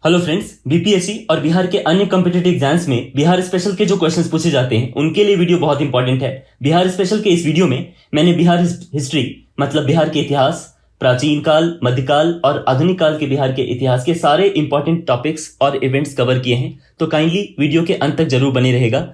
Hello friends, BPSC और बिहार के अन्य कॉम्पिटिटिव एग्जाम्स में बिहार स्पेशल के जो क्वेश्चंस पूछे जाते हैं उनके लिए वीडियो बहुत इंपॉर्टेंट है। बिहार स्पेशल के इस वीडियो में मैंने बिहार हिस्ट्री मतलब बिहार के इतिहास, प्राचीन काल, मध्यकाल और आधुनिक काल के बिहार के इतिहास के सारे इंपॉर्टेंट टॉपिक्स और इवेंट्स कवर किए हैं, तो काइंडली वीडियो के अंत तक जरूर बने रहेगा।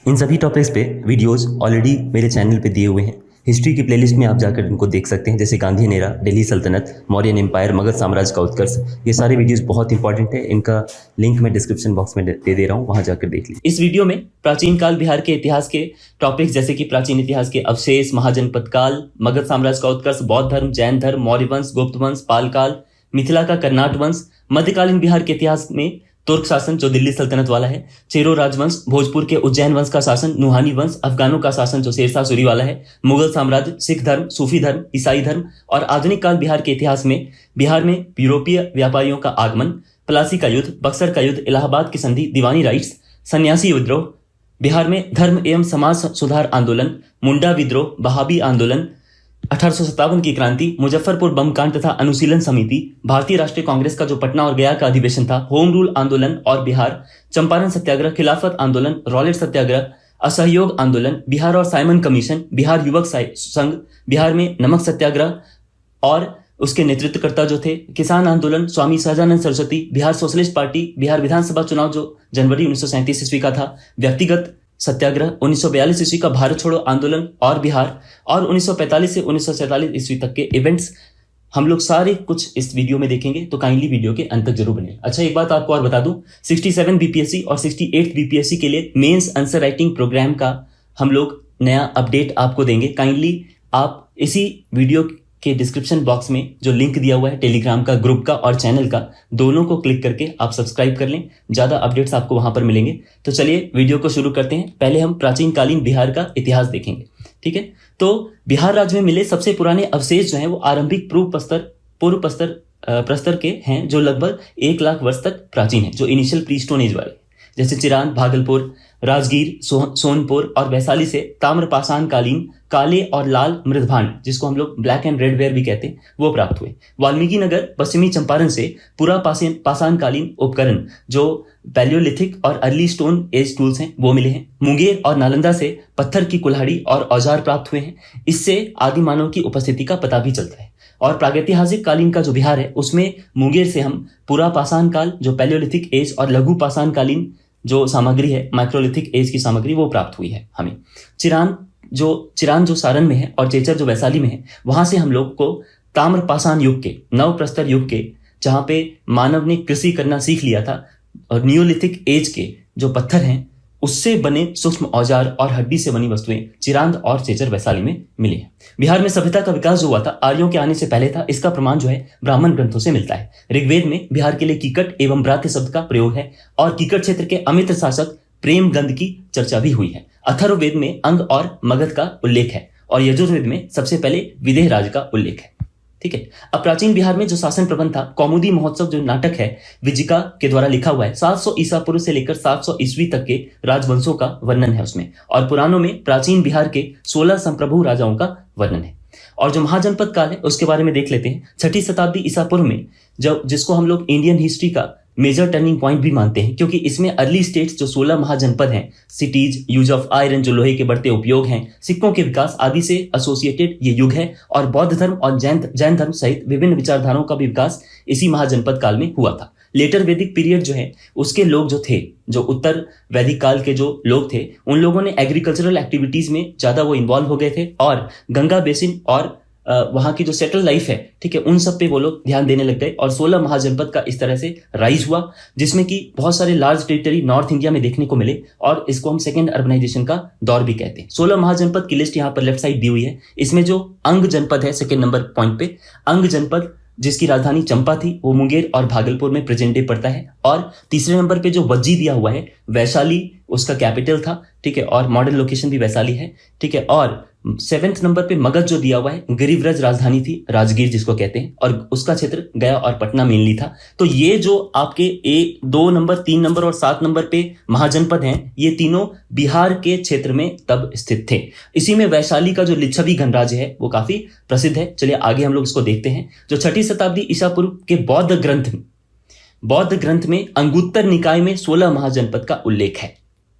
इन सभी टॉपिक्स पे वीडियोस ऑलरेडी मेरे चैनल पे दिए हुए हैं। हिस्ट्री की प्लेलिस्ट में आप जाकर इनको देख सकते हैं, जैसे गांधी नेरा, दिल्ली सल्तनत, मौर्यन एम्पायर, मगध साम्राज्य का उत्कर्ष। ये सारे वीडियोस बहुत इंपॉर्टेंट है, इनका लिंक मैं डिस्क्रिप्शन बॉक्स में दे रहा हूँ, वहां जाकर देख लीजिए। इस वीडियो में प्राचीन काल बिहार के इतिहास के टॉपिक्स जैसे कि प्राचीन इतिहास के अवशेष, महाजनपद काल, मगध साम्राज्य का उत्कर्ष, बौद्ध धर्म, जैन धर्म, मौर्य वंश, गुप्त वंश, पाल काल, मिथिला का कर्नाट वंश, मध्यकालीन बिहार के इतिहास में तुर्क शासन जो दिल्ली सल्तनत वाला है, चेरो राजवंश, भोजपुर के उज्जैन वंश का शासन, नुहानी वंश, अफगानों का शासन जो शेरशाह सूरी वाला है, मुगल साम्राज्य, सिख धर्म, सूफी धर्म, ईसाई धर्म और आधुनिक काल बिहार के इतिहास में बिहार में यूरोपीय व्यापारियों का आगमन, प्लासी का युद्ध, बक्सर का युद्ध, इलाहाबाद की संधि, दीवानी राइट्स, सन्यासी विद्रोह, बिहार में धर्म एवं समाज सुधार आंदोलन, मुंडा विद्रोह, बहाबी आंदोलन, 1857 की क्रांति, मुजफ्फरपुर बम कांड तथा अनुशीलन समिति, भारतीय राष्ट्रीय कांग्रेस का जो पटना और गया का अधिवेशन था, होम रूल आंदोलन और बिहार, चंपारण सत्याग्रह, खिलाफत आंदोलन, रॉलेट सत्याग्रह, असहयोग आंदोलन, बिहार और साइमन कमीशन, बिहार युवक संघ, बिहार में नमक सत्याग्रह और उसके नेतृत्वकर्ता जो थे, किसान आंदोलन, स्वामी सहजानंद सरस्वती, बिहार सोशलिस्ट पार्टी, बिहार विधानसभा चुनाव जो जनवरी 1937 ईस्वी का था, व्यक्तिगत सत्याग्रह, 1942 ईस्वी का भारत छोड़ो आंदोलन और बिहार, और 1945 से 1947 ईस्वी तक के इवेंट्स हम लोग सारे कुछ इस वीडियो में देखेंगे, तो काइंडली वीडियो के अंत तक जरूर बने। अच्छा, एक बात आपको और बता दूं, 67 बीपीएससी और 68 बीपीएससी के लिए मेंस आंसर राइटिंग प्रोग्राम का हम लोग नया अपडेट आपको देंगे। काइंडली आप इसी वीडियो के डिस्क्रिप्शन बॉक्स में जो लिंक दिया हुआ है टेलीग्राम का, ग्रुप का और चैनल का, दोनों को क्लिक करके आप सब्सक्राइब कर लें, ज्यादा अपडेट्स आपको वहां पर मिलेंगे। तो चलिए वीडियो को शुरू करते हैं। पहले हम प्राचीन कालीन बिहार का इतिहास देखेंगे, ठीक है। तो बिहार राज्य में मिले सबसे पुराने अवशेष जो हैं वो आरंभिक पूर्व प्रस्तर के हैं, जो लगभग 1 लाख वर्ष तक प्राचीन है, जो इनिशियल प्री स्टोन एज वाले, जैसे चिरांद, भागलपुर, राजगीर, सोनपुर और वैशाली से ताम्रपाषाण कालीन काले और लाल मृदभांड, जिसको हम लोग ब्लैक एंड रेड वेयर भी कहते हैं, वो प्राप्त हुए। वाल्मीकि नगर पश्चिमी चंपारण से पूरा पाषाण कालीन उपकरण जो पैलियोलिथिक और अर्ली स्टोन एज टूल्स हैं वो मिले हैं। मुंगेर और नालंदा से पत्थर की कुल्हाड़ी और औजार प्राप्त हुए हैं। इससे आदि मानव की उपस्थिति का पता भी चलता है। और प्रागैतिहासिक कालीन का जो बिहार है उसमें मुंगेर से हम पूरा पाषाण काल जो पैलियोलिथिक एज और लघु पाषाण कालीन जो सामग्री है, माइक्रोलिथिक एज की सामग्री, वो प्राप्त हुई है हमें। चिरान जो सारण में है और चेचर जो वैशाली में है, वहां से हम लोग को ताम्रपाषाण युग के, नव प्रस्तर युग के, जहां पे मानव ने कृषि करना सीख लिया था, और नियोलिथिक एज के जो पत्थर हैं उससे बने सूक्ष्म औजार और हड्डी से बनी वस्तुएं चिरांद और चेचर वैशाली में मिली है। बिहार में सभ्यता का विकास जो हुआ था आर्यों के आने से पहले था, इसका प्रमाण जो है ब्राह्मण ग्रंथों से मिलता है। ऋग्वेद में बिहार के लिए कीकट एवं ब्रात्य शब्द का प्रयोग है और कीकट क्षेत्र के अमित्र शासक प्रेमगंध की चर्चा भी हुई है। अथर्ववेद में अंग और मगध का उल्लेख है और यजुर्वेद में सबसे पहले विदेह राज का उल्लेख है, ठीक है। अब प्राचीन बिहार में जो शासन प्रबंध था, कौमुदी महोत्सव जो नाटक है विजिका के द्वारा लिखा हुआ है, 700 ईसा पूर्व से लेकर 700 ईस्वी तक के राजवंशों का वर्णन है उसमें, और पुराणों में प्राचीन बिहार के 16 संप्रभु राजाओं का वर्णन है। और जो महाजनपद काल है उसके बारे में देख लेते हैं। 6ठी शताब्दी ईसा पूर्व में, जिसको हम लोग इंडियन हिस्ट्री का मेजर टर्निंग पॉइंट भी मानते हैं, क्योंकि इसमें अर्ली स्टेट्स जो 16 महाजनपद हैं, सिटीज, यूज ऑफ आयरन जो लोहे के बढ़ते उपयोग हैं, सिक्कों के विकास आदि से एसोसिएटेड ये युग है, और बौद्ध धर्म और जैन धर्म सहित विभिन्न विचारधाराओं का भी विकास इसी महाजनपद काल में हुआ था। लेटर वैदिक पीरियड जो है उसके लोग जो थे, जो उत्तर वैदिक काल के जो लोग थे, उन लोगों ने एग्रीकल्चरल एक्टिविटीज में ज्यादा वो इन्वॉल्व हो गए थे, और गंगा बेसिन और वहां की जो सेटल लाइफ है, ठीक है, उन सब पे वो लोग ध्यान देने लग गए, और 16 महाजनपद का इस तरह से राइज हुआ, जिसमें कि बहुत सारे लार्ज टेरिटरी नॉर्थ इंडिया में देखने को मिले, और इसको हम सेकेंड अर्बनाइजेशन का दौर भी कहते हैं। 16 महाजनपद की लिस्ट यहाँ पर लेफ्ट साइड दी हुई है। इसमें जो अंग जनपद है सेकेंड नंबर पॉइंट पे, अंग जनपद जिसकी राजधानी चंपा थी, वो मुंगेर और भागलपुर में प्रेजेंट डे पड़ता है। और तीसरे नंबर पे जो वज्जी दिया हुआ है, वैशाली उसका कैपिटल था, ठीक है, और मॉडर्न लोकेशन भी वैशाली है, ठीक है। और 7th नंबर पे मगध जो दिया हुआ है, गिरिव्रज राजधानी थी, राजगीर जिसको कहते हैं, और उसका क्षेत्र गया और पटना मेनली था। तो ये जो आपके 2 नंबर, 3 नंबर और 7 नंबर पे महाजनपद हैं, ये तीनों बिहार के क्षेत्र में तब स्थित थे। इसी में वैशाली का जो लिच्छवी गणराज्य है वो काफी प्रसिद्ध है। चलिए आगे हम लोग इसको देखते हैं। जो 6ठी शताब्दी ईसा पूर्व के बौद्ध ग्रंथ बौद्ध ग्रंथ में अंगुत्तर निकाय में 16 महाजनपद का उल्लेख है,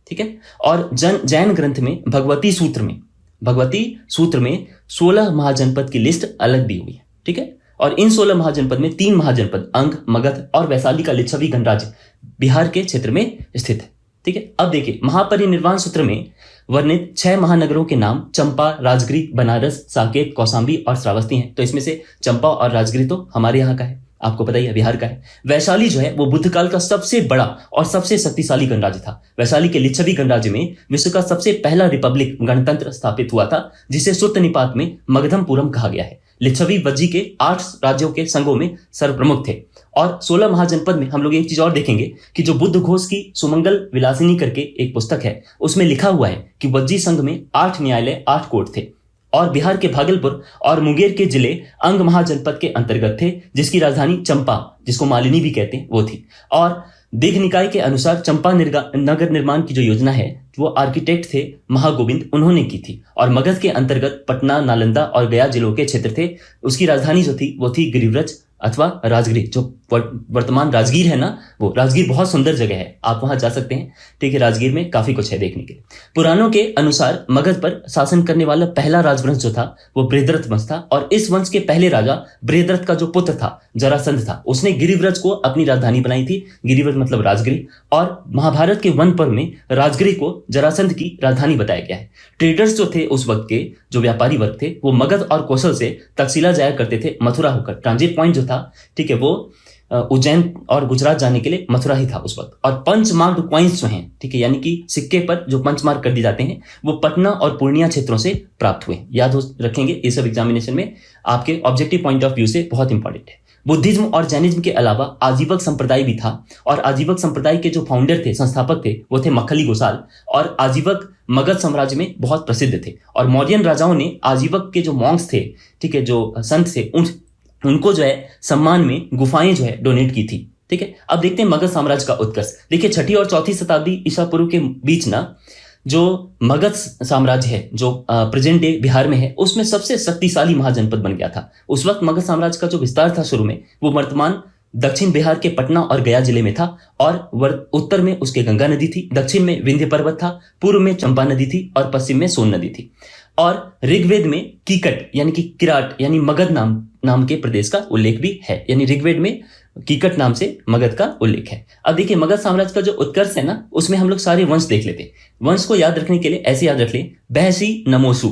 ठीक है। और जैन ग्रंथ में भगवती सूत्र में 16 महाजनपद की लिस्ट अलग दी हुई है, ठीक है। और इन 16 महाजनपद में 3 महाजनपद अंग, मगध और वैशाली का लिच्छवी गणराज्य बिहार के क्षेत्र में स्थित है, ठीक है। अब देखिए, महापरिनिर्वाण सूत्र में वर्णित 6 महानगरों के नाम चंपा, राजगिरी, बनारस, साकेत, कौशाम्बी और श्रावस्ती हैं। तो इसमें से चंपा और राजगिरी तो हमारे यहाँ का है, आपको पता ही है, बिहार का है। वैशाली जो है वो बुद्ध काल का सबसे बड़ा और सबसे शक्तिशाली गणराज्य था। वैशाली के लिच्छवी गणराज्य में विश्व का सबसे पहला रिपब्लिक गणतंत्र स्थापित हुआ था, जिसे सुत्त निपात में मगधमपुरम कहा गया है। लिच्छवी वज्जी के 8 राज्यों के संघों में सर्वप्रमुख थे। और 16 महाजनपद में हम लोग एक चीज और देखेंगे कि जो बुद्ध घोष की सुमंगल विलासिनी करके एक पुस्तक है, उसमें लिखा हुआ है कि वज्जी संघ में 8 न्यायालय, 8 कोर्ट थे। और बिहार के भागलपुर और मुंगेर के जिले अंग महाजनपद के अंतर्गत थे, जिसकी राजधानी चंपा, जिसको मालिनी भी कहते हैं, वो थी। और दीघ निकाय के अनुसार चंपा नगर निर्माण की जो योजना है, वो आर्किटेक्ट थे महागोविंद, उन्होंने की थी। और मगध के अंतर्गत पटना, नालंदा और गया जिलों के क्षेत्र थे। उसकी राजधानी जो थी वो थी गिरिव्रज अथवा राजगिरी, जो वर्तमान राजगीर है ना, वो राजगीर बहुत सुंदर जगह है, आप वहां जा सकते हैं, ठीक है। राजगीर में काफी कुछ है देखने के लिए। पुराणों के अनुसार मगध पर शासन करने वाला पहला राजवंश जो था वो बृहद्रथ वंश था। और इस वंश के पहले राजा बृहद्रथ का जो पुत्र था जरासंध था, उसने गिरिव्रज को अपनी राजधानी बनाई थी। गिरिव्रज मतलब राजगिरी। और महाभारत के वन पर्व में राजगिरी को जरासंध की राजधानी बताया गया है। ट्रेडर्स जो थे उस वक्त के, जो व्यापारी वर्ग थे, वो मगध और कौशल से तक्षशिला जाया करते थे, मथुरा होकर। ट्रांजिट पॉइंट जो था, ठीक है, वो उज्जैन और गुजरात जाने के लिए मथुरा ही था उस वक्त। और पंचमार्क कॉइन्स जो हैं, ठीक है, यानी कि सिक्के पर जो पंचमार्क कर दिए जाते हैं, वो पटना और पूर्णिया क्षेत्रों से प्राप्त हुए। याद रखेंगे, ये सब एग्जामिनेशन में आपके ऑब्जेक्टिव पॉइंट ऑफ व्यू से बहुत इंपॉर्टेंट है। बुद्धिज्म और जैनिज्म के अलावा आजीवक संप्रदाय भी था। और आजीवक संप्रदाय के जो फाउंडर थे, संस्थापक थे, वो थे मक्खली गोसाल। और आजीवक मगध साम्राज्य में बहुत प्रसिद्ध थे। और मौर्यन राजाओं ने आजीवक के जो मॉन्क्स थे, ठीक है, जो संत थे, उनको जो है सम्मान में गुफाएं जो है डोनेट की थी, ठीक है। अब देखते हैं मगध साम्राज्य का उत्कर्ष। देखिए, 6ठी और 4ठी शताब्दी ईसा पूर्व के बीच ना, जो मगध साम्राज्य है, जो प्रेजेंट डे बिहार में है, उसमें सबसे शक्तिशाली महाजनपद बन गया था। उस वक्त मगध साम्राज्य का जो विस्तार था शुरू में, वो वर्तमान दक्षिण बिहार के पटना और गया जिले में था। और उत्तर में उसके गंगा नदी थी, दक्षिण में विंध्य पर्वत था, पूर्व में चंपा नदी थी और पश्चिम में सोन नदी थी। और ऋग्वेद में कीकट यानी कि किराट यानी मगध नाम के प्रदेश का उल्लेख भी है। यानी ऋग्वेद में कीकट नाम से मगध का उल्लेख है। अब देखिए, मगध साम्राज्य का जो उत्कर्ष है ना, उसमें हम लोग सारे वंश देख लेते हैं। वंश को याद रखने के लिए ऐसे याद रख लें, बहसी नमोसु,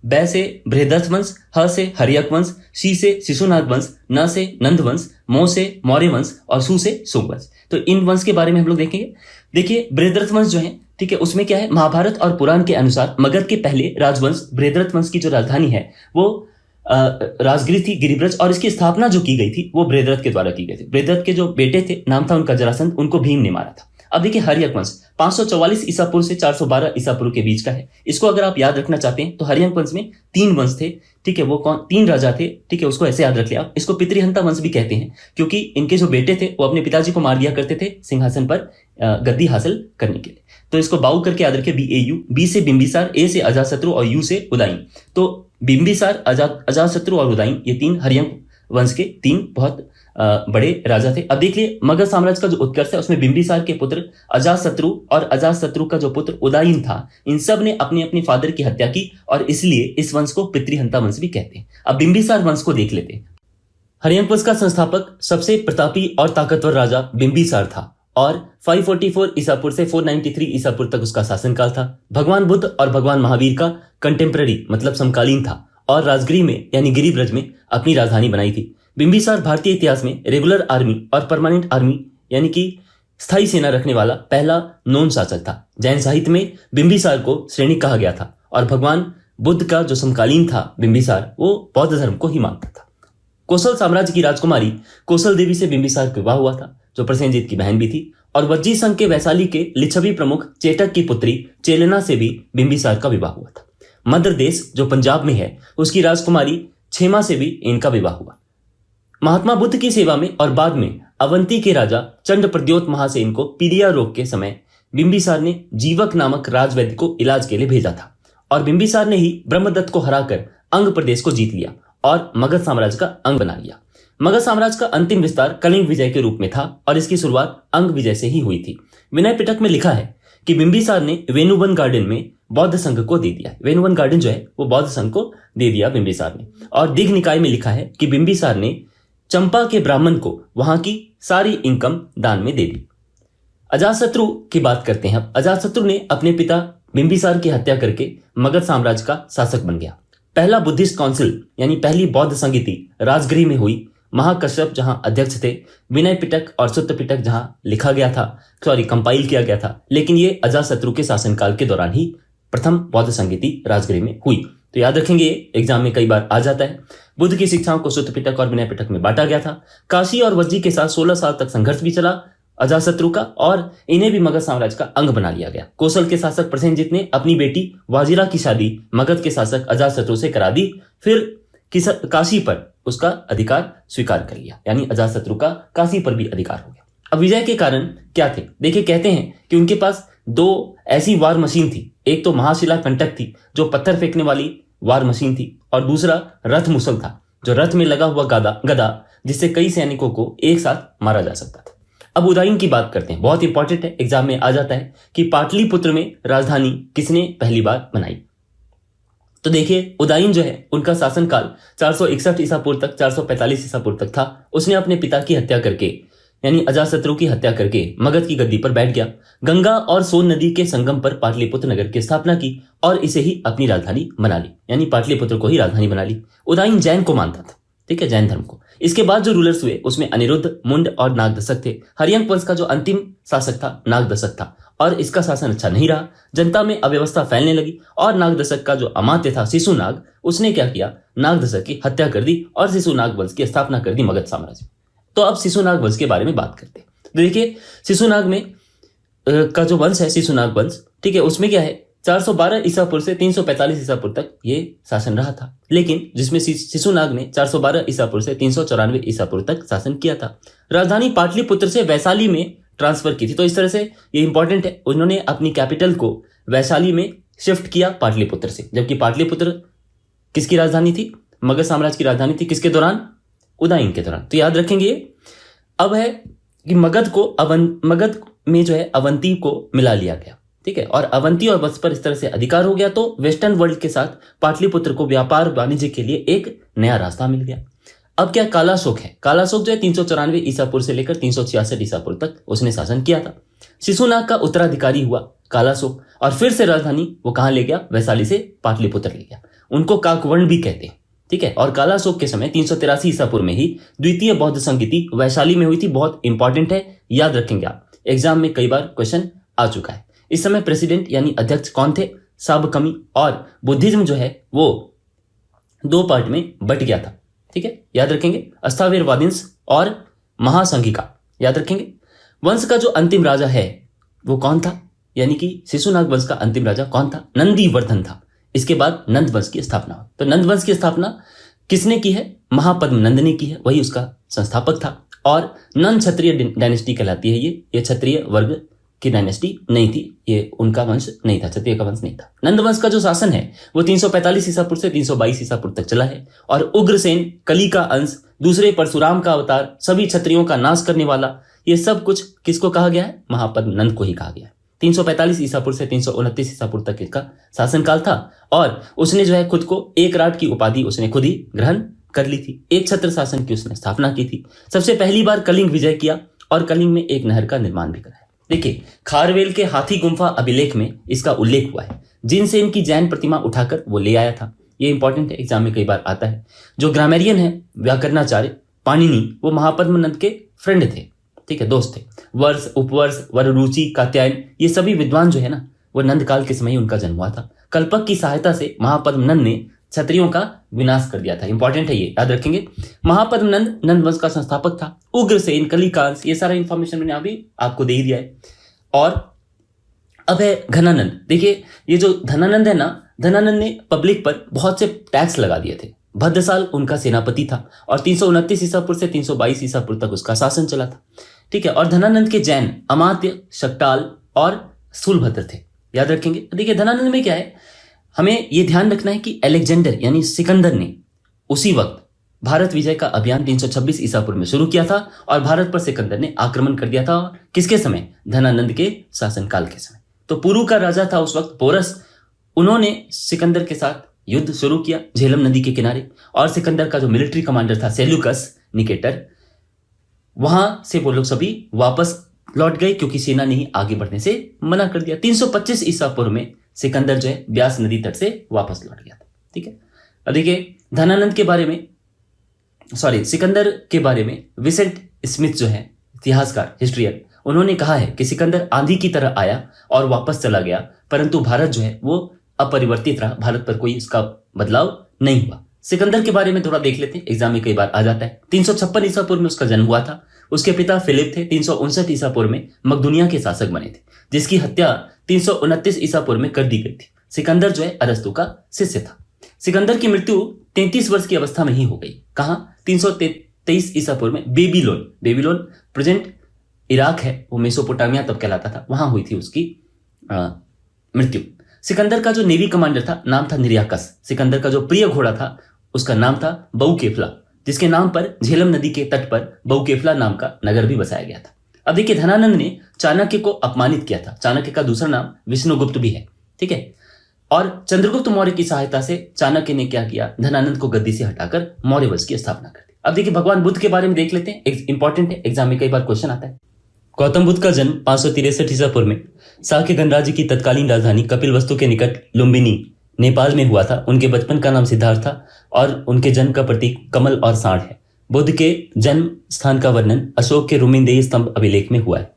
बै से बृहदर्थ वंश, ह से हर्यक वंश, शी से शिशुनाग वंश, न से नंद वंश, मो से मौर्य वंश और सु से सुंग वंश। तो इन वंश के बारे में हम लोग देखेंगे। देखिए, बृहदर्थ वंश जो है, ठीक है, उसमें क्या है, महाभारत और पुराण के अनुसार मगध के पहले राजवंश बृहदर्थ वंश की जो राजधानी है वो राजगिरी थी, गिरिव्रज। और इसकी स्थापना जो की गई थी वो बृहद्रथ के द्वारा की गई थी। बृहद्रथ के जो बेटे थे, नाम था उनका जरासंध, उनको भीम ने मारा था। अब देखिए, हर्यक वंश 544 ईसा पूर्व से 412 ईसा पूर्व के बीच का है। इसको अगर आप याद रखना चाहते हैं तो हर्यक वंश में 3 वंश थे, ठीक है। वो कौन? 3 राजा थे, ठीक है, उसको ऐसे याद रख लिया आप। इसको पितृहंता वंश भी कहते हैं, क्योंकि इनके जो बेटे थे वो अपने पिताजी को मार दिया करते थे सिंहासन पर गद्दी हासिल करने के लिए। तो इसको बाऊ करके याद रखे, BAU। बी से बिंबिसार, ए से अजातशत्रु और यू से उदयन। तो बिंबिसार, अजातशत्रु और उदयन, ये 3 हर्यक वंश के 3 बहुत बड़े राजा थे। अब देखिए, मगध साम्राज्य का जो उत्कर्ष है उसमें बिंबिसार के पुत्र अजातशत्रु और अजातशत्रु का जो पुत्र उदयन था, इन सब ने अपने अपने फादर की हत्या की, और इसलिए इस वंश को पितृहंता वंश भी कहते हैं। अब बिंबिसार वंश को देख लेते हैं। हर्यक वंश का संस्थापक सबसे प्रतापी और ताकतवर राजा बिंबिसार था। और 544 ईसा पूर्व से 493 ईसा पूर्व तक उसका शासनकाल था। भगवान बुद्ध और भगवान महावीर का कंटेम्पररी मतलब समकालीन था। और राजगिरी में यानी गिरिव्रज में अपनी राजधानी बनाई थी। बिंबिसार भारतीय इतिहास में रेगुलर आर्मी और परमानेंट आर्मी यानी कि स्थायी सेना रखने वाला पहला नॉन शासक था। जैन साहित्य में बिंबिसार को श्रेणी कहा गया था। और भगवान बुद्ध का जो समकालीन था बिंबिसार, वो बौद्ध धर्म को ही मानता था। कौशल साम्राज्य की राजकुमारी कौशल देवी से बिंबिसार का विवाह हुआ था, जो प्रसेनजीत की बहन भी थी। और वज्जी संघ के वैशाली के लिच्छवी प्रमुख चेटक की पुत्री चेलना से भी बिंबिसार का विवाह हुआ था। मध्य देश जो पंजाब में है, उसकी राजकुमारी क्षेमा से भी इनका विवाह हुआ। महात्मा बुद्ध की सेवा में और बाद में अवंती के राजा चंड प्रद्योत महासेन को पीलिया रोग के समय बिंबिसार ने जीवक नामक राजवैद्य को इलाज के लिए भेजा था। और बिंबिसार ने ही ब्रह्मदत्त को हराकर अंग प्रदेश को जीत लिया और मगध साम्राज्य का अंग बना लिया। मगध साम्राज्य का अंतिम विस्तार कलिंग विजय के रूप में था और इसकी शुरुआत अंग विजय से ही हुई थी। विनय पिटक में लिखा है कि बिंबिसार ने वेणुवन गार्डन में बौद्ध संघ को दे दिया। वेणुवन गार्डन जो है वो बौद्ध संघ को दे दिया बिंबिसार ने। और दीघ निकाय में लिखा है कि बिंबिसार ने चंपा के ब्राह्मण को वहां की सारी इनकम दान में दे दी। अजातशत्रु की बात करते हैं। अब अजातशत्रु ने अपने पिता बिंबिसार की हत्या करके मगध साम्राज्य का शासक बन गया। पहला बुद्धिस्ट काउंसिल यानी पहली बौद्ध संगीति राजगृह में हुई। महाकश्यप जहां अध्यक्ष थे, विनय पिटक और सुत्त पिटक जहां लिखा गया था, कंपाइल किया गया था, लेकिन ये अजातशत्रु के शासनकाल के दौरान ही प्रथम बौद्ध संगीति राजगृह में हुई। तो याद रखेंगे, एग्जाम में कई बार आ जाता है। बुद्ध की शिक्षाओं को सुत्त पिटक और विनय पिटक में बांटा गया था। काशी और वज्जी के साथ 16 साल तक संघर्ष भी चला अजातशत्रु का, और इन्हें भी मगध साम्राज्य का अंग बना लिया गया। कोसल के शासक प्रसेनजीत ने अपनी बेटी वाजिरा की शादी मगध के शासक अजातशत्रु से करा दी, फिर काशी पर उसका अधिकार स्वीकार कर लिया, यानी अजातशत्रु का काशी पर भी अधिकार हो गया। अब विजय के कारण क्या थे? देखिए, कहते हैं कि उनके पास 2 ऐसी वार मशीन थी। एक तो महाशिला कंटक थी जो पत्थर फेंकने वाली वार मशीन थी, और दूसरा रथ मुसल था जो रथ में लगा हुआ गदा जिससे कई सैनिकों को एक साथ मारा जा सकता था। अब उदयन की बात करते हैं, बहुत इंपॉर्टेंट है, एग्जाम में आ जाता है कि पाटलिपुत्र में राजधानी किसने पहली बार बनाई। तो देखिए, उदयन जो है उनका शासनकाल 461 ईसा पूर्व तक 445 ईसा पूर्व तक था। उसने अपने पिता की हत्या करके यानी अजातशत्रु की हत्या करके मगध की गद्दी पर बैठ गया। गंगा और सोन नदी के संगम पर पाटलिपुत्र नगर की स्थापना की और इसे ही अपनी राजधानी बना ली, यानी पाटलिपुत्र को ही राजधानी बना ली। उदयन जैन को मानता था, ठीक है, जैन धर्म को। इसके बाद जो रूलर्स हुए उसमें अनिरुद्ध, मुंड और नागदशक थे। हरियंक वंश का जो अंतिम शासक था नागदशक था, और इसका शासन अच्छा नहीं रहा। जनता में अव्यवस्था फैलने लगी, और नागदशक का जो अमात्य था शिशुनाग, उसने क्या किया, नागदशक की हत्या कर दी और शिशुनाग वंश की स्थापना कर दी मगध साम्राज्य। तो अब शिशुनाग वंश के बारे में बात करते हैं। देखिए, शिशुनाग में का जो वंश है शिशुनाग वंश, ठीक है, उसमें क्या है, 412 ईसा पूर्व से 345 ईसा पूर्व तक ये शासन रहा था। लेकिन जिसमें शिशुनाग ने 412 ईसा पूर्व से 394 ईसा पूर्व तक शासन किया था। राजधानी पाटलिपुत्र से वैशाली में ट्रांसफर की थी। तो इस तरह से ये इंपॉर्टेंट है, उन्होंने अपनी कैपिटल को वैशाली में शिफ्ट किया पाटलिपुत्र से, जबकि पाटलिपुत्र किसकी राजधानी थी, मगध साम्राज्य की राजधानी थी। किसके दौरान? उदयन के दौरान। तो याद रखेंगे। अब है कि मगध में जो है अवंती को मिला लिया गया, ठीक है, और अवंती और वत्स पर इस तरह से अधिकार हो गया। तो वेस्टर्न वर्ल्ड के साथ पाटलिपुत्र को व्यापार वाणिज्य के लिए एक नया रास्ता मिल गया। अब क्या कालाशोक है, कालाशोक जो है 394 ईसा पूर्व से लेकर 366 ईसा पूर्व तक उसने शासन किया था। शिशुनाग का उत्तराधिकारी हुआ कालाशोक, और फिर से राजधानी वो कहां ले गया, वैशाली से पाटलिपुत्र ले गया। उनको काकवर्ण भी कहते हैं, ठीक है। और कालाशोक के समय 383 ईसा पूर्व में ही द्वितीय बौद्ध संगीति वैशाली में हुई थी। बहुत इंपॉर्टेंट है, याद रखेंगे आप, एग्जाम में कई बार क्वेश्चन आ चुका है। इस समय प्रेसिडेंट यानी अध्यक्ष कौन थे, साबकमी। और बुद्धिज्म जो है वो 2 पार्ट में बट गया था, ठीक है, याद रखेंगे, अस्थाविरवादिंस और महासंघिका, याद रखेंगे। वंश का जो अंतिम राजा है वो कौन था, यानी कि शिशुनाग वंश का अंतिम राजा कौन था, नंदीवर्धन था। इसके बाद नंद वंश की स्थापना हुई। तो नंद वंश की स्थापना किसने की है, महापद्म नंद ने की है, वही उसका संस्थापक था। और नंद क्षत्रिय डायनेस्टी कहलाती है ये क्षत्रिय वर्ग की डायनेस्टी नहीं थी, ये उनका वंश नहीं था, क्षत्रिय का वंश नहीं था। नंद वंश का जो शासन है वो 345 ईसा पूर्व से 322 ईसा पूर्व तक चला है। और उग्रसेन, कली का अंश, दूसरे परशुराम का अवतार, सभी क्षत्रियों का नाश करने वाला, ये सब कुछ किसको कहा गया है, महापद्म नंद को ही कहा गया है। 345 ईसा पूर्व से 329 ईसा पूर्व तक इसका शासनकाल था। और उसने जो है खुद को एक राट की उपाधि उसने खुद ही ग्रहण कर ली थी। एक छत्र शासन की उसने स्थापना की थी। सबसे पहली बार कलिंग विजय किया और कलिंग में एक नहर का निर्माण भी कराया। देखिए, खारवेल के हाथी गुम्फा अभिलेख में इसका उल्लेख हुआ है, जिनसे इनकी जैन प्रतिमा उठाकर वो ले आया था। ये इंपॉर्टेंट है, एग्जाम में कई बार आता है। जो ग्रामेरियन है व्याकरणाचार्य पाणिनि, वो महापद्म नंद के फ्रेंड थे, ठीक है, दोस्त थे। वर्ष, उपवर्ष, वररुचि, कात्यायन, ये सभी विद्वान जो है ना, वो नंद काल के समय उनका जन्म हुआ था। कल्पक की सहायता से महापद्म नंद ने क्षत्रियों का विनाश कर दिया था। इंपॉर्टेंट है, ये याद रखेंगे। महापद्म नंद नंद वंश का संस्थापक था। उग्रसेन, कलिकांस, ये सारा इंफॉर्मेशन मैंने अभी आपको दे ही दिया है। और अब है घनानंद। देखिए, ये जो धनानंद है ना, धनानंद ने पब्लिक पर बहुत से टैक्स लगा दिए थे। भद्रसाल उनका सेनापति था और 329 ईसा पूर्व से 322 ईसा पूर्व तक उसका शासन चला था, ठीक है। और धनानंद के जैन अमात्य, शक्टाल और स्थूलभद्र थे, याद रखेंगे। देखिए, धनानंद में क्या है, हमें यह ध्यान रखना है कि अलेक्जेंडर यानी सिकंदर ने उसी वक्त भारत विजय का अभियान 326 ईसा पूर्व में शुरू किया था और भारत पर सिकंदर ने आक्रमण कर दिया था। किसके समय? धनानंद के शासनकाल के समय। तो पुरु का राजा था उस वक्त पोरस। उन्होंने सिकंदर के साथ युद्ध शुरू किया झेलम नदी के किनारे, और सिकंदर का जो मिलिट्री कमांडर था सेल्यूकस निकेटर, वहां से वो लोग सभी वापस लौट गए क्योंकि सेना ने ही आगे बढ़ने से मना कर दिया। 325 ईसा पूर्व में सिकंदर जो है ब्यास नदी तट से वापस लौट गया था। ठीक है, अब देखिए धनानंद के बारे में, सिकंदर के बारे में विसेंट स्मिथ जो है इतिहासकार, हिस्ट्रियन, उन्होंने कहा है कि सिकंदर आंधी की तरह आया और वापस चला गया, परंतु भारत जो है वो अपरिवर्तित रहा, भारत पर कोई इसका बदलाव नहीं हुआ। सिकंदर के बारे में थोड़ा देख लेते हैं, एग्जाम में कई बार आ जाता है। 356 ईसा पूर्व में उसका जन्म हुआ था। उसके पिता फिलिप थे, 359 ईसा पूर्व में मकदुनिया के शासक बने थे, जिसकी हत्या 329 ईसा पूर्व में कर दी गई थी। सिकंदर जो है अरस्तु का शिष्य था। सिकंदर की मृत्यु 33 वर्ष की अवस्था में ही हो गई। कहां? 323 ईसा पूर्व में बेबीलोन प्रेजेंट इराक है, वो मेसोपोटामिया तब कहलाता था, वहां हुई थी उसकी मृत्यु। सिकंदर का जो नेवी कमांडर था नाम था निर्याकस। सिकंदर का जो प्रिय घोड़ा था उसका नाम था बहुकेफला, जिसके नाम पर झेलम नदी के तट पर बहुकेफला नाम का नगर भी बसाया गया था। अब देखिए धनानंद ने चाणक्य को अपमानित किया था। चाणक्य का दूसरा नाम विष्णुगुप्त भी है। ठीक है, और चंद्रगुप्त मौर्य की सहायता से चाणक्य ने क्या किया? धनानंद को गद्दी से हटाकर मौर्य वंश की स्थापना कर दी। अब देखिए भगवान बुद्ध के बारे में देख लेते हैं, इंपॉर्टेंट है, एग्जाम में कई बार क्वेश्चन आता है। गौतम बुद्ध का जन्म 563 ईसा पूर्व में साक्य गणराज्य की तत्कालीन राजधानी कपिलवस्तु के निकट लुम्बिनी नेपाल में हुआ था। उनके बचपन का नाम सिद्धार्थ था और उनके जन्म का प्रतीक कमल और सांड है। बुद्ध के जन्म स्थान का वर्णन अशोक के रुमिनदेही स्तंभ अभिलेख में हुआ है।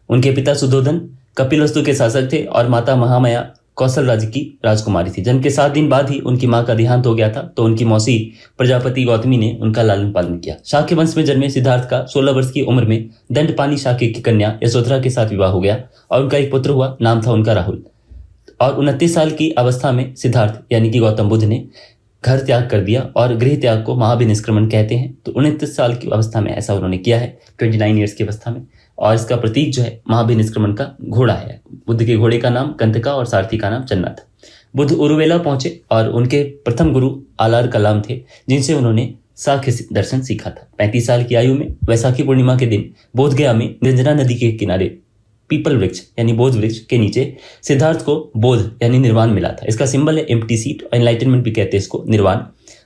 उनके पिता सुधोधन कपिलवस्तु के शासक थे और माता महामाया कौशल राज्य की राजकुमारी थी। जन्म के 7 दिन बाद ही उनकी मां का देहांत हो गया था, तो उनकी मौसी प्रजापति गौतमी ने उनका लालन पालन किया। शाक्य वंश में जन्मे सिद्धार्थ का 16 वर्ष की उम्र में दंडपानी शाक्य की कन्या यशोधरा के साथ विवाह हो गया और उनका एक पुत्र हुआ, नाम था उनका राहुल। और 29 साल की अवस्था में सिद्धार्थ यानी कि गौतम बुद्ध ने घर त्याग कर दिया, और गृह त्याग को महाभिनिष्क्रमण कहते हैं। तो 29 साल की अवस्था में ऐसा उन्होंने किया है, 29 ईयर्स की अवस्था में। और इसका प्रतीक जो है महाभिनिष्क्रमण का घोड़ा है। बुद्ध के घोड़े का नाम कंतका और सारथी का नाम चन्ना था। बुद्ध उरुवेला पहुंचे और उनके प्रथम गुरु आलार कलाम थे, जिनसे उन्होंने सांख्य दर्शन सीखा था। 35 साल की आयु में वैसाखी पूर्णिमा के दिन बोधगया में निरंजना नदी के किनारे पीपल वृक्ष यानी बोध वृक्ष के नीचे सिद्धार्थ को बोध यानी निर्वाण मिला था। इसका सिंबल है एम्प्टी सीट, और एनलाइटनमेंट भी कहते हैं इसको, निर्वाण।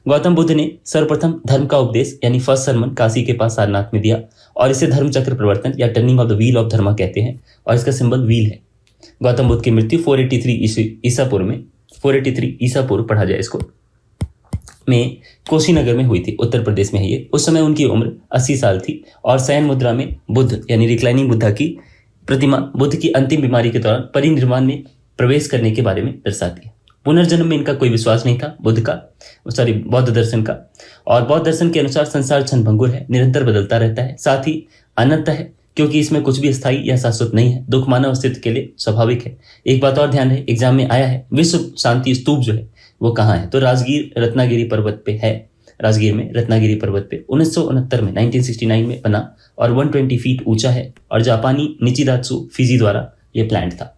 गौतम बुद्ध ने सर्वप्रथम धर्म का उपदेश यानी फर्स्ट सरमन काशी के पास सारनाथ में दिया, और इसे धर्म चक्र प्रवर्तन या turning of the wheel of dharma कहते हैं, और इसका सिंबल व्हील है। गौतम बुद्ध की मृत्यु 483 ईसा पूर्व में, 483 ईसा पूर्व पढ़ा जाए इसको, में कोशीनगर में हुई थी, उत्तर प्रदेश में है ये। उस समय उनकी उम्र 80 साल थी और शयन मुद्रा में बुद्ध यानी रिक्लाइनिंग बुद्धा की प्रतिमा बुद्ध की अंतिम बीमारी के दौरान परिनिर्वाण में प्रवेश करने के बारे में दर्शाती है। पुनर्जन्म में इनका कोई विश्वास नहीं था बुद्ध का, बौद्ध दर्शन का। और बौद्ध दर्शन के अनुसार संसार क्षणभंगुर है, निरंतर बदलता रहता है, साथ ही अनंत है, क्योंकि इसमें कुछ भी स्थायी या शाश्वत नहीं है। दुख मानव अस्तित्व के लिए स्वाभाविक है। एक बात और ध्यान है, एग्जाम में आया है, विश्व शांति स्तूप जो है वो कहाँ है? तो राजगीर रत्नागिरी पर्वत पे है। राजगीर में रत्नागिरी पर्वत पे 1969 में 1969 में बना और 120 फीट ऊंचा है, और जापानी निचिदात्सु फिजी द्वारा यह प्लांट था।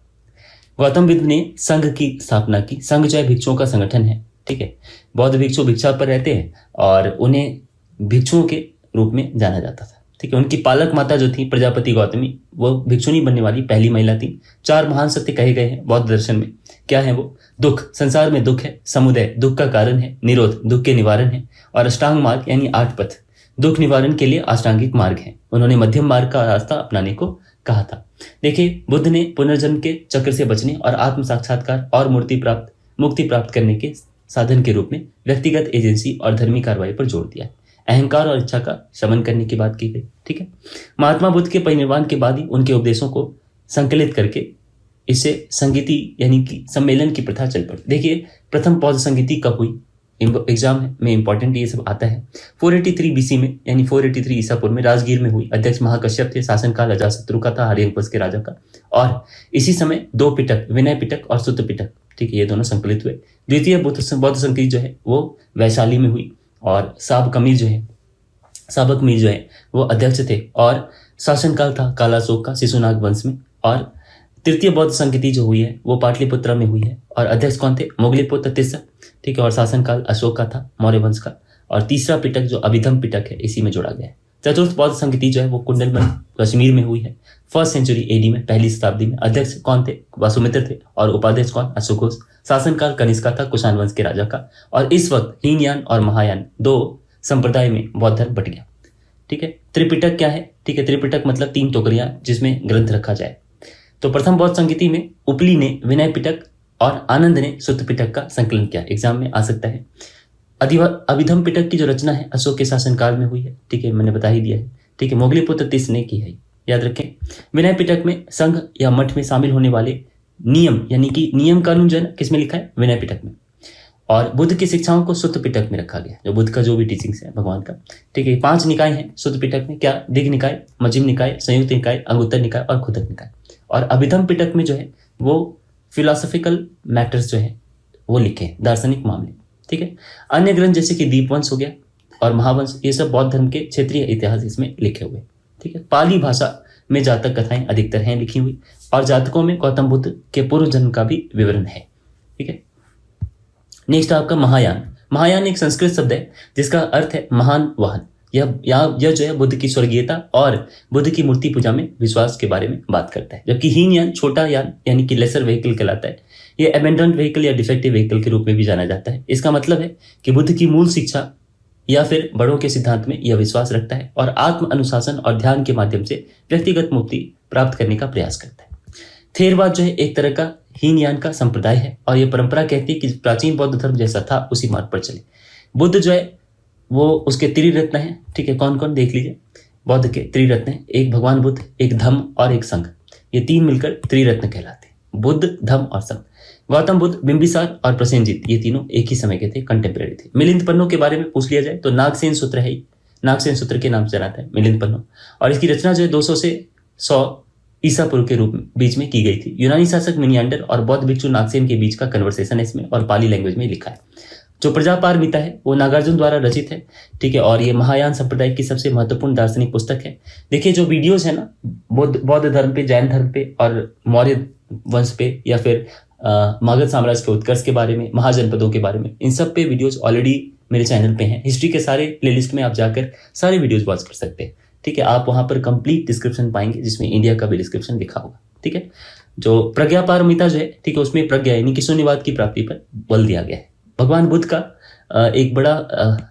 गौतम बुद्ध ने संघ की स्थापना की। संघ जो है भिक्षुओं का संगठन है। ठीक है, बौद्ध भिक्षु भिक्षा पर रहते हैं और उन्हें भिक्षुओं के रूप में जाना जाता था। ठीक है, उनकी पालक माता जो थी प्रजापति गौतमी, वो भिक्षुनी बनने वाली पहली महिला थी। 4 महान सत्य कहे गए हैं बौद्ध दर्शन में। क्या है वो? दुख, संसार में दुख है। समुदय, दुख का कारण है। निरोध, दुख के निवारण है। और अष्टांग मार्ग यानी 8 पथ, दुख निवारण के लिए अष्टांगिक मार्ग है। उन्होंने मध्यम मार्ग का रास्ता अपनाने को कहा था। देखिए, बुद्ध ने पुनर्जन्म के चक्र से बचने और आत्म साक्षात्कार और मुक्ति प्राप्त करने के साधन के रूप में व्यक्तिगत एजेंसी और धर्मी कार्रवाई पर जोर दिया। अहंकार और इच्छा का शमन करने की बात की गई। ठीक है, महात्मा बुद्ध के परिनिर्वाण के बाद ही उनके उपदेशों को संकलित करके इससे संगीति यानी कि सम्मेलन की प्रथा चल पड़ी। देखिए, प्रथम बौद्ध संगीति कब हुई? एग्जाम में इंपॉर्टेंट ये सब आता है। 483 बीसी में यानी 483 ईसा पूर्व में राजगीर में हुई। अध्यक्ष महाकश्यप थे। शासनकाल अजातशत्रु का था, आर्यन वंश के राजा का। और इसी समय 2 पिटक, विनय पिटक और सुत्त पिटक, ठीक है, ये दोनों संकलित हुए। द्वितीय बौद्ध संगीत जो है वो वैशाली में हुई, और साबक मीर जो है वो अध्यक्ष थे, और शासनकाल था कालाशोक का शिशुनाग वंश में। और तृतीय बौद्ध संगीति जो हुई है वो पाटलिपुत्र में हुई है, और अध्यक्ष कौन थे? मोगलीपुत्र तिस्सा। ठीक है, और शासनकाल अशोक का था, मौर्य वंश का। और तीसरा पिटक जो अभिधम पिटक है इसी में जोड़ा गया है। चतुर्थ बौद्ध संगति जो है वो कुंडलबन कश्मीर में हुई है 1st सेंचुरी एडी में, पहली शताब्दी में। अध्यक्ष कौन थे? वसुमित्र थे। और उपाध्यक्ष कौन? अशोकोस। शासनकाल कनिष्का था, कुषाण वंश के राजा का। और इस वक्त हीनयान और महायान 2 संप्रदाय में बौद्ध धर्म बट गया। ठीक है। त्रिपिटक क्या है? ठीक है, त्रिपिटक मतलब 3 टोकरियां जिसमें ग्रंथ रखा जाए। तो प्रथम बौद्ध संगति में उपली ने विनय पिटक और आनंद ने सुत्त पिटक का संकलन किया। एग्जाम में आ सकता है। अभिधम पिटक की जो रचना है अशोक के शासनकाल में हुई है। ठीक है, मैंने बता ही दिया है। ठीक है, मोगलीपुत्र तीस ने की है, याद रखें। विनय पिटक में संघ या मठ में शामिल होने वाले नियम यानी कि नियम कानून जो है किसमें लिखा है? विनय पिटक में। और बुद्ध की शिक्षाओं को सुत्त पिटक में रखा गया, जो बुद्ध का जो भी टीचिंग्स है भगवान का। ठीक है, 5 निकाय हैं सुत्त पिटक में। क्या? दिग्ग निकाय, मध्यम निकाय, संयुक्त निकाय, अंगुत्तर निकाय और खुदक निकाय। और अभिधम पिटक में जो है वो फिलोसॉफिकल मैटर्स जो है वो लिखे, दार्शनिक मामले। ठीक है। अन्य ग्रंथ जैसे कि दीपवंश हो गया और महावंश, ये सब बौद्ध धर्म के क्षेत्रीय इतिहास इसमें लिखे हुए। ठीक है। पाली भाषा में जातक कथाएं अधिकतर हैं लिखी हुई, और जातकों में गौतम बुद्ध के पूर्व जन्म का भी विवरण है। ठीक है। नेक्स्ट आपका महायान। महायान एक संस्कृत शब्द है जिसका अर्थ है महान वाहन। यह जो है बुद्ध की स्वर्गीयता और बुद्ध की मूर्ति पूजा में विश्वास के बारे में बात करता है। जबकि हीनयान छोटा यान यानी कि लेसर व्हीकल कहलाता है। यह एबेंडन्ड व्हीकल या डिफेक्टिव व्हीकल के रूप में भी जाना जाता है। इसका मतलब है कि बुद्ध की मूल शिक्षा या फिर बड़ों के सिद्धांत में यह विश्वास रखता है और आत्म अनुशासन और ध्यान के माध्यम से व्यक्तिगत मुक्ति प्राप्त करने का प्रयास करता है। थेरवाद जो है एक तरह का हीनयान का संप्रदाय है और यह परंपरा कहती है कि प्राचीन बौद्ध धर्म जैसा था उसी मार्ग पर चले। बुद्ध जो है वो उसके त्रिरत्न है। ठीक है, कौन कौन देख लीजिए। बौद्ध के त्रिरत्न है, एक भगवान बुद्ध, एक धम्म और एक संघ। ये 3 मिलकर त्रिरत्न कहलाते हैं, बुद्ध, धम्म और संघ। गौतम बुद्ध, बिंबिसार और प्रसेनजीत ये तीनों एक ही समय के थे, कंटेम्परेरी थे। मिलिंद पन्नो के बारे में पूछ लिया जाए तो नागसेन सूत्र है, नागसेन सूत्र के नाम से जाना है मिलिंद पन्नो। और इसकी रचना जो है 200 से 100 ईसा पूर्व के रूप में बीच में की गई थी। यूनानी शासक मिनियांडर और बौद्ध भिक्षु नागसेन के बीच का कन्वर्सेशन है इसमें, और पाली लैंग्वेज में लिखा है। जो प्रजापारमिता है वो नागार्जुन द्वारा रचित है। ठीक है, और ये महायान संप्रदाय की सबसे महत्वपूर्ण दार्शनिक पुस्तक है। देखिए जो वीडियोस है ना बौद्ध धर्म पे, जैन धर्म पे और मौर्य वंश पे या फिर मगध साम्राज्य के उत्कर्ष के बारे में, महाजनपदों के बारे में, इन सब पे वीडियोस ऑलरेडी मेरे चैनल पे हैं। हिस्ट्री के सारे प्लेलिस्ट में आप जाकर सारे वीडियोस वॉच कर सकते हैं। ठीक है, आप वहां पर कंप्लीट डिस्क्रिप्शन पाएंगे जिसमें इंडिया का भी डिस्क्रिप्शन लिखा होगा। ठीक है, जो प्रज्ञापारमिता जो है, ठीक है, उसमें प्रज्ञा यानी कि शून्यवाद की प्राप्ति पर बल दिया गया है। भगवान बुद्ध का एक बड़ा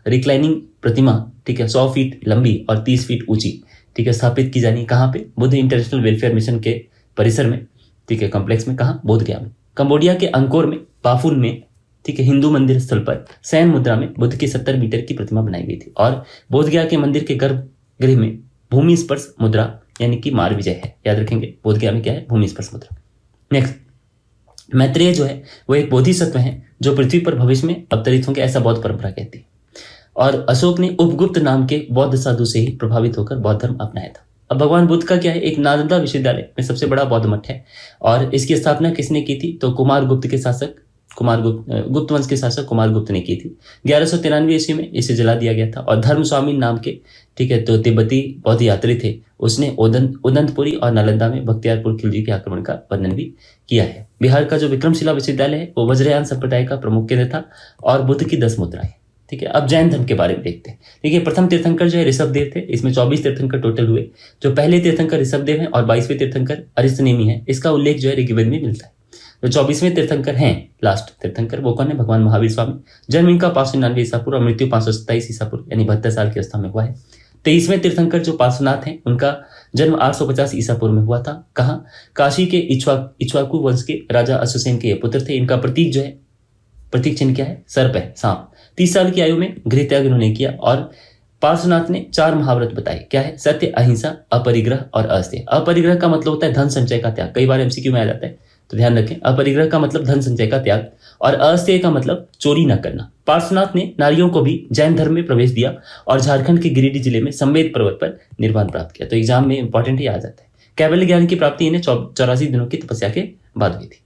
रिक्लाइनिंग प्रतिमा, ठीक है, 100 फीट लंबी और 30 फीट ऊंची, ठीक है, स्थापित की जानी कहाँ पे? बुद्ध इंटरनेशनल वेलफेयर मिशन के परिसर में। ठीक है, कॉम्प्लेक्स में। कहाँ? बोधगया में। कंबोडिया के अंकोर में, पाफुन में, ठीक है, हिंदू मंदिर स्थल पर सैन मुद्रा में बुद्ध की 70 मीटर की प्रतिमा बनाई गई थी। और बोधगया के मंदिर के गर्भगृह में भूमि स्पर्श मुद्रा यानी कि मार विजय है, याद रखेंगे। बोधगया में क्या है? भूमि स्पर्श मुद्रा। नेक्स्ट, मैत्रेय जो है वो एक बोधिसत्व है जो पृथ्वी पर भविष्य में अवतरित होंगे, ऐसा बौद्ध परंपरा कहती है। और अशोक ने उपगुप्त नाम के बौद्ध साधु से ही प्रभावित होकर बौद्ध धर्म अपनाया था। अब भगवान बुद्ध का क्या है? एक नालंदा विश्वविद्यालय में सबसे बड़ा बौद्ध मठ है। और इसकी स्थापना किसने की थी? तो गुप्त वंश के शासक कुमारगुप्त ने की थी। 1193 ईस्वी में इसे जला दिया गया था। और धर्म स्वामी नाम के, ठीक है, तो तिब्बती बौद्ध यात्री थे, उसने उदंतपुरी और नालंदा में बख्तियारपुर खिलजी के आक्रमण का वर्णन भी किया है। बिहार का जो विक्रमशिला विश्वविद्यालय है वो वज्रयान संप्रदाय का प्रमुख केंद्र था और बुद्ध की 10 मुद्राएं। ठीक है, अब जैन धर्म के बारे में देखते हैं। देखिए, प्रथम तीर्थंकर जो है ऋषभदेव थे। इसमें 24 तीर्थंकर टोटल हुए। जो पहले तीर्थंकर ऋषभदेव हैं और 22वें तीर्थंकर अरिस्तनेमी है। इसका उल्लेख जो है ऋग्वेद में मिलता है। जो 24वें तीर्थंकर हैं, लास्ट तीर्थंकर, वो कौन है? भगवान महावीर स्वामी। जन्म इनका 599 ईसा पूर्व और मृत्यु 527 ईसा पूर्व यानी 72 साल की अवस्था में हुआ है। 23वें तीर्थंकर जो पार्श्वनाथ हैं, उनका जन्म 850 ईसा पूर्व में हुआ था। कहाँ? काशी के इक्ष्वाकु वंश के राजा अश्वसेन के ये पुत्र थे। इनका प्रतीक जो है, प्रतीक चिन्ह क्या है? सर्प है, सांप। 30 साल की आयु में गृह त्याग इन्होंने किया। और पार्श्वनाथ ने 4 महाव्रत बताए। क्या है? सत्य, अहिंसा, अपरिग्रह और अस्तेय। अपरिग्रह का मतलब होता है धन संचय का त्याग। कई बार एमसीक्यू में आ जाता है तो ध्यान रखें। अपरिग्रह का मतलब धन संचय का त्याग और अस्तेय का मतलब चोरी न करना। पार्श्वनाथ ने नारियों को भी जैन धर्म में प्रवेश दिया और झारखंड के गिरिडीह जिले में संवेद पर्वत पर निर्वाण प्राप्त किया। तो एग्जाम में इंपॉर्टेंट ही आ जाता है। कैवल्य ज्ञान की प्राप्ति इन्हें 84 दिनों की तपस्या के बाद हुई थी।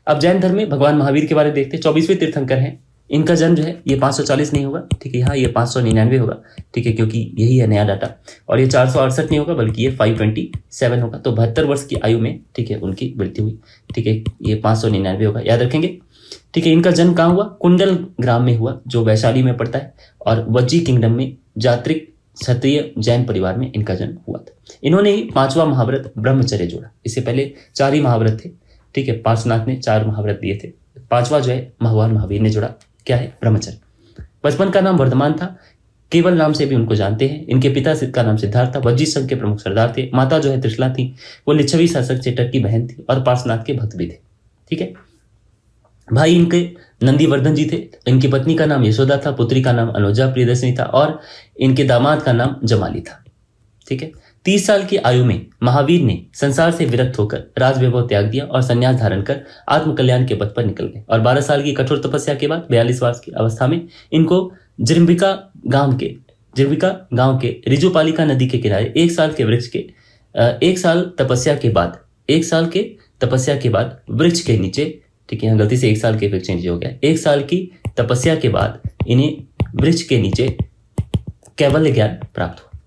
अब जैन धर्म में भगवान महावीर के बारे में देखते हैं। 24वें तीर्थंकर हैं। इनका जन्म जो है ये 540 नहीं होगा, ठीक है, यहाँ ये 599 होगा, ठीक है, क्योंकि यही है नया डाटा। और ये 468 नहीं होगा बल्कि ये 527 होगा। तो 72 वर्ष की आयु में, ठीक है, उनकी मृत्यु हुई। ठीक है, ये 599 होगा, याद रखेंगे। ठीक है। इनका जन्म कहाँ हुआ? कुंडल ग्राम में हुआ, जो वैशाली में पड़ता है, और वज्जी किंगडम में जात्रिक क्षत्रिय जैन परिवार में इनका जन्म हुआ था। इन्होंने ही 5वां महाव्रत ब्रह्मचर्य जोड़ा। इससे पहले 4 ही महाव्रत थे, ठीक है। पार्श्वनाथ ने 4 महाव्रत दिए थे, 5वां जो है भगवान महावीर ने जोड़ा, क्या है? ब्रह्मचर्य। बचपन का नाम वर्धमान था, केवल नाम से भी उनको जानते हैं। इनके पिता का नाम सिद्धार्थ था, वज्जी संघ के प्रमुख सरदार थे। माता जो है त्रिशला थी, वो लिच्छवी शासक चेटक की बहन थी और पार्श्वनाथ के भक्त भी थे, ठीक है। भाई इनके नंदीवर्धन जी थे, इनकी पत्नी का नाम यशोदा था, पुत्री का नाम अनुजा प्रियदर्शनी था और इनके दामाद का नाम जमाली था, ठीक है। 30 साल की आयु में महावीर ने संसार से विरक्त होकर राजवैभव त्याग दिया और संन्यास धारण कर आत्मकल्याण के पथ पर निकल गए। और 12 साल की कठोर तपस्या के बाद 42 वर्ष की अवस्था में इनको जिरंबिका गांव के रिजुपालिका नदी के किनारे 1 साल तपस्या के बाद वृक्ष के नीचे, ठीक है, गलती से 1 साल के वृक्ष नीचे हो गया। 1 साल की तपस्या के बाद इन्हें वृक्ष के नीचे कैवल्य ज्ञान प्राप्त हुआ।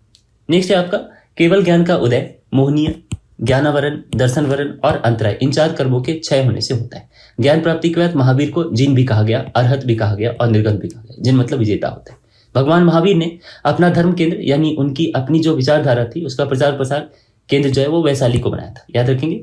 नेक्स्ट है आपका केवल ज्ञान का उदय मोहनीय, ज्ञानावरण, दर्शनवरण और अंतराय, इन 4 कर्मों के क्षय होने से होता है। ज्ञान प्राप्ति के बाद महावीर को जिन भी कहा गया, अरहत भी कहा गया और निर्गत भी कहा गया। जिन मतलब विजेता होता है। भगवान महावीर ने अपना धर्म केंद्र यानी उनकी अपनी जो विचारधारा थी उसका प्रचार प्रसार केंद्र जो है वो वैशाली को बनाया था। याद रखेंगे,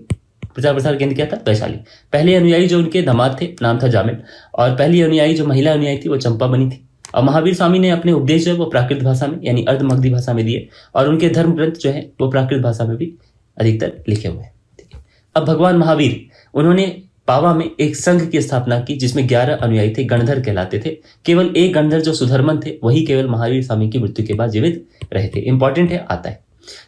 प्रचार प्रसार केंद्र क्या था? वैशाली। पहले अनुयायी जो उनके दामाद थे नाम था जामिल, और पहली अनुयायी जो महिला अनुयायी थी वो चंपा बनी थी। और महावीर स्वामी ने अपने उपदेश जो है वो प्राकृत भाषा में यानी अर्धमगधी भाषा में दिए, और उनके धर्म ग्रंथ जो है वो प्राकृत भाषा में भी अधिकतर लिखे हुए हैं, ठीक है। अब भगवान महावीर उन्होंने पावा में एक संघ की स्थापना की जिसमें 11 अनुयायी थे, गणधर कहलाते थे। केवल एक गणधर जो सुधर्मन थे वही केवल महावीर स्वामी की मृत्यु के बाद जीवित रहे थे। इंपॉर्टेंट है, आता है।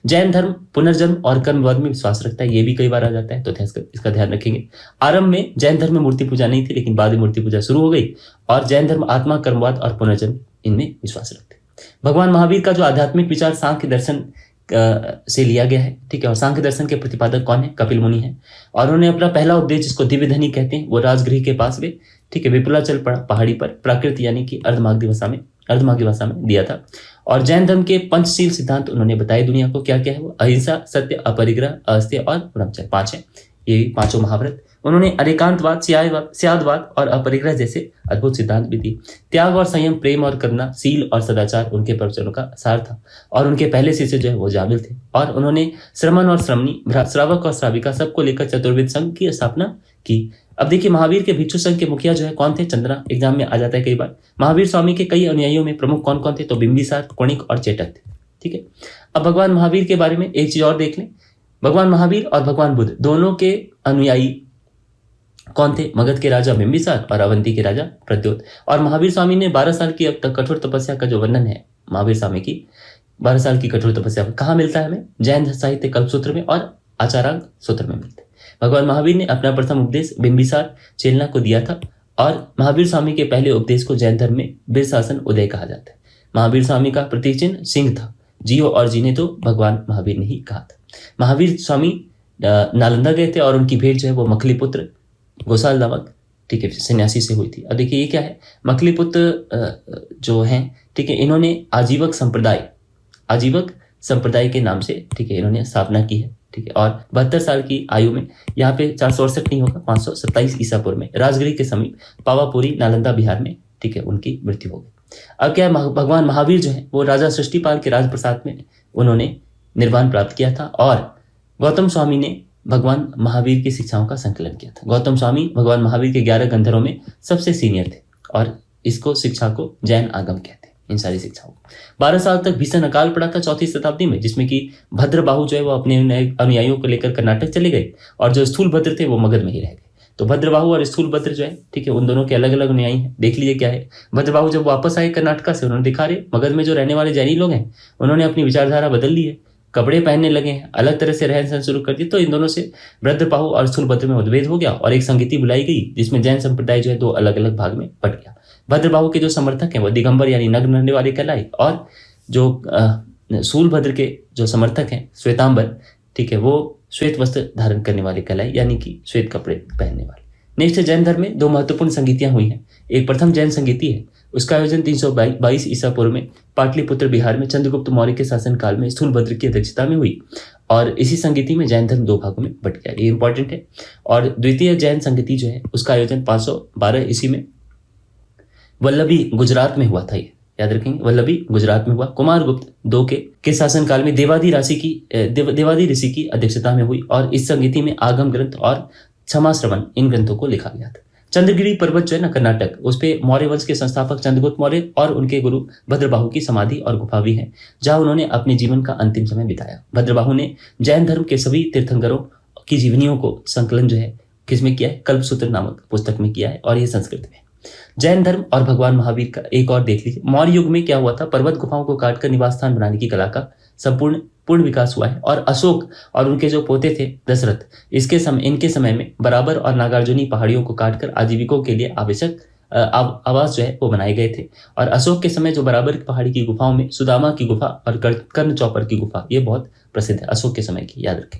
जैन धर्म पुनर्जन्म और कर्मवाद में विश्वास रखता है, ये भी कई बार आ जाता है, तो इसका ध्यान रखेंगे। आरंभ में जैन धर्म में मूर्ति पूजा नहीं थी, लेकिन बाद में मूर्ति पूजा शुरू हो गई, और जैन धर्म आत्मा, कर्मवाद और पुनर्जन्म इनमें विश्वास रखते हैं। भगवान महावीर का जो आध्यात्मिक विचार सांख्य दर्शन से लिया गया है, ठीक है। और सांख्य दर्शन के प्रतिपादक कौन है? कपिल मुनि है। और उन्होंने अपना पहला उपदेश जिसको दिव्य धनी कहते हैं वो राजगृह के पास में, ठीक है, विपुलाचल पहाड़ी पर प्राकृत यानी कि अर्धमागधी भाषा में दिया था। और जैन धर्म के पंचशील सिद्धांत उन्होंने बताए दुनिया को। क्या क्या है वो? अहिंसा, सत्य, अपरिग्रह, अस्तेय और ब्रह्मचर्य, 5 है। ये 5 महाव्रत। उन्होंने अनेकांतवाद, स्यादवाद और अपरिग्रह जैसे अद्भुत सिद्धांत भी दिए। त्याग और संयम, प्रेम और करुणा, सील और सदाचार उनके प्रवचनों का सार था। और उनके पहले शिष्य जो है वो जामिल थे। और उन्होंने श्रमण और श्रमणी, श्रावक और श्राविका सबको लेकर चतुर्वेद संघ की स्थापना की। अब देखिए महावीर के भिक्षु संघ के मुखिया जो है कौन थे? चंद्रा, एग्जाम में आ जाता है कई बार। महावीर स्वामी के कई अनुयायियों में प्रमुख कौन कौन थे? तो बिंबिसार, कोणिक और चेटक थे, ठीक है। अब भगवान महावीर के बारे में एक चीज और देख लें। भगवान महावीर और भगवान बुद्ध दोनों के अनुयायी कौन थे? मगध के राजा बिंबिसार और अवंती के राजा प्रद्योत। और महावीर स्वामी ने 12 साल की अब तक कठोर तपस्या का जो वर्णन है महावीर स्वामी की 12 साल की कठोर तपस्या कहाँ मिलता है हमें? जैन साहित्य कल्पसूत्र में और आचारांग सूत्र में मिलता है। भगवान महावीर ने अपना प्रथम उपदेश बिंबिसार चेलना को दिया था। और महावीर स्वामी के पहले उपदेश को जैन धर्म में बीरशासन उदय कहा जाता है। महावीर स्वामी का प्रतीक चिन्ह सिंह था। जियो और जीने तो भगवान महावीर ने ही कहा था। महावीर स्वामी नालंदा गए थे और उनकी भेंट जो है वो मखलीपुत्र गोसाल नामक, ठीक है, सन्यासी से हुई थी। अब देखिए ये क्या है? मखलीपुत्र जो हैं, ठीक है, इन्होंने आजीवक संप्रदाय के नाम से, ठीक है, इन्होंने स्थापना की है, ठीक है। और 72 साल की आयु में, यहाँ पे 468 नहीं होगा, 527 ईसा पूर्व में राजगृह के समीप पावापुरी नालंदा बिहार में, ठीक है, उनकी मृत्यु हो गई। अब क्या है? भगवान महावीर जो है वो राजा सृष्टिपाल के राजप्रसाद में उन्होंने निर्वाण प्राप्त किया था। और गौतम स्वामी ने भगवान महावीर की शिक्षाओं का संकलन किया था। गौतम स्वामी भगवान महावीर के 11 गंधर्वों में सबसे सीनियर थे और इसको शिक्षा को जैन आगम कहते हैं। इन सारी शिक्षाओं 12 साल तक भीषण अकाल पड़ा था 4वीं शताब्दी में, जिसमें कि भद्रबाहु जो है वो अपने अनुयायियों को लेकर कर्नाटक चले गए और जो स्थूल भद्र थे वो मगध में ही रह गए। तो भद्रबाहु और स्थूल भद्र जो है, ठीक है, उन दोनों के अलग अलग अनुयायी हैं। देख लीजिए क्या है। भद्रबाहु जब वापस आए कर्नाटक से, उन्होंने दिखा रहे मगध में जो रहने वाले जैनी लोग हैं उन्होंने अपनी विचारधारा बदल ली है, कपड़े पहनने लगे हैं, अलग तरह से रहन सहन शुरू कर दिए। तो इन दोनों से भद्रबाहु और स्थूलभद्र में मतभेद हो गया और एक संगीति बुलाई गई जिसमें जैन संप्रदाय जो है 2 अलग अलग भाग में बट गया। भद्रबाहु के जो समर्थक हैं वो दिगंबर यानी नग्न रहने वाले कहलाए, और जो स्थूलभद्र के जो समर्थक हैं श्वेतांबर, ठीक है, वो श्वेत वस्त्र धारण करने वाले कहलाए यानी कि श्वेत कपड़े पहनने वाले। नेक्स्ट है जैन धर्म में 2 महत्वपूर्ण संगीतियां हुई हैं। एक प्रथम जैन संगीति है, उसका आयोजन 322 ईसा पूर्व में पाटलिपुत्र बिहार में चंद्रगुप्त मौर्य के शासन काल में स्थूलभद्र की अध्यक्षता में हुई। और इसी संगीति में जैन धर्म 2 भागों में बट गया, ये इंपॉर्टेंट है। और द्वितीय जैन संगीति जो है उसका आयोजन 512 ईस्वी में वल्लभी गुजरात में हुआ था। ये याद रखेंगे, वल्लभी गुजरात में हुआ। कुमारगुप्त 2 के शासनकाल में देवादी ऋषि की अध्यक्षता में हुई और इस संगीति में आगम ग्रंथ और क्षमा श्रवण इन ग्रंथों को लिखा गया था। चंद्रगिरी पर्वत जो है ना कर्नाटक, उस पे मौर्य वंश के संस्थापक चंद्रगुप्त मौर्य और उनके गुरु भद्रबाहु की समाधि और गुफा भी है, जहां उन्होंने अपने जीवन का अंतिम समय बिताया। भद्रबाहु ने जैन धर्म के सभी तीर्थंकरों की जीवनियों को संकलन जो है किसमें किया है, कल्पसूत्र नामक पुस्तक में किया है, और ये संस्कृत में। जैन धर्म और भगवान महावीर का एक और देख लीजिए। मौर्य युग में क्या हुआ था, पर्वत गुफाओं को काटकर निवास स्थान बनाने की कला का पूर्ण विकास हुआ है, और अशोक और उनके जो पोते थे दशरथ, इनके समय में बराबर और नागार्जुनी पहाड़ियों को काटकर आजीविकों के लिए आवश्यक आवास जो है वो बनाए गए थे। और अशोक के समय जो बराबर की पहाड़ी की गुफाओं में सुदामा की गुफा और कर्ण चौपर की गुफा ये बहुत प्रसिद्ध है, अशोक के समय की, याद रखें।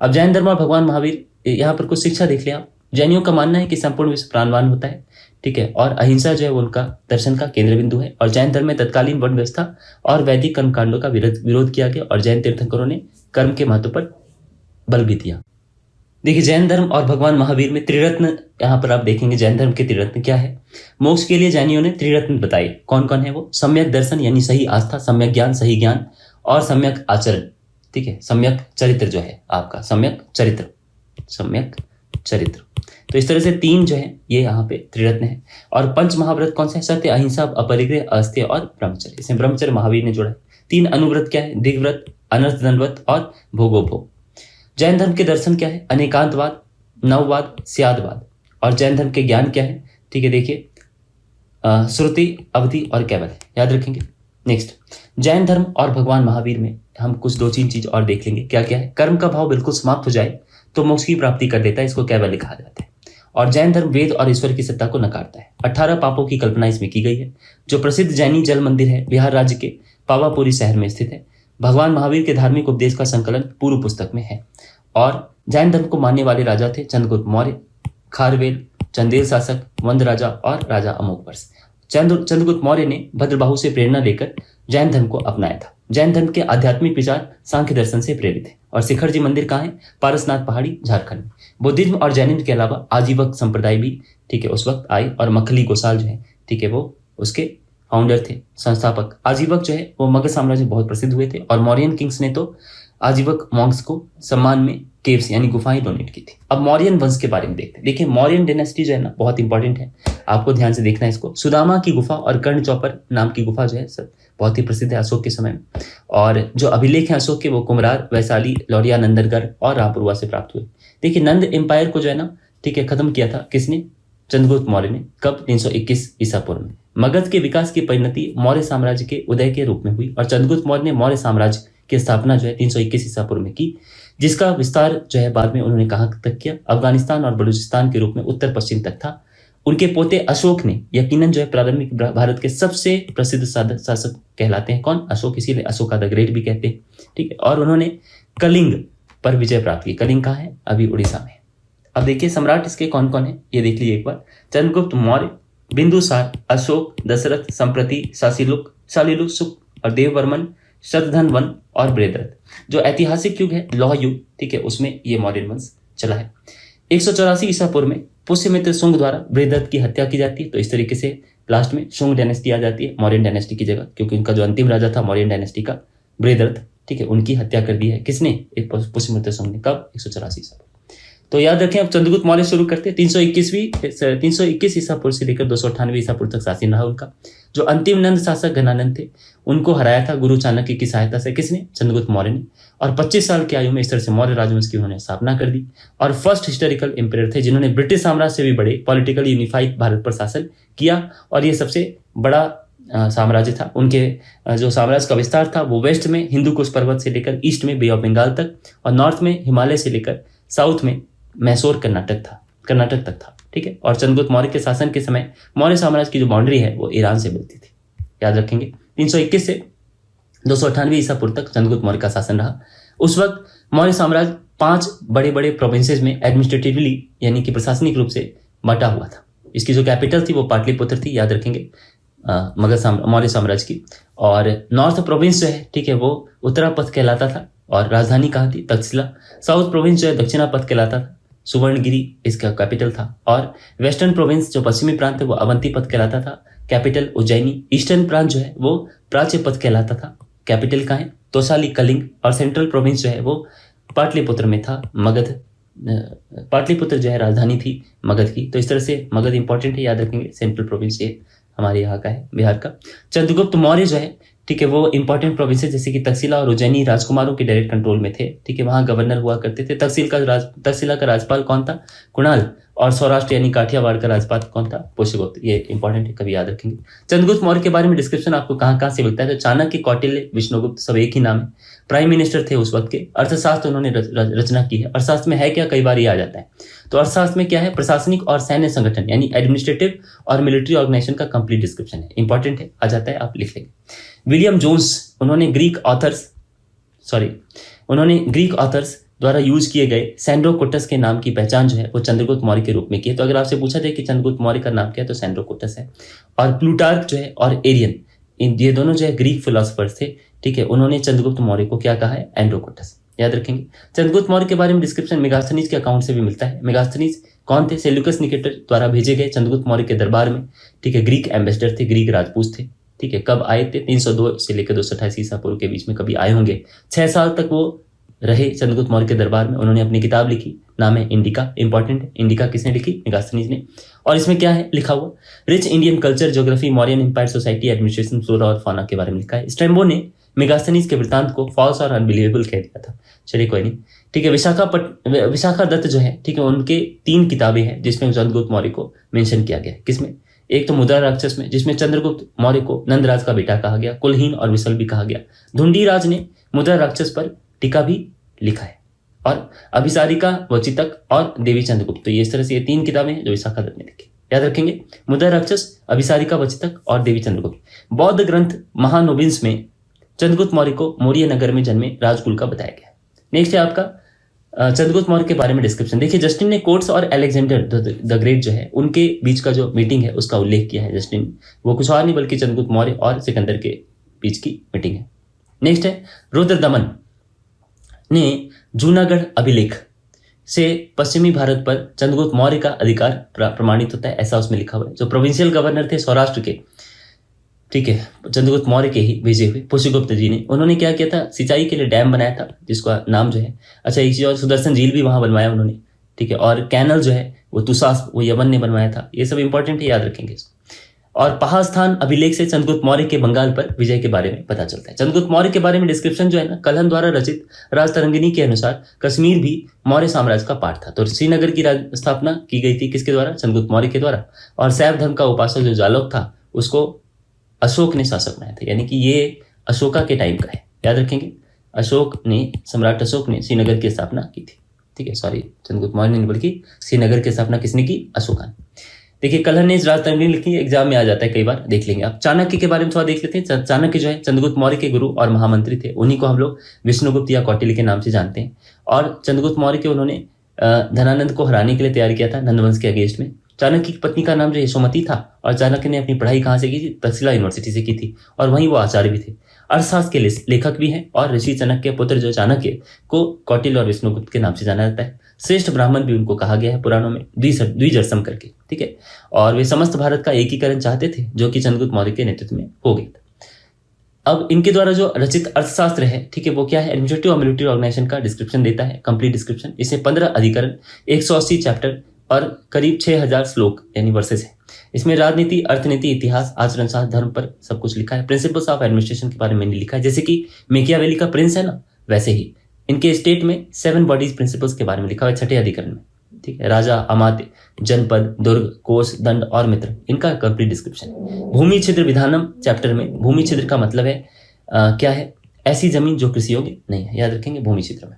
अब जैन धर्म और भगवान महावीर, यहाँ पर कुछ शिक्षा देख लिया। जैनियों का मानना है कि संपूर्ण विश्व प्राणवान होता है, ठीक है, और अहिंसा जो है वो उनका दर्शन का केंद्र बिंदु है। और जैन धर्म में तत्कालीन वर्ण व्यवस्था और वैदिक कर्मकांडों का विरोध किया गया, और जैन तीर्थंकरों ने कर्म के महत्व पर बल भी दिया। देखिए, जैन धर्म और भगवान महावीर में त्रिरत्न, यहाँ पर आप देखेंगे जैन धर्म के त्रिरत्न क्या है। मोक्ष के लिए जैनियों ने त्रिरत्न बताए, कौन कौन है वो, सम्यक दर्शन यानी सही आस्था, सम्यक ज्ञान सही ज्ञान, और सम्यक आचरण, ठीक है, सम्यक चरित्र जो है आपका, सम्यक चरित्र। तो इस तरह से 3 जो है ये यहाँ पे त्रिरत्न है। और पंच महाव्रत कौन से हैं, सत्य, अहिंसा, अपरिग्रह, अस्त्य और ब्रह्मचर्य। इसमें ब्रह्मचर्य महावीर ने जोड़ा है। 3 अनुव्रत क्या है, दिग्व्रत, अनर्थ दंडव्रत और भोगोभोग। जैन धर्म के दर्शन क्या है, अनेकांतवाद, नववाद, स्यादवाद। और जैन धर्म के ज्ञान क्या है, ठीक है, देखिए श्रुति, अवधि और केवल, याद रखेंगे। नेक्स्ट, जैन धर्म और भगवान महावीर में हम कुछ 2-3 चीज और देख लेंगे। क्या क्या है, कर्म का भाव बिल्कुल समाप्त हो जाए तो मोक्ष की प्राप्ति कर देता है, इसको केवल कहा जाता है। और जैन धर्म वेद और ईश्वर की सत्ता को नकारता है। 18 पापों की कल्पना इसमें की गई है। जो प्रसिद्ध जैनी जल मंदिर है बिहार राज्य के पावापुरी शहर में स्थित है। भगवान महावीर के धार्मिक उपदेश का संकलन पूर्व पुस्तक में है। और जैन धर्म को मानने वाले राजा थे चंद्रगुप्त मौर्य, खारवेल, चंदेल शासक, वंद राजा और राजा अमोघवर्ष। चंद्रगुप्त मौर्य ने भद्रबाहु से प्रेरणा लेकर जैन धर्म को अपनाया था। जैन धर्म के आध्यात्मिक विचार सांख्य दर्शन से प्रेरित है। और शिखर जी मंदिर कहाँ है, पारसनाथ पहाड़ी, झारखंड। बुद्धिज्म और जैनिज्म के अलावा आजीवक संप्रदाय भी, ठीक है, उस वक्त आए। और मखली गोसाल जो है, ठीक है, वो उसके फाउंडर थे, संस्थापक। आजीवक जो है वो मगध साम्राज्य में बहुत प्रसिद्ध हुए थे। और मौर्यन किंग्स ने तो आजीवक मॉन्क्स को सम्मान में केव्स यानी गुफाएं डोनेट की थी। अब मौर्यन वंश के बारे में देखते हैं। देखिए, मौर्यन डायनेस्टी जो है ना बहुत इंपॉर्टेंट है, आपको ध्यान से देखना है इसको। सुदामा की गुफा और कर्ण चौपर नाम की गुफा जो है सब बहुत ही प्रसिद्ध है अशोक के समय में। और जो अभिलेख हैं अशोक के वो कुमरार, वैशाली, लौरिया, नंदनगढ़ और रामपुरवा से प्राप्त हुए। देखिए, नंद एम्पायर को जो है ना, ठीक है, खत्म किया था किसने, चंद्रगुप्त मौर्य ने। कब, 321 ईसा पूर्व में। मगध के विकास की परिणति मौर्य साम्राज्य के उदय के रूप में हुई। और चंद्रगुप्त मौर्य ने मौर्य साम्राज्य की स्थापना जो है 321 ईसा पूर्व में की, जिसका विस्तार जो है बाद में उन्होंने कहां तक किया, अफगानिस्तान और बलूचिस्तान के रूप में उत्तर पश्चिम तक था। उनके पोते अशोक ने यकीनन जो है प्रारंभिक भारत के सबसे प्रसिद्ध शासक कहलाते हैं। कौन, अशोक, इसीलिए अशोका द ग्रेट भी कहते हैं, ठीक है। और उन्होंने कलिंग पर विजय प्राप्त की। कलिंग कहाँ है, अभी उड़ीसा में। अब देखिए सम्राट इसके कौन कौन है, ये देख लीजिए एक बार। चंद्रगुप्त मौर्य, बिंदुसार, अशोक, दशरथ, संप्रति, शालिलु, सुक और देववर्मन, शतधन्वन और बृहद्रथ। जो ऐतिहासिक युग है, लौह युग, ठीक है, उसमें ये मौर्यन वंश चला है। 184 ईसा पूर्व में पुष्यमित्र शुंग द्वारा बृहद्रथ की हत्या की जाती है। तो इस तरीके से लास्ट में शुंग डायनेस्टी आ जाती है मौर्यन डायनेस्टी की जगह, क्योंकि उनका जो अंतिम राजा था मौर्यन डायनेस्टी का, बृहद्रथ, ठीक है, उनकी हत्या कर दी है किसने, पुष्यमित्र शुंग ने। कब, 184 ईसा। तो याद रखें, अब चंद्रगुप्त मौर्य शुरू करते हैं। 321 ईसा पूर्व से लेकर 298 ईसा पूर्व तक शासन रहा उनका। जो अंतिम नंद शासक घनानंद थे, उनको हराया था गुरु चाणक्य की सहायता से, किसने, चंद्रगुप्त मौर्य ने। और 25 साल की आयु में इस तरह से मौर्य राजवंश की उन्होंने स्थापना कर दी। और फर्स्ट हिस्टोरिकल एम्पायर थे जिन्होंने ब्रिटिश साम्राज्य से भी बड़े पॉलिटिकल यूनिफाइड भारत पर शासन किया। और ये सबसे बड़ा साम्राज्य था। उनके जो साम्राज्य का विस्तार था वो वेस्ट में हिंदू कुश पर्वत से लेकर ईस्ट में बे ऑफ बंगाल तक, और नॉर्थ में हिमालय से लेकर साउथ में मैसूर कर्नाटक तक था, ठीक है। और चंद्रगुप्त मौर्य के शासन के समय मौर्य साम्राज्य की जो बाउंड्री है वो ईरान से मिलती थी, याद रखेंगे। 321 से 298 ईसा पूर्व तक चंद्रगुप्त मौर्य का शासन रहा। उस वक्त मौर्य साम्राज्य 5 बड़े बड़े प्रोविंसेस में एडमिनिस्ट्रेटिवली यानी कि प्रशासनिक रूप से बटा हुआ था। इसकी जो कैपिटल थी वो पाटलिपुत्र थी, याद रखेंगे, मौर्य साम्राज्य की। और नॉर्थ प्रोविंस जो है, ठीक है, वो उत्तरापथ कहलाता था, और राजधानी कहाँ थी? तक्षशिला। साउथ प्रोविंस जो है दक्षिणापथ कहलाता था, सुवर्णगिरी इसका कैपिटल था। और वेस्टर्न प्रोविंस जो पश्चिमी प्रांत है वो अवंतीपथ कहलाता था, कैपिटल उज्जैनी। ईस्टर्न प्रांत जो है वो प्राच्यपथ कहलाता था, कैपिटल कहाँ है? तोसाली कलिंग। और सेंट्रल प्रोविंस जो है वो पाटलिपुत्र में था, मगध। पाटलिपुत्र जो है राजधानी थी मगध की। तो इस तरह से मगध इंपॉर्टेंट है, याद रखेंगे। सेंट्रल प्रोविंस ये हमारे यहाँ का है, बिहार का। चंद्रगुप्त मौर्य जो है, ठीक है, वो इंपॉर्टेंट प्रोविंसेस जैसे कि तक्षशिला और उज्जैनी राजकुमारों के डायरेक्ट कंट्रोल में थे, ठीक है, वहां गवर्नर हुआ करते थे। तक्षशिला का राज्यपाल कौन था? कुणाल। और सौराष्ट्र यानी काठियावाड़ का राज्यपाल कौन था? पुष्यगुप्त। ये इंपॉर्टेंट है, कभी याद रखेंगे। चंद्रगुप्त मौर्य के बारे में डिस्क्रिप्शन आपको कहाँ कहाँ से मिलता है? तो चाणक्य, कौटिल्य, विष्णुगुप्त सब एक ही नाम है। प्राइम मिनिस्टर थे उस वक्त के। अर्थशास्त्र उन्होंने रचना की है। अर्थशास्त्र में है क्या, कई बार ये आ जाता है। तो अर्थशास्त्र में क्या है? प्रशासनिक और सैन्य संगठन यानी एडमिनिस्ट्रेटिव और मिलिट्री ऑर्गेनाइजेशन का कंप्लीट डिस्क्रिप्शन है, इंपॉर्टेंट है, आ जाता है, आप लिख लेंगे। विलियम जोन्स, उन्होंने ग्रीक ऑथर्स द्वारा यूज किए गए सैंड्रोकोटस के नाम की पहचान जो है वो चंद्रगुप्त मौर्य के रूप में की है। तो अगर आपसे पूछा जाए कि चंद्रगुप्त मौर्य का नाम क्या है, तो सैंड्रोकोटस है। और प्लूटार्क जो है और एरियन, ये दोनों जो है ग्रीक फिलोसफर्स थे, ठीक है, उन्होंने चंद्रगुप्त मौर्य को क्या कहा है? एंड्रोकोटस। याद रखेंगे। चंद्रगुप्त मौर्य के बारे में डिस्क्रिप्शन मेगास्थनीज के अकाउंट से भी मिलता है। मेगास्थनीज कौन थे? सेल्यूकस निकेटर द्वारा भेजे गए चंद्रगुप्त मौर्य के दरबार में, ठीक है, ग्रीक एम्बेसडर थे, ग्रीक राजपूत थे, ठीक है। कब आए थे? 302 से लेकर 228 ईसा पूर्व के बीच में कभी आए होंगे। 6 साल तक वो रहे चंद्रगुप्त मौर्य के दरबार में। उन्होंने अपनी किताब लिखी, नाम है इंडिका, इंपॉर्टेंट है। इंडिका किसने लिखी? मेगास्थनीज ने। और इसमें क्या है लिखा हुआ? Rich Indian culture, geography, Mauryan empire, society, administration, flora और फौना के बारे में लिखा है। स्ट्रैबो ने मेगास्थनीज के वृत्तांत को फॉल्स और अनबिलीवेबल कह दिया था। चलिए कोई नहीं, ठीक है। विशाखा दत्त जो है, ठीक है, उनके 3 किताबें हैं जिसमें चंद्रगुप्त मौर्य को मेंशन किया गया। किसमें? एक तो मुद्रा राक्षस में, जिसमें चंद्रगुप्त मौर्य को नंदराज का बेटा कहा गया, कुलहीन और विसल भी कहा गया। धुंडीराज ने मुद्रा राक्षस पर टीका भी लिखा है। और अभिसारिका, वचितक और देवी चंद्रगुप्त, तो ये इस तरह से ये 3 किताबें हैं जो विशाखा दत्त ने लिखी। याद रखेंगे, मुद्रा राक्षस, अभिसारिका, वचितक और देवी चंद्रगुप्त। बौद्ध ग्रंथ महानोबिन्स में चंद्रगुप्त मौर्य को मौर्य नगर में जन्मे राजकुल का बताया गया। नेक्स्ट है आपका चंद्रगुप्त मौर्य के बारे में डिस्क्रिप्शन। देखिए, जस्टिन ने कोट्स और अलेक्जेंडर द ग्रेट जो है उनके बीच का जो मीटिंग है उसका उल्लेख किया है। जस्टिन वो कुछ और नहीं बल्कि चंद्रगुप्त मौर्य और सिकंदर के बीच की मीटिंग है। नेक्स्ट है रुद्रदमन ने जूनागढ़ अभिलेख से पश्चिमी भारत पर चंद्रगुप्त मौर्य का अधिकार प्रमाणित होता है, ऐसा उसमें लिखा हुआ है। जो प्रोविंशियल गवर्नर थे सौराष्ट्र के, ठीक है, चंद्रगुप्त मौर्य के ही भेजे हुए पुष्यगुप्त जी ने, उन्होंने क्या किया था? सिंचाई के लिए डैम बनाया था जिसका नाम जो है, अच्छा एक चीज और, सुदर्शन झील भी वहां बनवाया उन्होंने, ठीक है। और कैनल जो है वो तुसास, वो यमन ने बनवाया था। ये सब इंपॉर्टेंट है, याद रखेंगे इसको। और पहास्थान अभिलेख से चंद्रगुप्त मौर्य के बंगाल पर विजय के बारे में पता चलता है। चंद्रगुप्त मौर्य के बारे में डिस्क्रिप्शन जो है ना, कलहन द्वारा रचित राजतरंगिनी के अनुसार कश्मीर भी मौर्य साम्राज्य का पार्ट था। तो श्रीनगर की स्थापना की गई थी किसके द्वारा? चंद्रगुप्त मौर्य के द्वारा। और शैव धर्म का उपासक जो जालौक था उसको अशोक ने शासक बनाया था, यानी कि ये अशोका के टाइम का है, याद रखेंगे। सम्राट अशोक ने श्रीनगर की स्थापना की थी, ठीक है। सॉरी, चंद्रगुप्त मौर्य ने बल्कि श्रीनगर की स्थापना किसने की? अशोका ने। देखिए, कलहन ने इस राजतरंगिनी लिखी है, एग्जाम में आ जाता है कई बार, देख लेंगे आप। चाणक्य के बारे में थोड़ा देख लेते हैं। चाणक्य जो है चंद्रगुप्त मौर्य के गुरु और महामंत्री थे। उन्हीं को हम लोग विष्णुगुप्त या कौटिल्य के नाम से जानते हैं। और चंद्रगुप्त मौर्य के उन्होंने धनानंद को हराने के लिए तैयार किया था, नंदवंश के अगेंस्ट में। चाणक्य की पत्नी का नाम जो यशोमती था। और चाणक्य ने अपनी पढ़ाई कहाँ से की थी? तक्षशिला यूनिवर्सिटी से की थी। और वहीं वो आचार्य भी थे, अर्थशास्त्र के लेखक भी हैं। और ऋषि चाणक्य पुत्र जो चाणक्य को कौटिल्य और विष्णुगुप्त के नाम से जाना जाता है। श्रेष्ठ ब्राह्मण भी उनको कहा गया है पुराणों में, द्विजर्सम करके, ठीक है। और वे समस्त भारत का एकीकरण चाहते थे, जो कि चंद्रगुप्त मौर्य के नेतृत्व में हो गया था। अब इनके द्वारा जो रचित अर्थशास्त्र है, ठीक है, वो क्या है? एडमिनिस्ट्रेटिव और मिलिट्री ऑर्गेनाइजेशन का डिस्क्रिप्शन देता है, कंप्लीट डिस्क्रिप्शन। इसमें 15 अधिकरण, 180 चैप्टर और करीब 6000 श्लोक यानी वर्सेस है। इसमें राजनीति, अर्थनीति, इतिहास, आचरण शास्त्र, धर्म पर सब कुछ लिखा है। प्रिंसिपल्स ऑफ एडमिनिस्ट्रेशन के बारे में नहीं लिखा है, जैसे कि मेकियावेली का प्रिंस है ना, वैसे ही इनके स्टेट में 7 बॉडीज प्रिंसिपल्स के बारे में लिखा हुआ है 6ठे अधिकरण में, ठीक है। राजा, अमात्य, जनपद, दुर्ग, कोष, दंड और मित्र, इनका कंप्लीट डिस्क्रिप्शन। भूमि छिद्र विधानम चैप्टर में भूमि छिद्र का मतलब है क्या है? ऐसी जमीन जो कृषि योग्य नहीं है, याद रखेंगे भूमि छिद्र में।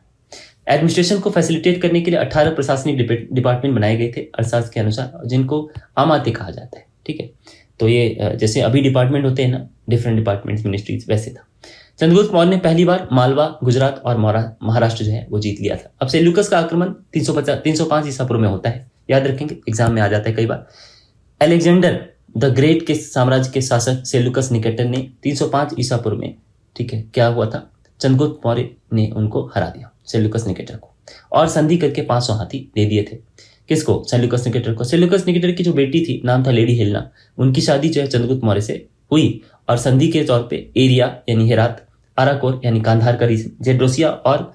एडमिनिस्ट्रेशन को फैसिलिटेट करने के लिए 18 प्रशासनिक डिपार्टमेंट बनाए गए थे अर्थशास्त्र के अनुसार, जिनको अमात्य कहा जाता है, ठीक है। तो ये जैसे अभी डिपार्टमेंट होते हैं ना, डिफरेंट डिपार्टमेंट्स, मिनिस्ट्रीज, वैसे था। चंद्रगुप्त मौर्य ने पहली बार मालवा, गुजरात और महाराष्ट्र जो है वो जीत लिया था। अब सेल्यूकस का आक्रमण 305 ईसा पूर्व में होता है, याद रखेंगे, एग्जाम में आ जाता है कई बार। अलेक्जेंडर द ग्रेट के साम्राज्य के शासक सेल्यूकस निकेटर ने 305 ईसा पूर्व में, ठीक है, क्या हुआ था? चंद्रगुप्त मौर्य ने उनको हरा दिया, सेल्यूकस निकेटर को, और संधि करके 500 हाथी दे दिए थे। किसको? सेल्यूकस निकेटर को। सेल्यूकस निकेटर की जो बेटी थी, नाम था लेडी हेलेना, उनकी शादी जो है चंद्रगुप्त मौर्य से हुई, और संधि के तौर पे एरिया यानी हेरात, अराकोर यानी कांधार का रीजन, जेड्रोसिया और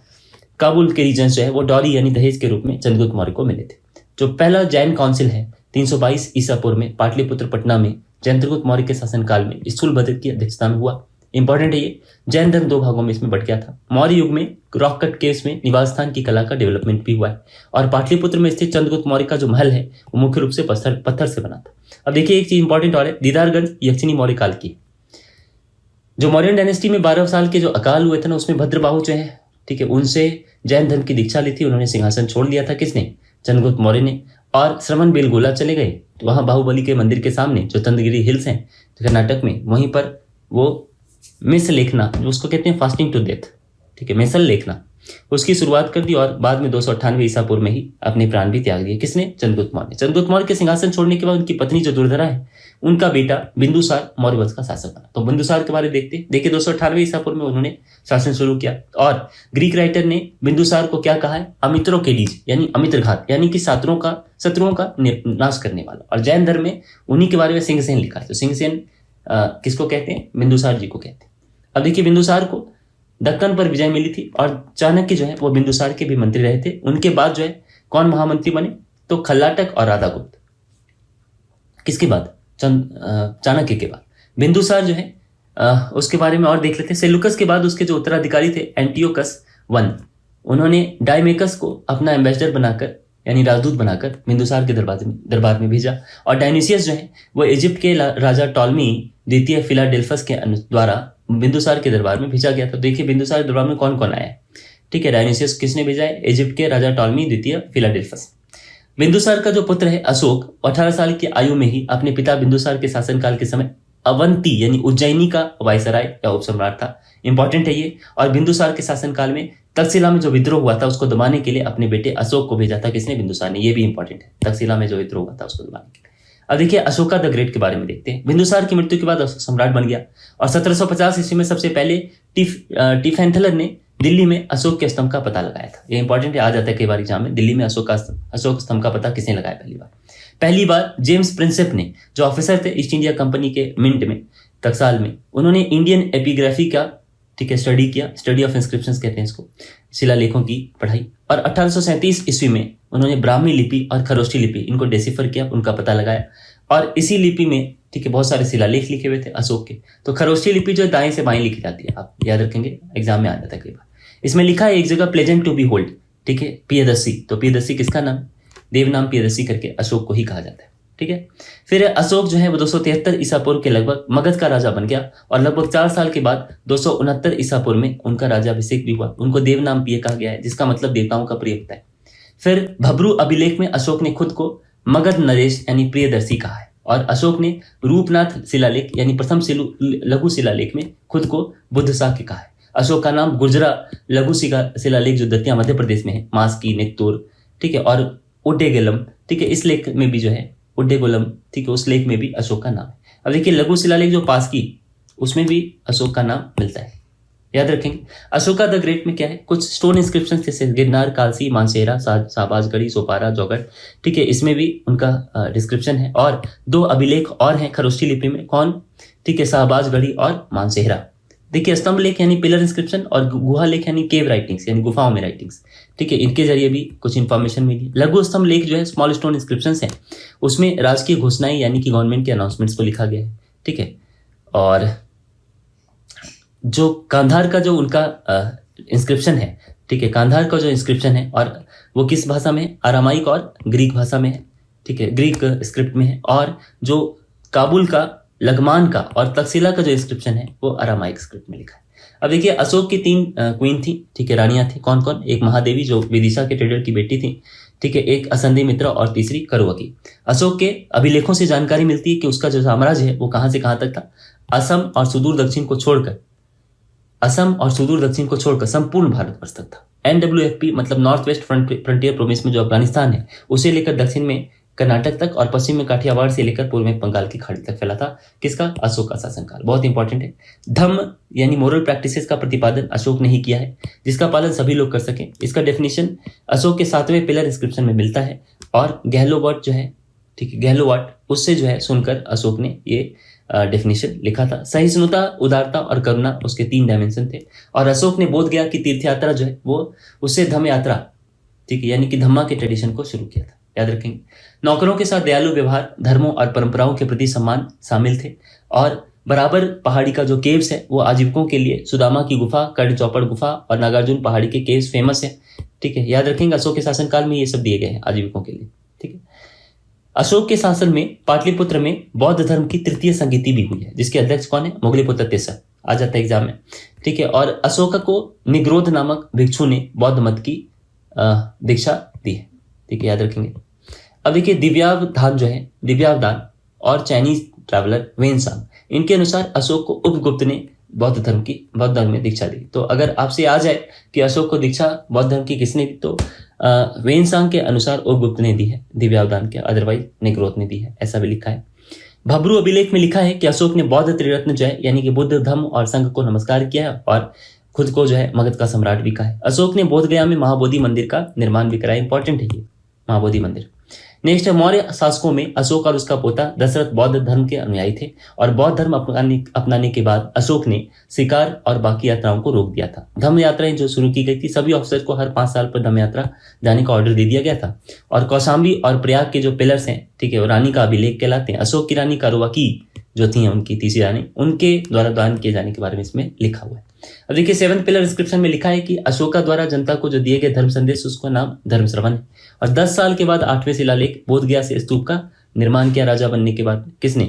काबुल के रीजन जो है वो डॉरी यानी दहेज के रूप में चंद्रगुप्त मौर्य को मिले थे। जो पहला जैन काउंसिल है 322 ईसा पूर्व में पाटलिपुत्र पटना में चंद्रगुप्त मौर्य के शासनकाल में स्थूलभद्र की अध्यक्षता में हुआ। इंपॉर्टेंट है ये। जैन धर्म 2 भागों में इसमें बट गया था। मौर्य युग में रॉक कट केव्स में निवास स्थान की कला का डेवलपमेंट भी हुआ है, और पाटलिपुत्र में स्थित चंद्रगुप्त मौर्य का जो महल है वो मुख्य रूप से पत्थर से बना था। अब देखिए एक चीज इंपॉर्टेंट और है, दीदारगंज यक्षिणी मौर्य काल की। जो मौर्यन डायनेस्टी में 12 साल के जो अकाल हुए थे ना, उसमें भद्रबाहु जो है, ठीक है, उनसे जैन धर्म की दीक्षा ली थी। उन्होंने सिंहासन छोड़ दिया था। किसने? चंद्रगुप्त मौर्य ने। और श्रवण बेलगोला चले गए, तो वहां बाहुबली के मंदिर के सामने जो चंद्रगिरी हिल्स हैं कर्नाटक में, वहीं पर वो मिस लेखना, जो उसको कहते हैं फास्टिंग टू डेथ, ठीक है, मिसल लेखना, उसकी शुरुआत कर दी, और बाद में 298 ईसा पूर्व में ही अपने प्राण भी त्याग दिए। किसने? चंद्रगुप्त मौर्य। चंद्रगुप्त मौर्य के सिंहासन छोड़ने के बाद उनकी पत्नी जो दुर्धरा है, उनका बेटा बिंदुसार मौर्य वंश का शासक बना। तो बिंदुसार के बारे में देखिए 298 ईसा पूर्व में उन्होंने शासन शुरू किया, और ग्रीक राइटर ने बिंदुसार को क्या कहा है? अमित्रो केडीज, यानी अमित्रघात, यानी कि शत्रुओं का नाश करने वाला। और जैन धर्म में उन्हीं के बारे में सिंहसेन लिखा है। तो सिंहसेन किसको कहते हैं? बिंदुसार जी को कहते हैं। अब देखिए बिंदुसार को दक्कन पर विजय मिली थी, और चाणक्य जो है वो बिंदुसार के भी मंत्री रहे थे। उनके बाद जो है कौन महामंत्री बने? तो खल्लाटक और राधागुप्त। किसके बाद? चाणक्य के बाद। बिंदुसार जो है उसके बारे में और देख लेते हैं। सेल्यूकस के बाद उसके जो उत्तराधिकारी थे एंटियोकस I, उन्होंने डायमेकस को अपना एम्बेसडर बनाकर यानी राजदूत बनाकर बिंदुसार के दरबार में भेजा। और डायनिसियस जो है वो इजिप्ट के राजा टॉलमी द्वितीय फिलाडेल्फस के द्वारा बिंदुसार के दरबार में भेजा गया था। देखिए बिंदुसार के दरबार में कौन कौन आया है, ठीक है। डायनिसियस किसने भेजा है? इजिप्ट के राजा टॉलमी द्वितीय फिलाडेल्फस। बिंदुसार का जो पुत्र है अशोक, 18 साल की आयु में ही अपने पिता बिंदुसार के शासनकाल के समय अवंती यानी उज्जैनी का वायसराय या उपसम्राट था। इंपॉर्टेंट है ये। और बिंदुसार के शासनकाल में तक्षशिला में जो विद्रोह हुआ था उसको दबाने के लिए अपने बेटे अशोक को भेजा था। किसने? बिंदुसार ने। ये भी इंपॉर्टेंट है, तक्षशिला में जो विद्रोह हुआ था उसको दबाने के लिए। अब देखिए अशोका द ग्रेट के बारे में देखते हैं। बिंदुसार की मृत्यु के बाद अशोक सम्राट बन गया, और 1750 ईस्वी में सबसे पहले टिफेंथलर ने दिल्ली में अशोक के स्तंभ का पता लगाया था। ये इंपॉर्टेंट है, आ जाता है कई बार एग्जाम में। दिल्ली में अशोक स्तंभ का पता किसने लगाया? पहली बार जेम्स प्रिंसेप ने, जो ऑफिसर थे ईस्ट इंडिया कंपनी के मिंट में टकसाल में, उन्होंने इंडियन एपिग्राफी का, ठीक है, स्टडी किया। स्टडी ऑफ इंस्क्रिप्शंस कहते हैं इसको, शिलालेखों की पढ़ाई। और 1837 ईस्वी में उन्होंने ब्राह्मी लिपि और खरोष्ठी लिपि, इनको डेसिफर किया, उनका पता लगाया। और इसी लिपि में, ठीक है, बहुत सारे शिलालेख लिखे हुए थे अशोक के। तो खरोष्ठी लिपि जो दाएं से बाएं लिखी जाती है, आप याद रखेंगे, एग्जाम में आ जाता है कई बार। इसमें लिखा है एक जगह प्लेजेंट टू बी होल्ड, ठीक है, पियदर्शी। तो पियदर्शी किसका नाम? देवनाम पियदर्शी करके अशोक को ही कहा जाता है, ठीक है। फिर अशोक जो है वो 273 ईसा पूर्व के लगभग मगध का राजा बन गया, और लगभग 4 साल के बाद 269 ईसा पूर्व में उनका राजाभिषेक भी हुआ। उनको देवनाम पिय कहा गया है, जिसका मतलब देवताओं का प्रिय होता है। फिर भब्रू अभिलेख में अशोक ने खुद को मगध नरेश यानी प्रियदर्शी कहा है, और अशोक ने रूपनाथ शिलालेख यानी प्रथम लघु शिलालेख में खुद को बुद्ध साक्य कहा है। अशोक का नाम गुर्जरा लघु शिलालेख जो दतिया मध्य प्रदेश में है, मास्की, नेत्तूर, ठीक है, और उड्डेगेलम, ठीक है, इस लेख में भी जो है उड्डेगोलम, ठीक है, उस लेख में भी अशोक का नाम है। अब देखिए लघु शिलालेख जो पास्की, उसमें भी अशोक का नाम मिलता है, याद रखेंगे। अशोका द ग्रेट में क्या है? कुछ स्टोन इंस्क्रिप्शन जैसे गिरनार, कालसी, मानसेरा, शाहबाजगढ़ी, सोपारा, जौगढ़, ठीक है, इसमें भी उनका डिस्क्रिप्शन है। और 2 अभिलेख और हैं खरोष्ठी लिपि में, कौन? ठीक है, शाहबाजगढ़ी और मानसेरा। देखिए स्तंभ लेख यानी पिलर इंस्क्रिप्शन, और गुहा लेख यानी केव राइटिंग्स यानी गुफाओं में राइटिंग्स, ठीक है, इनके जरिए भी कुछ इंफॉर्मेशन मिली। लघु स्तंभ लेख जो है स्मॉल स्टोन इंस्क्रिप्शंस हैं, उसमें राजकीय घोषणाएं यानी कि गवर्नमेंट के अनाउंसमेंट्स को लिखा गया है, ठीक है। और जो कांधार का जो उनका इंस्क्रिप्शन है, ठीक है, कांधार का जो इंस्क्रिप्शन है, और वो किस भाषा में है? अरामाइक और ग्रीक भाषा में है, ठीक है, ग्रीक स्क्रिप्ट में है। और जो काबुल का, लगमान का और तक्षशिला का जो इंस्क्रिप्शन है वो अरामाइक स्क्रिप्ट में लिखा है। अब देखिए अशोक की 3 क्वीन थी, ठीक है, रानियां थी। कौन कौन? एक महादेवी जो विदिशा के ट्रेडर की बेटी थी, ठीक है, एक असंधि मित्रा और तीसरी करुवकी। अशोक के अभिलेखों से जानकारी मिलती है कि उसका जो साम्राज्य है वो कहां से कहां तक था। असम और सुदूर दक्षिण को छोड़कर संपूर्ण भारतवर्ष तक था। NWFP मतलब नॉर्थ वेस्ट फ्रंटियर प्रोविंस में जो अफगानिस्तान है, उसे लेकर दक्षिण में कर्नाटक तक और पश्चिम में काठियावाड़ से लेकर पूर्व में बंगाल की खाड़ी तक फैला था। किसका? अशोक का शासनकाल। बहुत इंपॉर्टेंट है। धम्म यानी मोरल प्रैक्टिसेस का प्रतिपादन अशोक ने ही किया है, जिसका पालन सभी लोग कर सकें। इसका डेफिनेशन अशोक के 7वें पिलर इंस्क्रिप्शन में मिलता है और गहलोवाट जो है, ठीक है, गहलोवाट उससे जो है सुनकर अशोक ने ये डेफिनेशन लिखा था। सहिष्णुता, उदारता और करुणा उसके 3 डायमेंशन थे। और अशोक ने बोध गया कि तीर्थ यात्रा जो है वो उससे धम्म यात्रा, ठीक है, यानी कि धम्मा के ट्रेडिशन को शुरू किया था। याद रखेंगे। नौकरों के साथ दयालु व्यवहार, धर्मों और परंपराओं के प्रति सम्मान शामिल थे। और बराबर पहाड़ी का जो केव्स है वो आजीविकों के लिए सुदामा की गुफा, कर्ण चौपड़ गुफा और नागार्जुन पहाड़ी के केव्स फेमस है। ठीक है, याद रखेंगे। अशोक के शासनकाल में ये सब दिए गए हैं आजीविकों के लिए। ठीक है। अशोक के शासन में पाटलिपुत्र में बौद्ध धर्म की तृतीय संगीति भी हुई है, जिसके अध्यक्ष कौन है? मुगलिपुत्र तीसरा। आ जाता है एग्जाम में। ठीक है। और अशोक को निग्रोध नामक भिक्षु ने बौद्ध मत की दीक्षा दी है। ठीक है, याद रखेंगे। अब देखिए, दिव्यावधान जो है, दिव्यावधान और चाइनीज ट्रैवलर वेनसांग, इनके अनुसार अशोक को उपगुप्त ने बौद्ध धर्म में दीक्षा दी। तो अगर आपसे आ जाए कि अशोक को दीक्षा बौद्ध धर्म की किसने दी, तो वेनसांग के अनुसार उपगुप्त ने दी है दिव्यावधान के, अदरवाइज निग्रोध ने दी है, ऐसा भी लिखा है। भब्रू अभिलेख में लिखा है कि अशोक ने बौद्ध त्रिरत्न जो है, यानी कि बुद्ध, धम्म और संघ को नमस्कार किया है और खुद को जो है मगध का सम्राट भी कहा है। अशोक ने बोधगया में महाबोधि मंदिर का निर्माण भी कराया। इंपॉर्टेंट है ये महाबोधि मंदिर। नेक्स्ट है, मौर्य शासकों में अशोक और उसका पोता दशरथ बौद्ध धर्म के अनुयायी थे और बौद्ध धर्म अपनाने के बाद अशोक ने शिकार और बाकी यात्राओं को रोक दिया था। धम्म यात्राएं जो शुरू की गई थी, सभी ऑफिसर को हर 5 साल पर धम्म यात्रा जाने का ऑर्डर दे दिया गया था। और कौशाम्बी और प्रयाग के जो पिलर्स हैं, ठीक है, वो रानी का अभिलेख कहलाते हैं। अशोक की रानी कारुवाकी जो थी उनकी तीसरी रानी, उनके द्वारा दान किए जाने के बारे में इसमें लिखा हुआ है। अब देखिए, 7th पिलर इंस्क्रिप्शन में लिखा है कि अशोका द्वारा जनता को जो दिए गए धर्म संदेश, उसका नाम धर्म श्रवण है। और 10 साल के बाद 8वें शिलालेख बोधगया से स्तूप का निर्माण किया राजा बनने के बाद। किसने?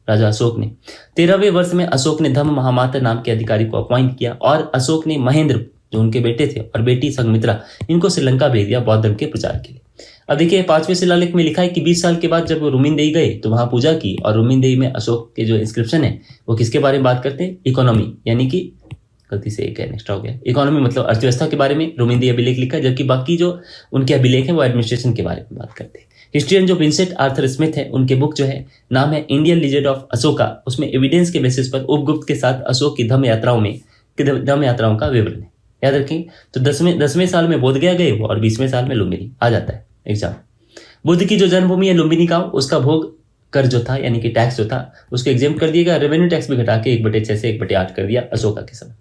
राजा अशोक ने। 13वें वर्ष में अशोक ने धम्म महामात्र नाम के अधिकारी को अपॉइंट किया और अशोक ने महेंद्र जो उनके बेटे थे और बेटी संघमित्रा, इनको श्रीलंका भेज दिया बौद्ध धर्म के प्रचार के लिए। अब देखिए, 5वें शिलालेख में लिखा है कि 20 साल के बाद जब वो रुमिनदेई गए तो वहां पूजा की। और रुमिनदेई में अशोक के जो इंस्क्रिप्शन है वो किसके बारे में बात करते हैं? इकोनॉमी, यानी कि गलती से एक एक्स्ट्रा हो गया, इकोनॉमी मतलब अर्थव्यवस्था के बारे में रुमिनदेई अभिलेख लिखा है, जबकि बाकी जो उनके अभिलेख है वो एडमिनिस्ट्रेशन के बारे में बात करते हैं। हिस्ट्रियन जो विंसेंट आर्थर स्मिथ है, उनके बुक जो है नाम है इंडियन लीजेंड ऑफ अशोका, उसमें एविडेंस के बेसिस पर उपगुप्त के साथ अशोक की धम्म यात्राओं का विवरण है। याद रखें। तो 10वें साल में बोधगया गए वो और 20वें साल में लुम्बिनी। आ जाता है एग्जाम। बुद्ध की जो जन्मभूमि है लुम्बिनी गांव, उसका भोग कर जो था, यानी कि टैक्स जो था, उसको एग्जेम्प्ट कर दिया गया। रेवेन्यू टैक्स भी घटा के 1/6 से 1/8 कर दिया अशोका के समय।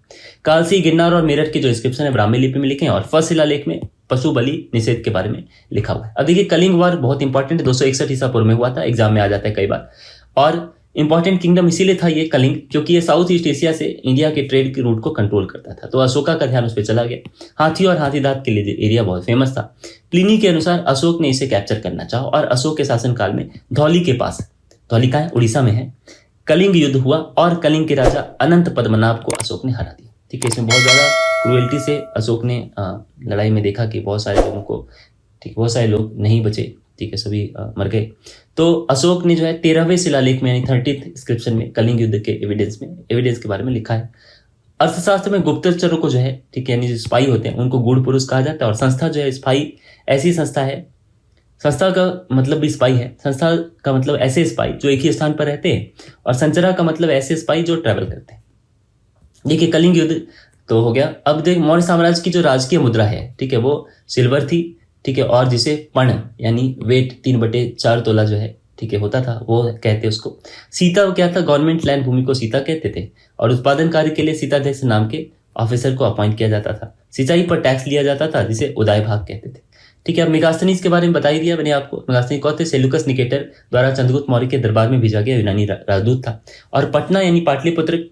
कालसी, गिरनार और मेरठ के जो इंस्क्रिप्शन है ब्राह्मी लिपि में लिखे हैं और फर्स्ट शिलालेख में पशु बलि निषेध के बारे में लिखा हुआ है। अब देखिए, कलिंग वार बहुत इंपॉर्टेंट है, 261 ईसा पूर्व में हुआ था, एग्जाम में आ जाता है कई बार। और इंपॉर्टेंट किंगडम इसीलिए था ये कलिंग, क्योंकि ये साउथ ईस्ट एशिया से इंडिया के ट्रेड के रूट को कंट्रोल करता था। तो अशोका का ध्यान उस पर चला गया। हाथी और हाथी दांत के लिए एरिया बहुत फेमस था। प्लिनी के अनुसार अशोक ने इसे कैप्चर करना चाहा और अशोक के शासनकाल में धौली के पास, धौली का है, उड़ीसा में है, कलिंग युद्ध हुआ और कलिंग के राजा अनंत पद्मनाभ को अशोक ने हरा दिया। ठीक है, इसमें बहुत ज्यादा क्रुएल्टी से अशोक ने लड़ाई में देखा कि बहुत सारे लोगों को, ठीक, बहुत सारे लोग नहीं बचे, ठीक है, सभी मर गए। तो अशोक ने जो है 13वें शिलालेख में, यानी 30th इंस्क्रिप्शन में कलिंग युद्ध के एविडेंस के बारे में लिखा है। अर्थशास्त्र में गुप्तचरों को जो है, ठीक है, यानी जो स्पाई होते हैं उनको गूढ़ पुरुष कहा जाता है। और संस्था जो है स्पाई ऐसी संस्था है, संस्था का मतलब भी स्पाई है, संस्था का मतलब ऐसे स्पाई जो एक ही स्थान पर रहते हैं, और संचरा का मतलब ऐसे स्पाई जो ट्रैवल करते हैं। देखिए, कलिंग युद्ध तो हो गया। अब देख, मौर्य साम्राज्य की जो राजकीय मुद्रा है, ठीक है, वो सिल्वर थी, ठीक है, और जिसे पण यानी वेट 3/4 तोला जो है, ठीक है, होता था, वो कहते उसको। सीता क्या था? गवर्नमेंट लैंड भूमि को सीता कहते थे। और उत्पादन कार्य के लिए सीताध्यक्ष नाम के ऑफिसर को अपॉइंट किया जाता था। सिंचाई पर टैक्स लिया जाता था, जिसे उदाय भाग कहते थे। ठीक है, अब मेगास्थनीज के बारे में बता ही दिया मैंने आपको। मेगास्थनीज कौन थे? सेल्यूकस निकेटर द्वारा चंद्रगुप्त मौर्य के दरबार में भेजा गया यूनानी राजदूत था। और पटना यानी पाटलिपुत्र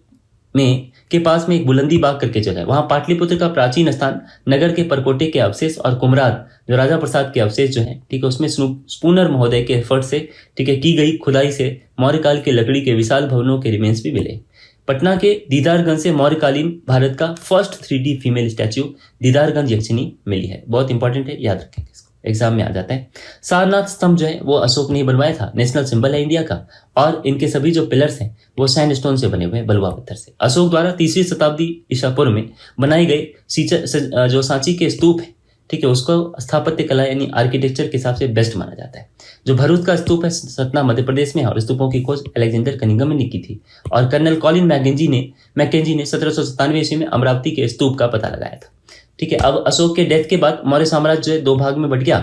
में के पास में एक बुलंदी बाग करके जगह है, वहां पाटलिपुत्र का प्राचीन स्थान, नगर के परकोटे के अवशेष और कुमराद जो राजा प्रसाद के अवशेष जो है, ठीक है, उसमें स्पूनर महोदय के एफर्ट से, ठीक है, की गई खुदाई से मौर्य काल के लकड़ी के विशाल भवनों के रिमेन्स भी मिले। पटना के दीदारगंज से मौर्यकालीन भारत का first 3D female statue Didarganj यक्षिणी मिली है। बहुत इंपॉर्टेंट है, याद रखेंगे इसको, एग्जाम में आ जाता है। सारनाथ स्तंभ जो है वो अशोक ने ही बनवाया था, नेशनल सिंबल है इंडिया का। और इनके सभी जो पिलर्स हैं वो सैंडस्टोन से बने हुए हैं, बलुआ पत्थर से। अशोक द्वारा 3वीं शताब्दी ईसा पूर्व में बनाई गई जो सांची के स्तूप है, ठीक है, उसको स्थापत्य कला यानी आर्किटेक्चर के हिसाब से बेस्ट माना जाता है। जो भरूच का स्तूप है सतना मध्य प्रदेश में है और स्तूपों की खोज अलेक्जेंडर कनिंघम ने की थी। और कर्नल कॉलिन मैकेंजी ने 1797 ईस्वी में अमरावती के स्तूप का पता लगाया था। ठीक है, अब अशोक के डेथ के बाद मौर्य साम्राज्य जो है 2 भाग में बट गया।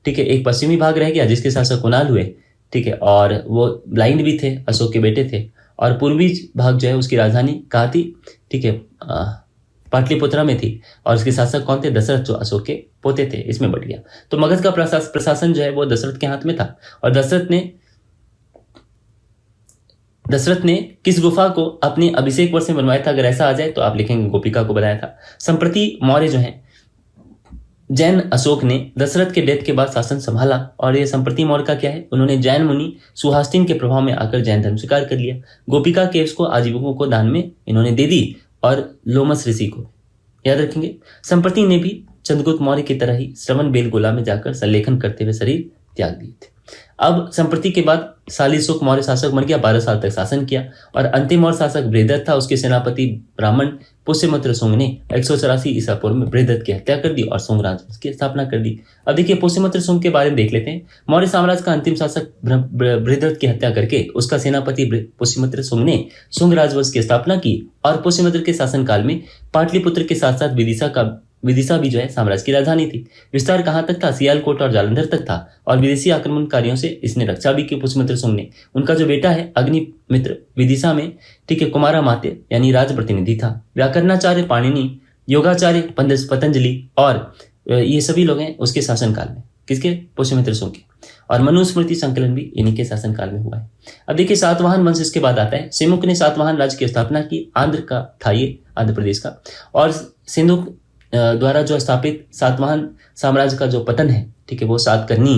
ठीक है, एक पश्चिमी भाग रह गया जिसके शासक कुणाल हुए। ठीक है, और वो ब्लाइंड भी थे, अशोक के बेटे थे। और पूर्वी भाग जो है उसकी राजधानी कहाँ थी? ठीक है, पाटलिपुत्रा में थी। और उसके शासक कौन थे? दशरथ, जो अशोक के पोते थे। इसमें बढ़ गया। तो मगध का प्रशासन जो है वो दशरथ के हाथ में था। और दशरथ ने किस गुफा को अपने अभिषेक वर्ष में बनवाया था? अगर ऐसा आ जाए तो आप लिखेंगे गोपिका को बनाया था। संप्रति मौर्य जो है जैन अशोक ने दशरथ के डेथ के बाद शासन संभाला। और ये संप्रति मौर्य का क्या है? उन्होंने जैन मुनि सुहास्तिन के प्रभाव में आकर जैन धर्म स्वीकार कर लिया। गोपिका केव्स को आजीविकों को दान में इन्होंने दे दी और लोमस ऋषि को, याद रखेंगे। संप्रति ने भी चंद्रगुप्त मौर्य की तरह ही श्रवण बेलगोला में जाकर संलेखन करते हुए शरीर त्याग दिए थे। अब संप्रति के बाद सालिशुक मौर्य शासक बन गया, 12 साल तक शासन किया। और अंतिम और शासक बृहदत्त था। उसके सेनापति ब्राह्मण पुष्यमित्र शुंग ने 184 ईसा पूर्व में बृहदत्त की हत्या कर दी और शुंग राजवंश की स्थापना कर दी। अब देखिए पुष्यमित्र शुंग के बारे में देख लेते हैं। मौर्य साम्राज्य का अंतिम शासक बृहदत्त की हत्या करके उसका सेनापति पुष्यमित्र शुंग ने शुंग राजवंश की स्थापना की। और पुष्यमित्र के शासनकाल में पाटलिपुत्र के साथ साथ विदिशा भी जो है साम्राज्य की राजधानी थी। विस्तार कहां तक था? सियालकोट और जालंधर तक था। और विदेशी आक्रमणकारियों से इसने रक्षा भी की पुष्यमित्र शुंग ने। उनका जो बेटा है अग्निमित्र विदिशा में, ठीक है, कुमारामात्य यानी राज प्रतिनिधि था। व्याकरणाचार्य पाणिनि, योगाचार्य पतंजलि और ये सभी लोग हैं उसके शासनकाल में। किसके? पुष्यमित्र शुंग के। और मनुस्मृति संकलन भी इन्हीं के शासनकाल में हुआ है। अब देखिए सातवाहन वंश इसके बाद आता है। सिमुक ने सातवाहन राज्य की स्थापना की। आंध्र का था ये, आंध्र प्रदेश का। और सिंधु द्वारा जो स्थापित सातवाहन साम्राज्य का जो पतन है, ठीक है, वो सातकर्णी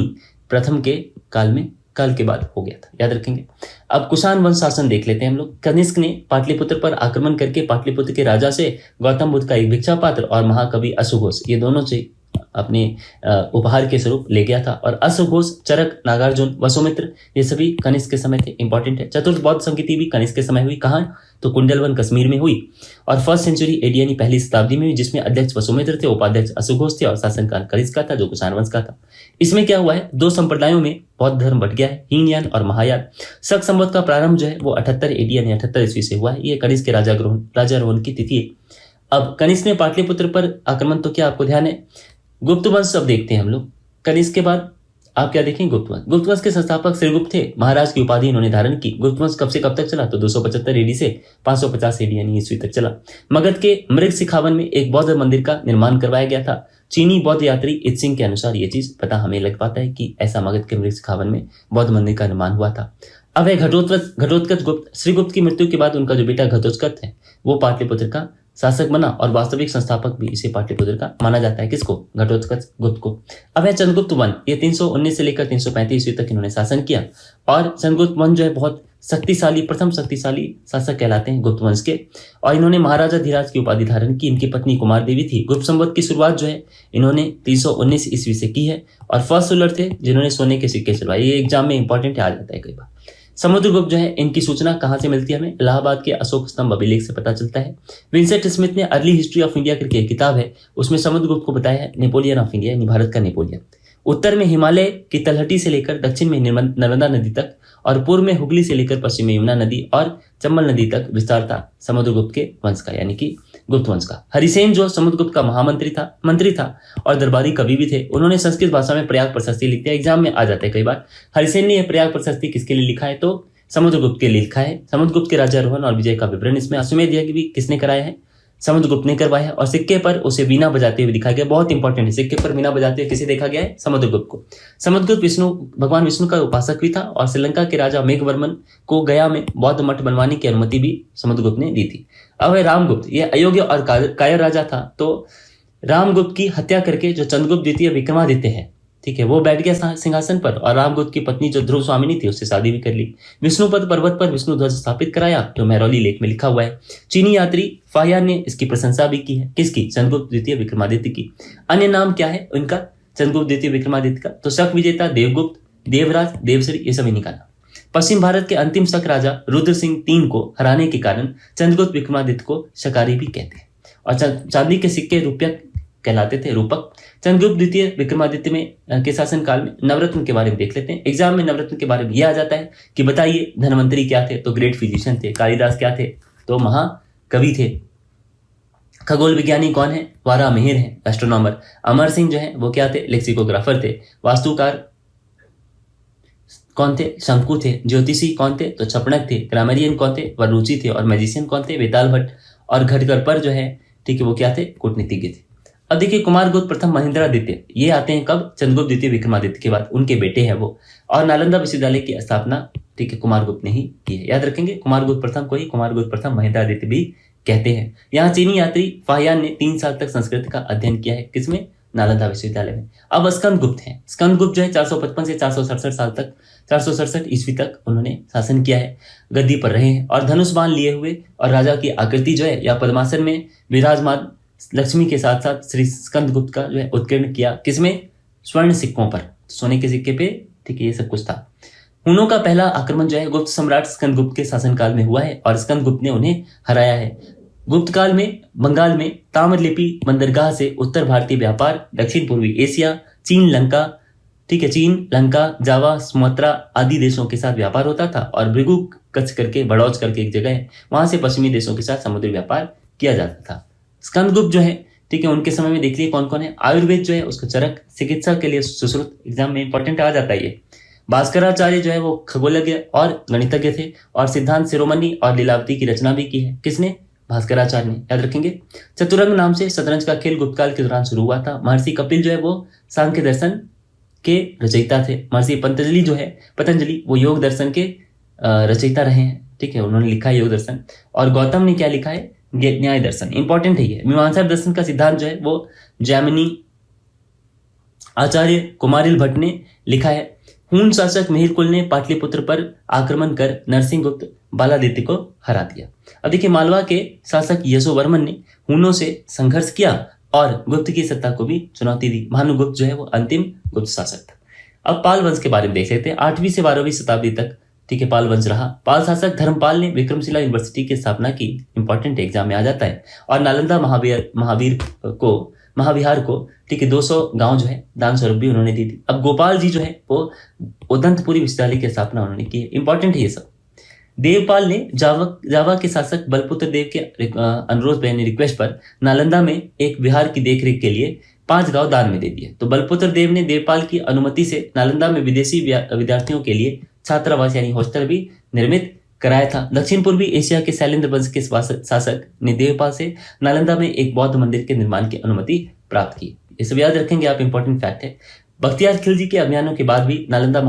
प्रथम के काल के बाद हो गया था, याद रखेंगे। अब कुषाण वंश शासन देख लेते हैं हम लोग। कनिष्क ने पाटलिपुत्र पर आक्रमण करके पाटलिपुत्र के राजा से गौतम बुद्ध का एक भिक्षा पात्र और महाकवि अश्वघोष, ये दोनों से अपने उपहार के स्वरूप ले गया था। और अश्वघोष, चरक, नागार्जुन, वसुमित्र ये सभी कनिष्क के समय थे, इंपॉर्टेंट है। चतुर्थ बौद्ध संगीति भी कनिष्क के समय हुई। कहाँ? तो कुंडलवन कश्मीर में हुई। और फर्स्ट सेंचुरी एडी यानी पहली शताब्दी में हुई, जिसमें अध्यक्ष वसुमित्र थे, उपाध्यक्ष अश्वघोष थे और शासनकाल कनिष्क का था जो कुषाण वंश का था। इसमें क्या हुआ है? 2 संप्रदायों में बौद्ध धर्म बट गया है, हीनयान और महायान। शक संवत का प्रारंभ जो है वो 78 एडी यानी 78 ईस्वी से हुआ है। ये कनिष्क के राजारोहण की तिथि है। अब कनिष्क ने पाटलिपुत्र पर आक्रमण तो क्या आपको ध्यान है? गुप्त वंश अब देखते हैं हम लोग। कनिष्क के बाद आप क्या देखें? गुप्त वंश। गुप्त वंश के संस्थापक श्रीगुप्त थे। महाराज की उपाधि इन्होंने धारण की। गुप्त वंश कब से कब तक चला? तो 275 एडी से 550 एडी यानी ईस्वी तक चला। मगध के मृग सिखावन में एक बौद्ध मंदिर का निर्माण करवाया गया था। चीनी बौद्ध यात्री इत्सिंग के अनुसार ये चीज पता हमें लग पाता है कि ऐसा मगध के मृग सिखावन में बौद्ध मंदिर का निर्माण हुआ था। अब है घटोत्कच गुप्त। श्रीगुप्त की मृत्यु के बाद उनका जो बेटा घटोत्कच है वो पाटलिपुत्र का शासक बना और वास्तविक संस्थापक भी इसे पाटलिपुत्र का माना जाता है। किसको? घटोत्कच गुप्त को। अब है चंद्रगुप्त वन। ये 319 से लेकर 335 ईस्वी तक इन्होंने शासन किया। और चंद्रगुप्त वन जो है बहुत प्रथम शक्तिशाली शासक कहलाते हैं गुप्त वंश के। और इन्होंने महाराजा धीराज की उपाधि धारण की। इनकी पत्नी कुमार देवी थी। गुप्त संवत की शुरुआत जो है इन्होंने 319 ईस्वी से की है। और फर्स्ट रूलर थे जिन्होंने सोने के सिक्के चलवाए। ये एग्जाम में इंपॉर्टेंट आ जाता है कई बार। समुद्रगुप्त जो है इनकी सूचना कहां से मिलती है हमें? इलाहाबाद के अशोक स्तंभ अभिलेख से पता चलता है। विंसेंट स्मिथ ने अर्ली हिस्ट्री ऑफ इंडिया करके एक किताब है, उसमें समुद्रगुप्त को बताया है नेपोलियन ऑफ इंडिया यानी भारत का नेपोलियन। उत्तर में हिमालय की तलहटी से लेकर दक्षिण में नर्मदा नदी तक और पूर्व में हुगली से लेकर पश्चिम में यमुना नदी और चंबल नदी तक विस्तार था समुद्रगुप्त के वंश का यानी कि गुप्त वंश का। हरिसेन जो समुद्रगुप्त का मंत्री था और दरबारी कवि भी थे। उन्होंने संस्कृत भाषा में प्रयाग प्रशस्ति लिखी है। एग्जाम में आ जाता है कई बार। हरिसेन ने यह प्रयाग प्रशस्ति किसके लिए लिखा है? तो समुद्रगुप्त के लिए लिखा है। समुद्रगुप्त के राजारोहण और विजय का विवरण इसमें अश्वमेध यज्ञ भी किसने कराया है? समुद्रगुप्त ने करवाया है। और सिक्के पर उसे वीणा बजाते हुए दिखाया गया। बहुत इंपॉर्टेंट है, सिक्के पर वीणा बजाते हुए किसे देखा गया है? समुद्रगुप्त को। समुद्रगुप्त भगवान विष्णु का उपासक भी था और श्रीलंका के राजा मेघवर्मन को गया में बौद्ध मठ बनवाने की अनुमति भी समुद्रगुप्त ने दी थी। अब है रामगुप्त। यह अयोग्य और कायर राजा था। तो रामगुप्त की हत्या करके जो चंद्रगुप्त द्वितीय विक्रमादित्य है, ठीक है, वो बैठ गया सिंहासन पर। और रामगुप्त की पत्नी जो ध्रुव स्वामिनी थी उससे शादी भी कर ली। विष्णुपद पर्वत पर विष्णु ध्वज स्थापित कराया जो महरौली लेख में लिखा हुआ है। चीनी यात्री फाहियान ने इसकी प्रशंसा भी की है। किसकी? चंद्रगुप्त द्वितीय विक्रमादित्य की। अन्य नाम क्या है उनका चंद्रगुप्त द्वितीय विक्रमादित्य का? तो शक विजेता, देवगुप्त, देवराज, देवश्री, ये सब इन्हीं का नाम। पश्चिम भारत के अंतिम शक राजा रुद्र सिंह 3 को हराने के कारण चंद्रगुप्त विक्रमादित्य को शकारी भी कहते हैं। और चांदी के सिक्के रुपया कहलाते थे, रूपक। चंद्रगुप्त द्वितीय विक्रमादित्य में के शासनकाल में नवरत्न के बारे में देख लेते हैं। एग्जाम में नवरत्न के बारे में यह आ जाता है कि बताइए धनवंतरी क्या थे, तो ग्रेट फिजिशियन थे। कालिदास क्या थे, तो महाकवि थे। खगोल विज्ञानी कौन है, वारामिहिर है, एस्ट्रोनॉमर। अमर सिंह जो है वो क्या थे, लेक्सिकोग्राफर थे। वास्तुकार कौन थे, शंकु थे। ज्योतिषी कौन थे, तो छपणक थे। ग्रामरियन कौन थे, वरुचि थे। और मैजिशियन कौन थे, वेताल भट्ट। और घटकर पर जो है, ठीक है, वो क्या थे, कूटनीतिज्ञ थे। अब देखिए कुमारगुप्त प्रथम महेंद्रादित्य, ये आते हैं कब, चंद्रगुप्त द्वितीय विक्रमादित्य के बाद, उनके बेटे हैं वो। और नालंदा विश्वविद्यालय की स्थापना, ठीक है, कुमारगुप्त ने ही की है। याद रखेंगे, कुमारगुप्त प्रथम को ही कुमारगुप्त प्रथम महेंद्रादित्य भी कहते हैं। यहाँ चीनी यात्री फाहियान ने 3 साल तक संस्कृत का अध्ययन किया है, किसमें, नालंदा विश्वविद्यालय में। अब स्कंदगुप्त हैं। स्कंदगुप्त जो है 455 से 467 साल तक, 467 ईस्वी तक उन्होंने शासन किया है, गद्दी पर रहे हैं और धनुष बाण लिए हुए और राजा की आकृति जो है या पद्मासन में विराजमान लक्ष्मी के साथ साथ श्री स्कंदगुप्त का जो है उत्कीर्ण किया, किसमें, स्वर्ण सिक्कों पर, सोने के सिक्के पे, ठीक है, ये सब कुछ था। हुनों का पहला आक्रमण जो है गुप्त सम्राट स्कंदगुप्त के शासनकाल में हुआ है और स्कंदगुप्त ने उन्हें हराया है। गुप्त काल में बंगाल में ताम्रलिपि बंदरगाह से उत्तर भारतीय व्यापार, दक्षिण पूर्वी एशिया, चीन, लंका, ठीक है, चीन, लंका, जावा, सुमात्रा आदि देशों के साथ व्यापार होता था। और भृगु कच्छ करके, बड़ौच करके एक जगह है, वहां से पश्चिमी देशों के साथ समुद्री व्यापार किया जाता था। स्कंदगुप्त जो है, ठीक है, उनके समय में देख लिए कौन कौन है। आयुर्वेद जो है उसको चरक, चिकित्सा के लिए सुश्रुत, एग्जाम में इंपॉर्टेंट आ जाता है ये। भास्कराचार्य जो है वो खगोलज्ञ और गणितज्ञ थे और सिद्धांत शिरोमणि और लीलावती की रचना भी की है, किसने, भास्कराचार्य ने। याद रखेंगे। चतुरंग नाम से शतरंज का खेल गुप्त काल के दौरान शुरू हुआ था। महर्षि कपिल जो है वो सांख्य दर्शन के रचयिता थे। महर्षि पतंजलि जो है, पतंजलि, वो योग दर्शन के रचयिता रहे हैं, ठीक है, उन्होंने लिखा है योग दर्शन। और गौतम ने क्या लिखा है, न्याय दर्शन, इंपॉर्टेंट है ये। मीमांसा दर्शन का सिद्धांत जो है वो जैमिनी आचार्य कुमारिल भट्ट ने लिखा है। हून शासक मिहिरकुल ने पाटलिपुत्र पर आक्रमण कर नरसिंहगुप्त बालादित्य को हरा दिया। अब देखिए मालवा के शासक यशोवर्मन ने हूनों से संघर्ष किया और गुप्त की सत्ता को भी चुनौती दी। भानुगुप्त जो है वो अंतिम गुप्त शासक था। अब पाल वंश के बारे में देख लेते हैं। 8वीं से 12वीं शताब्दी तक, ठीक है, पाल वंश रहा। पाल शासक धर्मपाल ने विक्रमशिला यूनिवर्सिटी की स्थापना की, इंपॉर्टेंट एग्जाम में आ जाता है। और नालंदा महाविहार को, ठीक है, 200 गांव जो है दान स्वरूप भी उन्होंने दी थी। अब गोपाल जी जो है वो उदंतपुरी विश्वविद्यालय की स्थापना उन्होंने की है, इंपॉर्टेंट है ये सब। देवपाल ने जावा के शासक बलपुत्र देव के अनुरोध यानी रिक्वेस्ट पर नालंदा में एक विहार की देखरेख के लिए 5 गांव दान में दे दिए। तो बलपुत्र देव ने देवपाल की अनुमति से नालंदा में विदेशी विद्यार्थियों के लिए छात्रावास यानी हॉस्टल भी निर्मित कराया था। दक्षिण पूर्वी एशिया के शैलेंद्र वंश के शासक ने देवपाल से नालंदा में एक बौद्ध मंदिर के निर्माण की अनुमति प्राप्त की। ये सब याद रखेंगे आप, इंपॉर्टेंट फैक्ट है। बख्तियार खिलजी के अभियानों के बाद भी नालंदा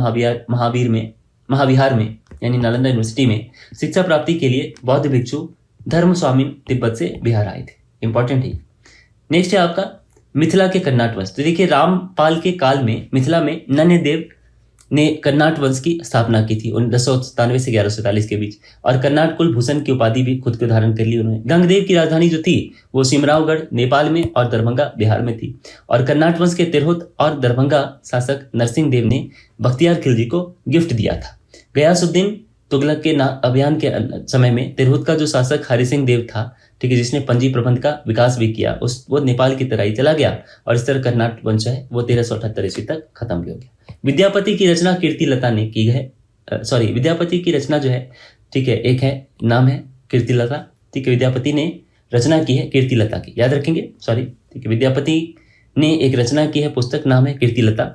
महाविहार में यानी नालंदा यूनिवर्सिटी में शिक्षा प्राप्ति के लिए बौद्ध भिक्षु धर्म स्वामी तिब्बत से बिहार आए थे, इंपॉर्टेंट है। नेक्स्ट है आपका मिथिला के कर्नाट वंश। तो देखिए रामपाल के काल में मिथिला में नन्यदेव ने कर्नाट वंश की स्थापना की थी 1097 से 1147 के बीच। और कर्नाट कुलभूषण की उपाधि भी खुद को धारण कर ली उन्होंने। गंगदेव की राजधानी जो थी वो सिमरावगढ़ नेपाल में और दरभंगा बिहार में थी। और कर्नाट वंश के तिरहुत और दरभंगा शासक नरसिंह देव ने बख्तियार खिलजी को गिफ्ट दिया था। गयासुद्दीन तुगलक के अभियान के समय में तिरहुत का जो शासक हरि सिंह देव था, ठीक है, जिसने पंजी प्रबंध का विकास भी किया, वो नेपाल की तराई चला गया और इस तरह कर्नाट वंश है वो 1378 ईस्वी तक खत्म भी हो गया। विद्यापति की रचना कीर्तिलता ने की है, विद्यापति की रचना जो है, ठीक है, एक है नाम है कीर्तिलता, ठीक है, विद्यापति ने रचना की है कीर्तिलता की, याद रखेंगे, ठीक है, विद्यापति ने एक रचना की है, पुस्तक नाम है कीर्तिलता।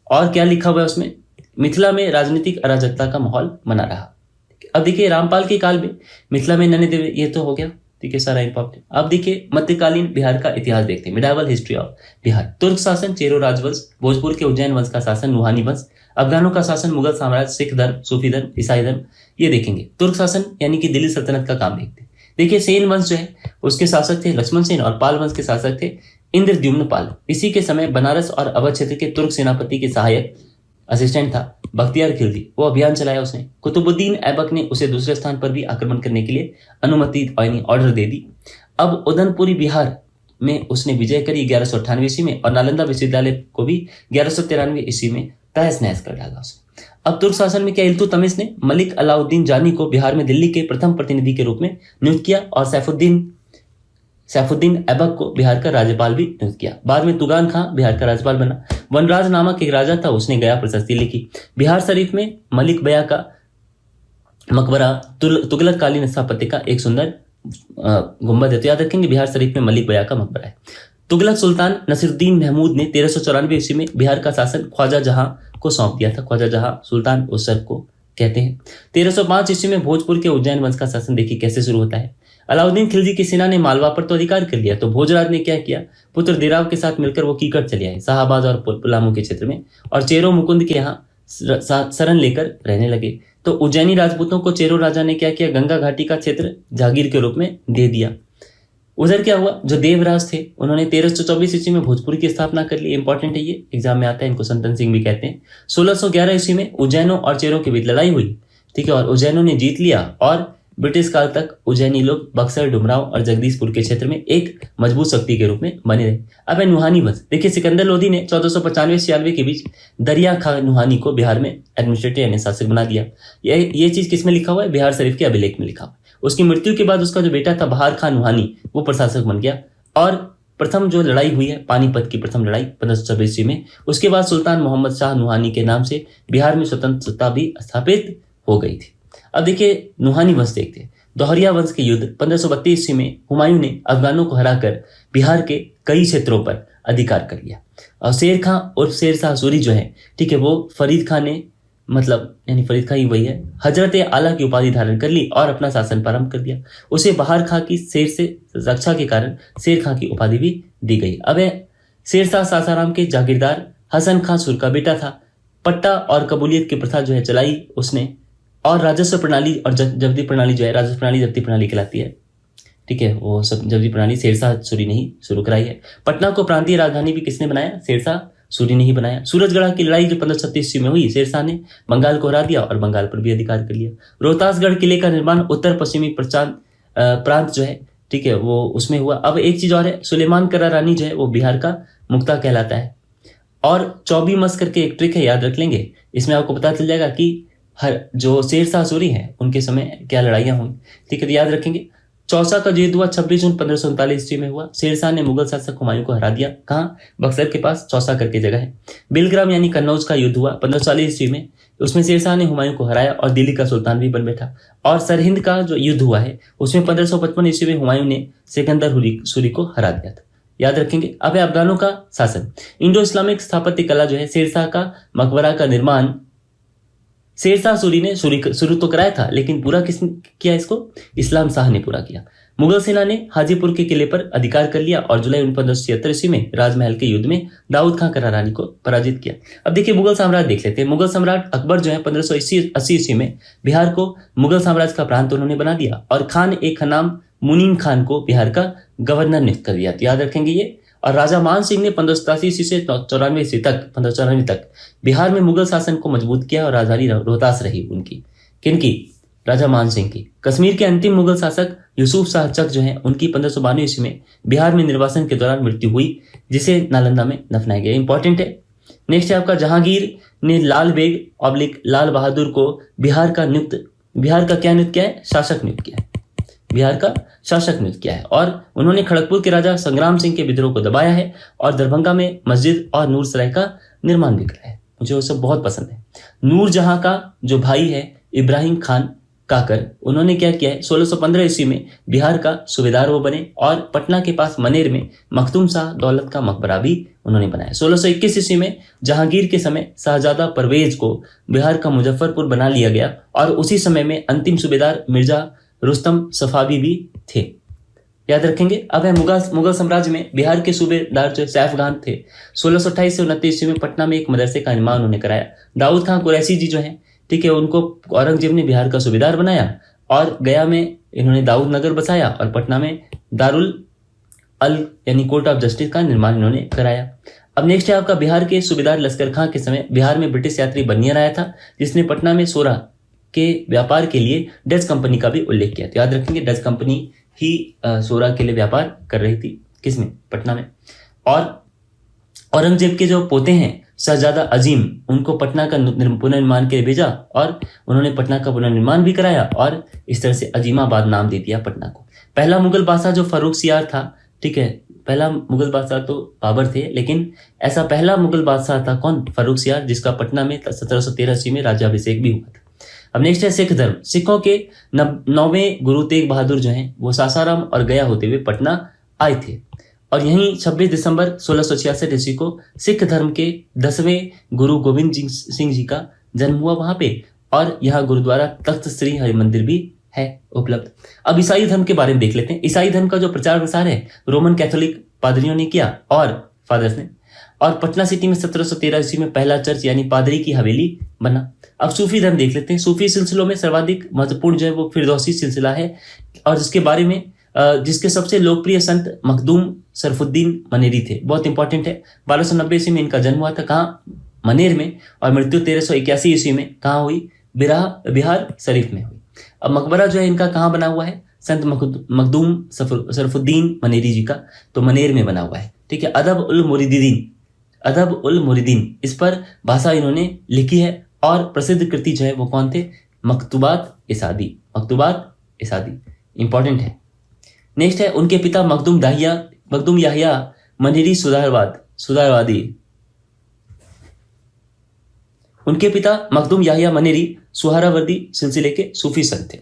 और क्या लिखा हुआ है उसमें, मिथिला में राजनीतिक अराजकता का माहौल बना रहा। अब देखिए रामपाल के काल में मिथिला में नन्यदेव, ये तो हो गया, ठीक है, सारा इंपॉर्टेंट। अब देखिए मध्यकालीन बिहार का इतिहास देखते हैं, मिडाइवल हिस्ट्री ऑफ बिहार। तुर्क शासन चेरो राजवंश, भोजपुर के उज्जैन वंश का शासन नुहानी वंश, अफगानों का शासन मुगल साम्राज्य, सिख धर्म, सूफी धर्म, ईसाई धर्म, ये देखेंगे। तुर्क शासन यानी कि दिल्ली सल्तनत का काम देखते हैं। देखिए सेन वंश जो है उसके शासक थे लक्ष्मण सेन और पाल वंश के शासक थे इंद्रद्युम्न पाल। इसी के समय बनारस और अवध क्षेत्र के तुर्क सेनापति के सहायक असिस्टेंट था बख्तियार खिलजी, वो अभियान चलाया उसने। कुतुबुद्दीन ऐबक ने उसे दूसरे स्थान पर भी आक्रमण करने के लिए अनुमति यानी ऑर्डर दे दी। अब उदयपुरी बिहार में उसने विजय करी 1198 ईस्वी में और नालंदा विश्वविद्यालय को भी 1193 ईस्वी में तहस नहस कर डाला उसने। अब तुर्क शासन में क्या इल्तुतमिश ने मलिक अलाउद्दीन जानी को बिहार में दिल्ली के प्रथम प्रतिनिधि के रूप में नियुक्त किया और सैफुद्दीन ऐबक को बिहार का राज्यपाल भी नियुक्त किया। बाद में तुगान खां बिहार का राज्यपाल बना। वनराज नामक एक राजा था, उसने गया प्रशस्ति लिखी। बिहार शरीफ में मलिक बया का मकबरा तुगलक कालीन स्थापत्य का एक सुंदर गुंबद है। तो याद रखेंगे बिहार शरीफ में मलिक बया का मकबरा है। तुगलक सुल्तान नसीरुद्दीन महमूद ने 1394 ईस्वी में बिहार का शासन ख्वाजा जहां को सौंप दिया था। ख्वाजा जहां सुल्तान उस सर को कहते हैं। 1305 ईस्वी में भोजपुर के उज्जैन वंश का शासन देखिए कैसे शुरू होता है। अलाउद्दीन खिलजी की सेना ने मालवा पर तो अधिकार कर लिया, तो भोजराज ने क्या किया, पुत्र देराव के साथ मिलकर वो कीकट चले आए शाहबाद और पुलामू के क्षेत्र में, और चेरो मुकुंद के यहाँ शरण लेकर रहने लगे। तो उज्जैनी राजपूतों को चेरो राजा ने क्या किया, गंगा घाटी का क्षेत्र जागीर के रूप में दे दिया। उधर क्या हुआ, जो देवराज थे उन्होंने 1324 ईस्वी में भोजपुर की स्थापना कर ली। इंपॉर्टेंट है, ये एग्जाम में आता है, इनको संतन सिंह भी कहते हैं। 1611 ईस्वी में उज्जैनों और चेरों के बीच लड़ाई हुई, ठीक है, और उज्जैनों ने जीत लिया और ब्रिटिश काल तक उज्जैनी लोग बक्सर, डुमराव और जगदीशपुर के क्षेत्र में एक मजबूत शक्ति के रूप में बने रहे। अब है नुहानी वंश। देखिए सिकंदर लोधी ने 1495-96 के बीच दरिया खां नुहानी को बिहार में एडमिनिस्ट्रेटिव यानी शासक बना दिया। ये चीज किसमें लिखा हुआ है, बिहार शरीफ के अभिलेख में लिखा हुआ है। उसकी मृत्यु के बाद उसका जो बेटा था बहार खां नुहानी, वो प्रशासक बन गया। और प्रथम जो लड़ाई हुई है पानीपत की प्रथम लड़ाई 1526 ईस्वी में, उसके बाद सुल्तान मोहम्मद शाह नुहानी के नाम से बिहार में स्वतंत्रता भी स्थापित हो गई थी। अब देखिए नुहानी वंश देखते हैं। दोहरिया वंश के युद्ध 1532 ईस्वी में हुमायूं ने अफगानों को हराकर बिहार के कई क्षेत्रों पर अधिकार कर लिया। और शेर खां और शेर शाह सूरी जो है, ठीक है, वो फरीद खां ने मतलब यानी फरीद खां ही वही है, हजरत आला की उपाधि धारण कर ली और अपना शासन प्रारंभ कर दिया। उसे बहार खां की शेर से रक्षा के कारण शेर खां की उपाधि भी दी गई। अब शेर शाह सासाराम के जागीरदार हसन खां सुर का बेटा था। पट्टा और कबूलियत की प्रथा जो है चलाई उसने, और राजस्व प्रणाली और जब्ती प्रणाली जो है, राजस्व प्रणाली जब्ती प्रणाली कहलाती है, ठीक है, वो सब जब्ती प्रणाली शेरशाह सूरी ने ही शुरू कराई है। पटना को प्रांतीय राजधानी भी किसने बनाया, शेरशाह सूरी ने ही बनाया। सूरजगढ़ की लड़ाई जो 1536 ईस्वी में हुई, शेरशाह ने बंगाल को हरा दिया और बंगाल पर भी अधिकार कर लिया। रोहतासगढ़ किले का निर्माण उत्तर पश्चिमी प्रांत जो है, ठीक है, वो उसमें हुआ। अब एक चीज और है, सुलेमान करा रानी जो है वो बिहार का मुक्ता कहलाता है। और 24 मस करके एक ट्रिक है, याद रख लेंगे, इसमें आपको पता चल जाएगा कि हर जो शेरशाह सूरी हैं उनके समय क्या लड़ाइयां हुई, ठीक है। तो याद रखेंगे चौसा का युद्ध हुआ 26 जून 1539 ईस्वी में हुआ। शेरशाह ने मुगल शासक हुमायूं को हरा दिया। कहाँ, बक्सर के पास चौसा करके जगह है। बिलग्राम यानी कन्नौज का युद्ध हुआ 1540 ईस्वी में, उसमें शेरशाह ने हुमायूं को हराया और दिल्ली का सुल्तान भी बन बैठा। और सरहिंद का जो युद्ध हुआ है उसमें 1555 ईस्वी में हुमायूं ने सिकंदर सूरी को हरा दिया था। याद रखेंगे। अब है अफगानों का शासन। इंडो इस्लामिक स्थापत्य कला जो है, शेरशाह का मकबरा का निर्माण शेरशाह सूरी ने शुरू तो कराया था, लेकिन पूरा किसने किया इसको, इस्लाम शाह ने पूरा किया। मुगल सेना ने हाजीपुर के किले पर अधिकार कर लिया और जुलाई 1576 ईस्वी में राजमहल के युद्ध में दाऊद खां करारानी को पराजित किया। अब देखिए मुगल साम्राज्य देख लेते हैं। मुगल सम्राट अकबर जो है 1580 ईस्वी में बिहार को मुगल साम्राज्य का प्रांत उन्होंने बना दिया और खान एक नाम मुनीम खान को बिहार का गवर्नर नियुक्त कर दिया। तो याद रखेंगे ये। और राजा मान सिंह ने 1587 ईस्वी से 94 ईस्वी तक 1594 तक बिहार में मुगल शासन को मजबूत किया और राजधानी रोहतास रही उनकी। किनकी, राजा मान सिंह की। कश्मीर के अंतिम मुगल शासक यूसुफ शाह चक जो है उनकी 1592 ईस्वी में बिहार में निर्वासन के दौरान मृत्यु हुई, जिसे नालंदा में दफनाया गया। इंपॉर्टेंट है। नेक्स्ट है आपका जहांगीर ने लाल बेग ऑब्लिक लाल बहादुर को बिहार का क्या नियुक्त किया है, शासक नियुक्त किया है। बिहार का शासक नियुक्त किया है और उन्होंने खड़गपुर के राजा संग्राम सिंह के विद्रोह को दबाया है और दरभंगा में मस्जिद और नूरसराय का निर्माण भी कराया है। मुझे वो सब बहुत पसंद है। नूरजहां का जो भाई है इब्राहिम खान काकर, उन्होंने क्या किया है, 1615 ईस्वी में बिहार का सूबेदार वो बने और पटना के पास मनेर में मखदूम शाह दौलत का मकबरा भी उन्होंने बनाया। 1621 ईस्वी में जहांगीर के समय शाहजादा परवेज को बिहार का मुजफ्फरपुर बना लिया गया और उसी समय में अंतिम सूबेदार मिर्जा रुस्तम सफावी भी थे। याद रखेंगे। अब है मुगल साम्राज्य में बिहार के सूबेदार जो सैफ खान थे। 1628 से 29 ईस्वी में पटना में एक मदरसे का निर्माण उन्होंने कराया। दाऊद खां कुरैशी जी जो हैं, ठीक है, उनको औरंगजेब ने बिहार का सूबेदार बनाया और गया में इन्होंने दाऊद नगर बसाया और पटना में दारुल अल यानी कोर्ट ऑफ जस्टिस का निर्माण इन्होंने कराया। अब नेक्स्ट है आपका बिहार के सूबेदार लश्कर खां के समय बिहार में ब्रिटिश यात्री बनियर आया था, जिसने पटना में सोरा के व्यापार के लिए डच कंपनी का भी उल्लेख किया। तो याद रखेंगे डच कंपनी ही सोरा के लिए व्यापार कर रही थी, किसमें, पटना में। और औरंगजेब के जो पोते हैं शहजादा अजीम, उनको पटना का पुनर्निर्माण के लिए भेजा और उन्होंने पटना का पुनर्निर्माण भी कराया और इस तरह से अजीमाबाद नाम दे दिया पटना को। पहला मुगल बादशाह जो फर्रुखसियार था, ठीक है, पहला मुगल बादशाह तो बाबर थे, लेकिन ऐसा पहला मुगल बादशाह था कौन? फर्रुखसियार, जिसका पटना में 1713 में राज्याभिषेक भी हुआ था। अब नेक्स्ट है सिख धर्म। सिखों के 9वें गुरु तेग बहादुर जो हैं वो सासाराम और गया होते हुए पटना आए थे, और यहीं 26 दिसंबर 1666 ईस्वी को सिख धर्म के 10वें गुरु गोविंद सिंह जी का जन्म हुआ वहां पे, और यहाँ गुरुद्वारा तख्त श्री हरिमंदिर भी है उपलब्ध। अब ईसाई धर्म के बारे में देख लेते हैं। ईसाई धर्म का जो प्रचार प्रसार है रोमन कैथोलिक पादरियों ने किया और फादर्स ने, और पटना सिटी में 1713 ईस्वी में पहला चर्च यानी पादरी की हवेली बना। अब सूफी धर्म देख लेते हैं। सूफी सिलसिलों में सर्वाधिक महत्वपूर्ण जो है वो फिरदौसी सिलसिला है, और जिसके बारे में जिसके सबसे लोकप्रिय संत मखदूम शरफुद्दीन मनेरी थे। बहुत इंपॉर्टेंट है। 1290 ईस्वी में इनका जन्म हुआ था, कहाँ? मनेर में, और मृत्यु 1381 ईस्वी में कहाँ हुई? बिहार शरीफ में हुई। अब मकबरा जो है इनका कहाँ बना हुआ है? संत मखदूम शरफुद्दीन मनेरी जी का, तो मनेर में बना हुआ है। ठीक है। अदब उल मुरीदीन, इस पर भाषा इन्होंने लिखी है, और प्रसिद्ध कृति जो है वो कौन थे? मकतूबात इसादी इंपॉर्टेंट है। नेक्स्ट है उनके पिता मखदूम याहिया मनेरी सुधारवादी। उनके पिता मखदूम याहिया मनेरी सुहरावर्दी सिलसिले के सूफी संत थे।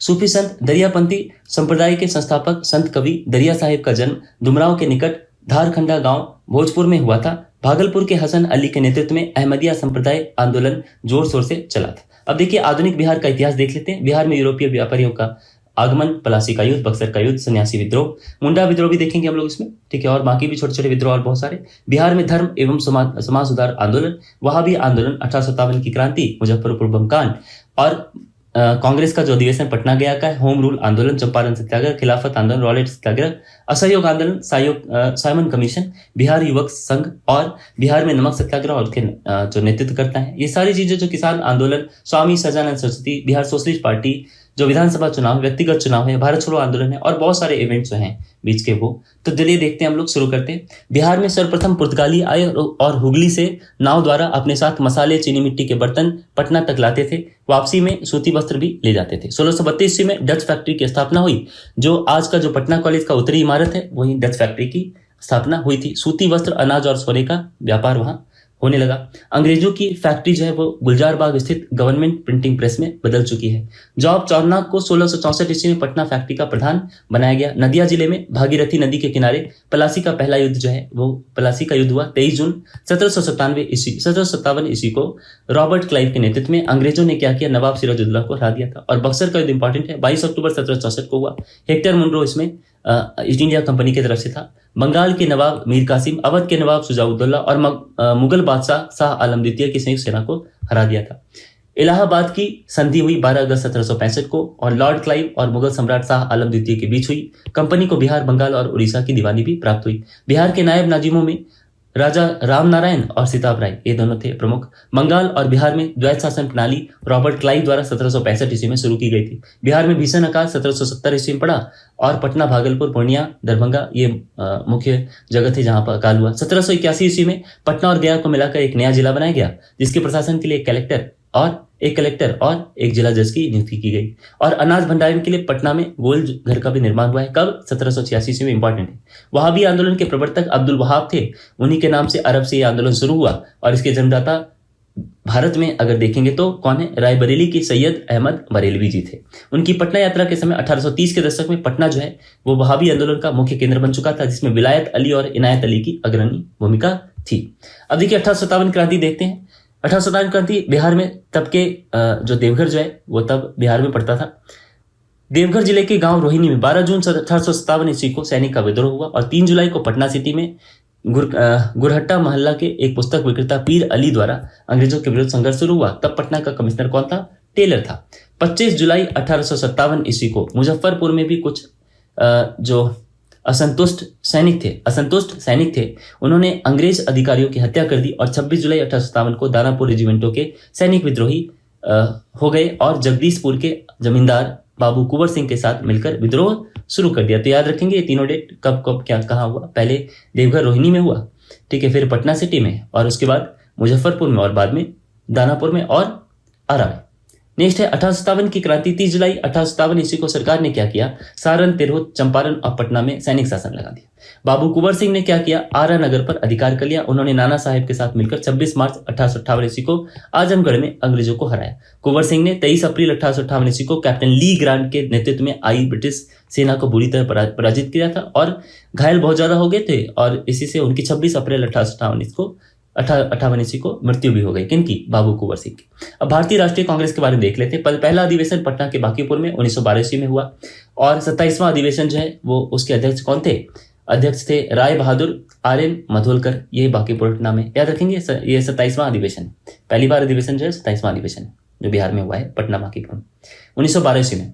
सूफी संत दरियापंथी संप्रदाय के संस्थापक संत कवि दरिया साहिब का जन्म डुमरांव के निकट धारखंडा गांव भोजपुर में हुआ था। भागलपुर के हसन अली के नेतृत्व में अहमदिया संप्रदाय आंदोलन जोर शोर से चला था। अब देखिए आधुनिक बिहार का इतिहास देख लेते हैं। बिहार में यूरोपीय व्यापारियों का आगमन, प्लासी का युद्ध, बक्सर का युद्ध, सन्यासी विद्रोह, मुंडा विद्रोह भी देखेंगे हम लोग इसमें। ठीक है। और बाकी भी छोटे छोटे विद्रोह और बहुत सारे। बिहार में धर्म एवं समाज सुधार आंदोलन, वहाबी आंदोलन, 1857 की क्रांति, मुजफ्फरपुर बम कांड, और कांग्रेस का जो अधिवेशन पटना गया का है, होम रूल आंदोलन, चंपारण सत्याग्रह, खिलाफत आंदोलन, रॉलेट सत्याग्रह, असहयोग आंदोलन, साइमन कमीशन, बिहार युवक संघ, और बिहार में नमक सत्याग्रह और उसके जो नेतृत्व करता है, ये सारी चीजें जो किसान आंदोलन, स्वामी सजानंद सरस्वती, बिहार सोशलिस्ट पार्टी, जो विधानसभा चुनाव, व्यक्तिगत चुनाव है, भारत छोड़ो आंदोलन है, और बहुत सारे इवेंट्स जो हैं बीच के वो। तो चलिए देखते हैं हम लोग, शुरू करते हैं। बिहार में सर्वप्रथम पुर्तगाली आए और हुगली से नाव द्वारा अपने साथ मसाले, चीनी मिट्टी के बर्तन पटना तक लाते थे। वापसी में सूती वस्त्र भी ले जाते थे। 1632 ईस्वी में डच फैक्ट्री की स्थापना हुई। जो आज का जो पटना कॉलेज का उत्तरी इमारत है वही डच फैक्ट्री की स्थापना हुई थी। सूती वस्त्र, अनाज और सोने का व्यापार वहां होने लगा। अंग्रेजों की फैक्ट्री जो है वो गुलजार बाग स्थित गवर्नमेंट प्रिंटिंग प्रेस में बदल चुकी है। जॉब चौरनाक को 1664 ईस्वी में पटना फैक्ट्री का प्रधान बनाया गया। नदिया जिले में भागीरथी नदी के किनारे प्लासी का पहला युद्ध जो है वो प्लासी का युद्ध हुआ 23 जून 1757 ईस्वी को रॉबर्ट क्लाइव के नेतृत्व में। अंग्रेजों ने क्या किया? नवाब सिराजुद्दौला को हरा दिया था। और बक्सर का युद्ध इंपॉर्टेंट है, 22 अक्टूबर 1764 को हुआ। हेक्टर मुनरो इसमें ईस्ट इंडिया कंपनी की तरफ से था। बंगाल के नवाब मीर कासिम, अवध के नवाब शुजाउद्दौला और मुगल बादशाह शाह आलम द्वितीय की संयुक्त सेना को हरा दिया था। इलाहाबाद की संधि हुई 12 अगस्त 1765 को, और लॉर्ड क्लाइव और मुगल सम्राट शाह आलम द्वितीय के बीच हुई। कंपनी को बिहार, बंगाल और उड़ीसा की दीवानी भी प्राप्त हुई। बिहार के नायब नाजिमों में राजा राम नारायण और सीताब राय, ये दोनों थे प्रमुख। बंगाल और बिहार में द्वैत शासन प्रणाली रॉबर्ट क्लाइव द्वारा 1765 ईस्वी में शुरू की गई थी। बिहार में भीषण अकाल 1770 ईस्वी में पड़ा, और पटना, भागलपुर, पूर्णिया, दरभंगा ये मुख्य जगह थे जहां पर अकाल हुआ। 1781 ईस्वी में पटना और गया को मिलाकर एक नया जिला बनाया गया, जिसके प्रशासन के लिए एक कलेक्टर और एक जिला जज की नियुक्ति की गई। और अनाज भंडारण के लिए पटना में गोल घर का भी निर्माण हुआ है। कब? 1786 ईस्वी में। इंपॉर्टेंट है। वहाबी आंदोलन के प्रवर्तक अब्दुल वहाब थे, उन्हीं के नाम से अरब से यह आंदोलन शुरू हुआ। और इसके जन्मदाता भारत में अगर देखेंगे तो कौन है? रायबरेली के सैयद अहमद बरेलवी जी थे। उनकी पटना यात्रा के समय 1830 के दशक में पटना जो है वो वहाबी आंदोलन का मुख्य केंद्र बन चुका था, जिसमें विलायत अली और इनायत अली की अग्रणी भूमिका थी। अब देखिए 1857 क्रांति देखते हैं। 1857 क्रांति बिहार में तब के जो देवघर जो है वो तब बिहार में पड़ता था। देवघर जिले के गांव रोहिणी में 12 जून 1857 ईस्वी को सैनिक का विद्रोह हुआ, और 3 जुलाई को पटना सिटी में गुरहट्टा मोहल्ला के एक पुस्तक विक्रेता पीर अली द्वारा अंग्रेजों के विरुद्ध संघर्ष शुरू हुआ। तब पटना का कमिश्नर कौन था? टेलर था। 25 जुलाई 1857 ईस्वी को मुजफ्फरपुर में भी कुछ जो असंतुष्ट सैनिक थे, उन्होंने अंग्रेज अधिकारियों की हत्या कर दी। और 26 जुलाई 1857 को दानापुर रेजिमेंटों के सैनिक विद्रोही हो गए और जगदीशपुर के जमींदार बाबू कुंवर सिंह के साथ मिलकर विद्रोह शुरू कर दिया। तो याद रखेंगे ये तीनों डेट कब कब क्या कहाँ हुआ। पहले देवघर रोहिणी में हुआ, ठीक है, फिर पटना सिटी में, और उसके बाद मुजफ्फरपुर में, और बाद में दानापुर में और आरा में। नेक्स्ट है 1857 की क्रांति। 30 जुलाई 1857 ईस्वी को सरकार ने क्या किया? सारण, तिरहुत, चंपारण और पटना में सैनिक शासन लगा दिया। बाबू कुंवर सिंह ने क्या किया? आरा नगर पर अधिकार कर लिया। उन्होंने नाना साहेब के साथ मिलकर 26 मार्च 1858 ईस्वी को आजमगढ़ में अंग्रेजों को हराया। कुंवर सिंह ने 23 अप्रैल 1858 ईस्वी को कैप्टन ली ग्रांट के नेतृत्व में आई ब्रिटिश सेना को बुरी तरह पराजित किया था और घायल बहुत ज्यादा हो गए थे और इसी से उनकी 26 अप्रैल 1858 ईस्वी को मृत्यु भी हो गई। किनकी? बाबू कुंवर सिंह की। अब भारतीय राष्ट्रीय कांग्रेस के बारे में देख लेते हैं। पहला अधिवेशन पटना के बांकीपुर में 1912 ईस्वी में हुआ और 27वां अधिवेशन जो है वो उसके अध्यक्ष कौन थे? अध्यक्ष थे राय बहादुर आर्यन मधोलकर। ये बांकीपुर पटना में, याद रखेंगे ये 27वां अधिवेशन है। पहली बार अधिवेशन जो है 27वां अधिवेशन है जो बिहार में हुआ है, पटना बांकीपुर 1912 ईस्वी में।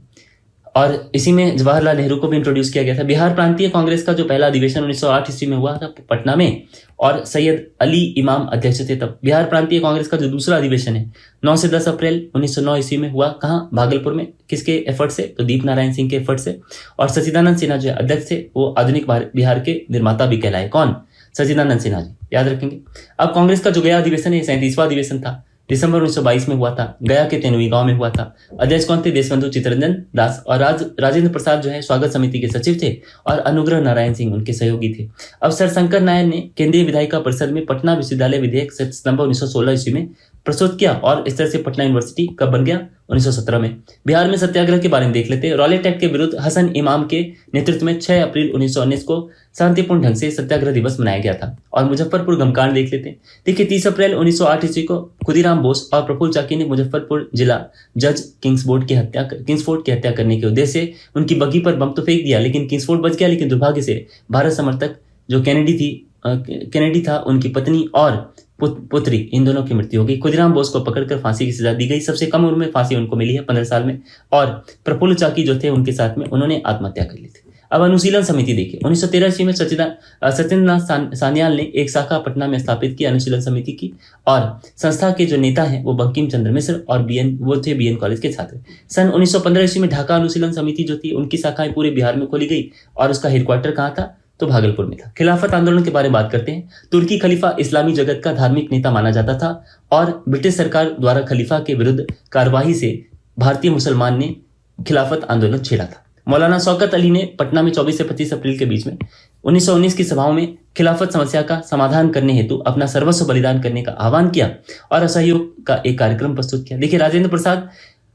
और इसी में जवाहरलाल नेहरू को भी इंट्रोड्यूस किया गया था। बिहार प्रांतीय कांग्रेस का जो पहला अधिवेशन 1908 ईस्वी में हुआ था पटना में और सैयद अली इमाम अध्यक्ष थे तब। बिहार प्रांतीय कांग्रेस का जो दूसरा अधिवेशन है 9 से 10 अप्रैल 1909 ईस्वी में हुआ। कहाँ? भागलपुर में। किसके एफर्ट से? तो दीप नारायण सिंह के एफर्ट से। और सच्चिदानंद सिन्हा जो अध्यक्ष थे वो आधुनिक बिहार के निर्माता भी कहलाए। कौन? सच्चिदानंद सिन्हा जी, याद रखेंगे। अब कांग्रेस का जो गया अधिवेशन है 37वां अधिवेशन था, दिसंबर 1922 में हुआ था। गया के तेनुई गांव में हुआ था। अध्यक्ष कौन थे? देशबंधु चित्तरंजन दास। और राजेंद्र प्रसाद जो है स्वागत समिति के सचिव थे और अनुग्रह नारायण सिंह उनके सहयोगी थे। अब सर शंकर नारायण ने केंद्रीय विधायिका परिषद में पटना विश्वविद्यालय विधेयक सितंबर 1916 ईस्वी में प्रस्तुत किया और इस तरह से पटना यूनिवर्सिटी कब बन गया? 1917 में। बिहार में सत्याग्रह के बारे में देख लेते हैं। रॉलेट एक्ट के विरुद्ध हसन इमाम के नेतृत्व में 6 अप्रैल 1919 को शांतिपूर्ण ढंग से सत्याग्रह दिवस मनाया गया था। और मुजफ्फरपुर गमकांड देख लेते हैं। देखिए 30 अप्रैल 1908 ईस्वी को खुदीराम बोस और प्रफुल्ल चाकी ने मुजफ्फरपुर जिला जज किंग्सफोर्ड की हत्या करने के उद्देश्य से उनकी बग्गी पर बम तो फेंक दिया, लेकिन किंग्सफोर्ड बच गया। लेकिन दुर्भाग्य से भारत समर्थक जो कैनेडी था, उनकी पत्नी और पुत्री, इन दोनों की मृत्यु हो गई। खुदीराम बोस को पकड़कर फांसी की सजा दी गई। सबसे कम उम्र में फांसी उनको मिली है, 15 साल में। और प्रफुल्ल चाकी जो थे उनके साथ में उन्होंने आत्महत्या कर ली थी। अब अनुशीलन समिति देखिए। 1913 ईस्वी में सत्येंद्रनाथ सान्याल ने एक शाखा पटना में स्थापित की अनुशीलन समिति की और संस्था के जो नेता हैं वो बंकिम चंद्र मिश्र और वो थे बीएन कॉलेज के छात्र। सन 1915 ईस्वी में ढाका अनुशीलन समिति जो थी उनकी शाखाएं पूरे बिहार में खोली गई और उसका हेडक्वार्टर कहाँ था? तो भागलपुर में था। खिलाफत आंदोलन के बारे में बात करते हैं। तुर्की खलीफा इस्लामी जगत का धार्मिक नेता माना जाता था और ब्रिटिश सरकार द्वारा खलीफा के विरुद्ध कार्यवाही से भारतीय मुसलमान ने खिलाफत आंदोलन छेड़ा था। मौलाना शौकत अली ने पटना में 24 से 25 अप्रैल के बीच में 1919 की सभाओं में खिलाफत समस्या का समाधान करने हेतु अपना सर्वस्व बलिदान करने का आह्वान किया और असहयोग का एक कार्यक्रम प्रस्तुत किया। देखिए राजेंद्र प्रसाद,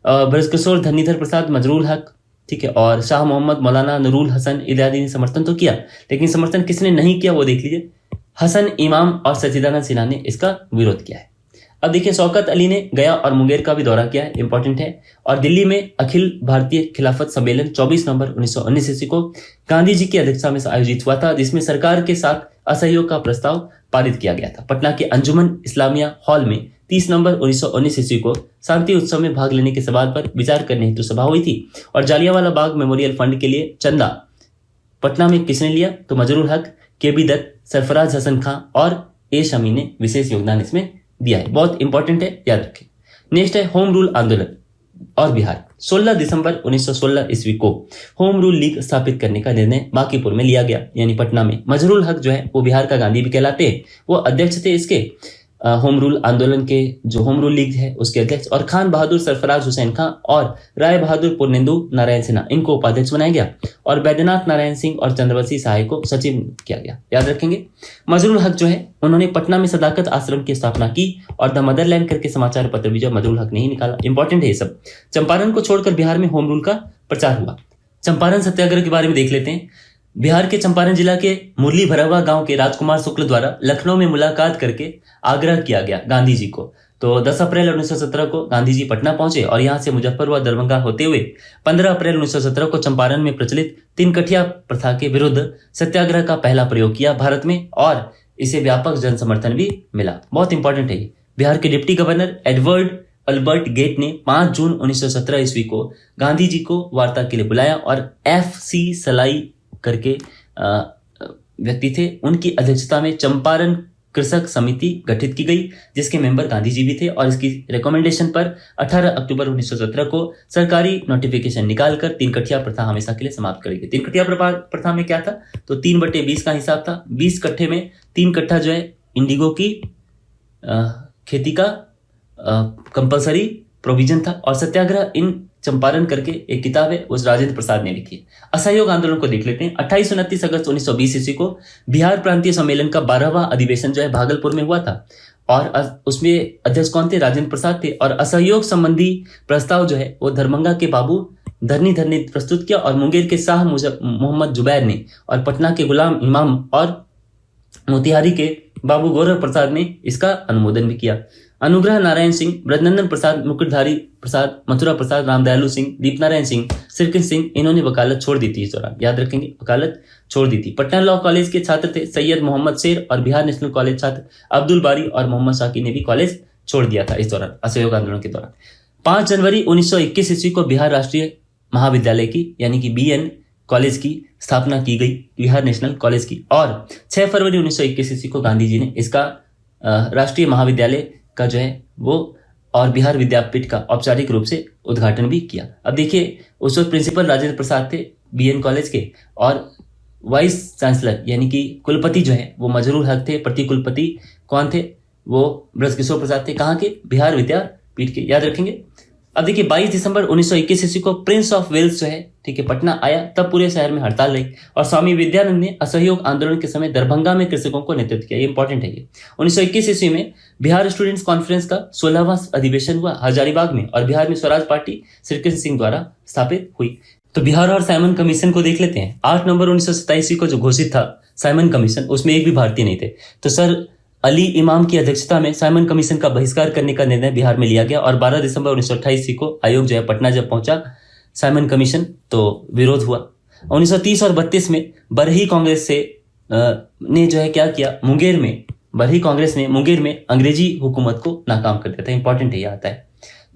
ब्रजकिशोर, धनीधर प्रसाद, मजरूल हक, ठीक है, और शाह मोहम्मद, मौलाना नूरुल हसन इत्यादि ने समर्थन तो किया, लेकिन समर्थन किसने नहीं किया वो देख लीजिए। हसन इमाम और सच्चिदानंद सिन्हा ने इसका विरोध किया है। अब देखिए शौकत अली ने गया और मुंगेर का भी दौरा किया है, इंपॉर्टेंट है। और दिल्ली में अखिल भारतीय खिलाफत सम्मेलन 24 नवंबर 1919 ईस्वी को गांधी जी की अध्यक्षता में आयोजित हुआ था, जिसमें सरकार के साथ असहयोग का प्रस्ताव पारित किया गया था। पटना के अंजुमन इस्लामिया हॉल में 30 नवंबर 1919 ईस्वी को शांति उत्सव में भाग लेने के सवाल पर विचार करने हेतु सभा हुई थी। और जालियांवाला बाग मेमोरियल फंड के लिए चंदा पटना में किसने लिया? तो मजरूल हक, केबी दत्त, सरफराज हसन खां और ए शमी ने विशेष योगदान इसमें दिया है। बहुत इंपॉर्टेंट है, याद रखें। नेक्स्ट है होम रूल आंदोलन और बिहार। 16 दिसंबर 1916 ईस्वी को होम रूल लीग स्थापित करने का निर्णय बांकीपुर में लिया गया, यानी पटना में। मजरूल हक जो है वो बिहार का गांधी भी कहलाते हैं, वो अध्यक्ष थे इसके होम रूल आंदोलन के, जो होम रूल लीग है उसके अध्यक्ष। और खान बहादुर, सरफराज हुसैन खां और राय बहादुर पूर्णेंदु नारायण सिन्हा, इनको उपाध्यक्ष बनाया गया। और बैद्यनाथ नारायण सिंह और चंद्रवंशी सहाय को सचिव किया गया, याद रखेंगे। मजरूल हक जो है उन्होंने पटना में सदाकत आश्रम की स्थापना की और द मदरलैंड करके समाचार पत्र भी जो मजरूल हक ने ही निकाला, इंपॉर्टेंट है ये सब। चंपारण को छोड़कर बिहार में होम रूल का प्रचार हुआ। चंपारण सत्याग्रह के बारे में देख लेते हैं। बिहार के चंपारण जिला के मुरली भरवा गांव के राजकुमार शुक्ल द्वारा लखनऊ में मुलाकात करके आग्रह किया गया गांधी जी को। तो 10 अप्रैल 1917 को गांधी जी पटना पहुंचे और यहां से मुजफ्फर व दरभंगा होते हुए 15 अप्रैल 1917 को चंपारण में प्रचलित 3 कठिया प्रथा के विरुद्ध सत्याग्रह का पहला प्रयोग किया भारत में और इसे व्यापक जन समर्थन भी मिला। बहुत इंपॉर्टेंट है ये। बिहार के deputy governor Edward Albert Gait ने 5 जून 1917 ईस्वी को गांधी जी को वार्ता के लिए बुलाया और FC सलाई करके व्यक्ति थे, उनकी अध्यक्षता में चंपारण कृषक समिति गठित की गई, जिसके मेंबर गांधी जी भी थे। और इसकी रिकमेंडेशन पर 18 अक्टूबर 1917 को सरकारी नोटिफिकेशन निकालकर 3 कठिया प्रथा हमेशा के लिए समाप्त करी गई। 3 कठिया प्रथा में क्या था? तो 3/20 का हिसाब था। 20 कट्ठे में 3 कट्ठा जो है इंडिगो की खेती का कंपलसरी प्रोविजन था। और सत्याग्रह इन चंपारण करके एक किताब है, उस राजेंद्र प्रसाद ने लिखी है। असहयोग आंदोलन को देख लेते हैं। 28-29 अगस्त 1920 ईस्वी को बिहार प्रांतीय सम्मेलन का 12वां अधिवेशन जो है भागलपुर में हुआ था, और उसमें अध्यक्ष कौन थे? राजेंद्र प्रसाद थे। और असहयोग संबंधी प्रस्ताव जो है वो दरभंगा के बाबू धरनीधर ने प्रस्तुत किया, और मुंगेर के शाह मोहम्मद जुबैर ने, और पटना के गुलाम इमाम और मोतिहारी के बाबू गौरव प्रसाद ने इसका अनुमोदन भी किया। अनुग्रह नारायण सिंह, ब्रजनंदन प्रसाद, मुकुटधारी प्रसाद, मथुरा प्रसाद, रामदयालु सिंह, दीपनारायण सिंह, सिरकिन सिंह, इन्होंने वकालत छोड़ दी थी इस दौरान, याद रखेंगे, वकालत छोड़ दी थी। पटना लॉ कॉलेज के छात्र थे सैयद मोहम्मद शेर, और बिहार नेशनल कॉलेज छात्र अब्दुल बारी और मोहम्मद शाकी ने भी कॉलेज छोड़ दिया था इस दौरान, असहयोग आंदोलन के दौरान। 5 जनवरी 1921 ईस्वी को बिहार राष्ट्रीय महाविद्यालय की, यानी कि BN कॉलेज की स्थापना की गई, बिहार नेशनल कॉलेज की। और 6 फरवरी 1921 ईस्वी को गांधी जी ने इसका राष्ट्रीय महाविद्यालय का जो है वो और बिहार विद्यापीठ का औपचारिक रूप से उद्घाटन भी किया। अब देखिए, उस वक्त प्रिंसिपल राजेंद्र प्रसाद थे BN कॉलेज के, और वाइस चांसलर यानी कि कुलपति जो है वो मजरूर हक थे। प्रति कुलपति कौन थे? वो ब्रजकिशोर प्रसाद थे। कहाँ के? बिहार विद्यापीठ के, याद रखेंगे। अब देखिए, 22 दिसंबर 1921 ईस्वी को प्रिंस ऑफ वेल्स जो है, ठीक है, पटना आया। तब पूरे शहर में हड़ताल रही, और स्वामी विद्यानंद ने असहयोग आंदोलन के समय दरभंगा में कृषकों को नेतृत्व किया। ये इंपॉर्टेंट है। ये 1921 ईस्वी में बिहार स्टूडेंट्स कॉन्फ्रेंस का 16वां अधिवेशन हुआ हजारीबाग में, और बिहार में स्वराज पार्टी सिरकिन सिंह द्वारा स्थापित हुई। तो बिहार और साइमन कमीशन को देख लेते हैं। 8 नवंबर 1927 ईस्वी को जो घोषित था साइमन कमीशन, उसमें एक भी भारतीय नहीं थे। तो सर अली इमाम की अध्यक्षता में साइमन कमीशन का बहिष्कार करने का निर्णय बिहार में लिया गया, और 12 दिसंबर 1928 ईस्वी को आयोग जो है पटना जब पहुंचा साइमन कमीशन, तो विरोध हुआ। 1930 और 32 में बरही कांग्रेस से ने जो है क्या किया, मुंगेर में, बरही कांग्रेस ने मुंगेर में अंग्रेजी हुकूमत को नाकाम कर दिया था। इंपॉर्टेंट है, ये आता है।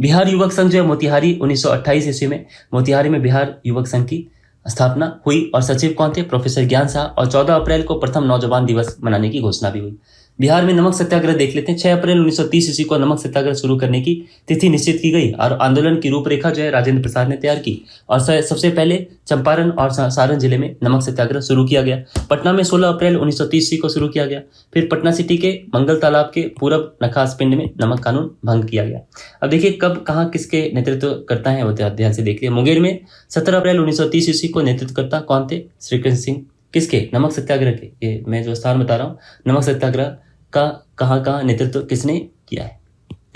बिहार युवक संघ जो है मोतिहारी 1928 ईस्वी में मोतिहारी में बिहार युवक संघ की स्थापना हुई, और सचिव कौन थे? प्रोफेसर ज्ञान शाह। और 14 अप्रैल को प्रथम नौजवान दिवस मनाने की घोषणा भी हुई। बिहार में नमक सत्याग्रह देख लेते हैं। 6 अप्रैल 1930 ईस्वी को नमक सत्याग्रह शुरू करने की तिथि निश्चित की गई, और आंदोलन की रूपरेखा जो है राजेंद्र प्रसाद ने तैयार की, और सबसे पहले चंपारण और सारण जिले में नमक सत्याग्रह शुरू किया गया। पटना में 16 अप्रैल 1930 ईस्वी को शुरू किया गया। फिर पटना सिटी के मंगल तालाब के पूरब नखास पिंड में नमक कानून भंग किया गया। अब देखिए, कब कहाँ किसके नेतृत्व करता है वो ध्यान से देखिए। मुंगेर में 17 अप्रैल 1930 ईस्वी को नेतृत्व करता कौन थे? श्रीकृष्ण सिंह। किसके? नमक सत्याग्रह के। ये मैं जो स्थान बता रहा हूँ, नमक सत्याग्रह का कहाँ नेतृत्व किसने किया है?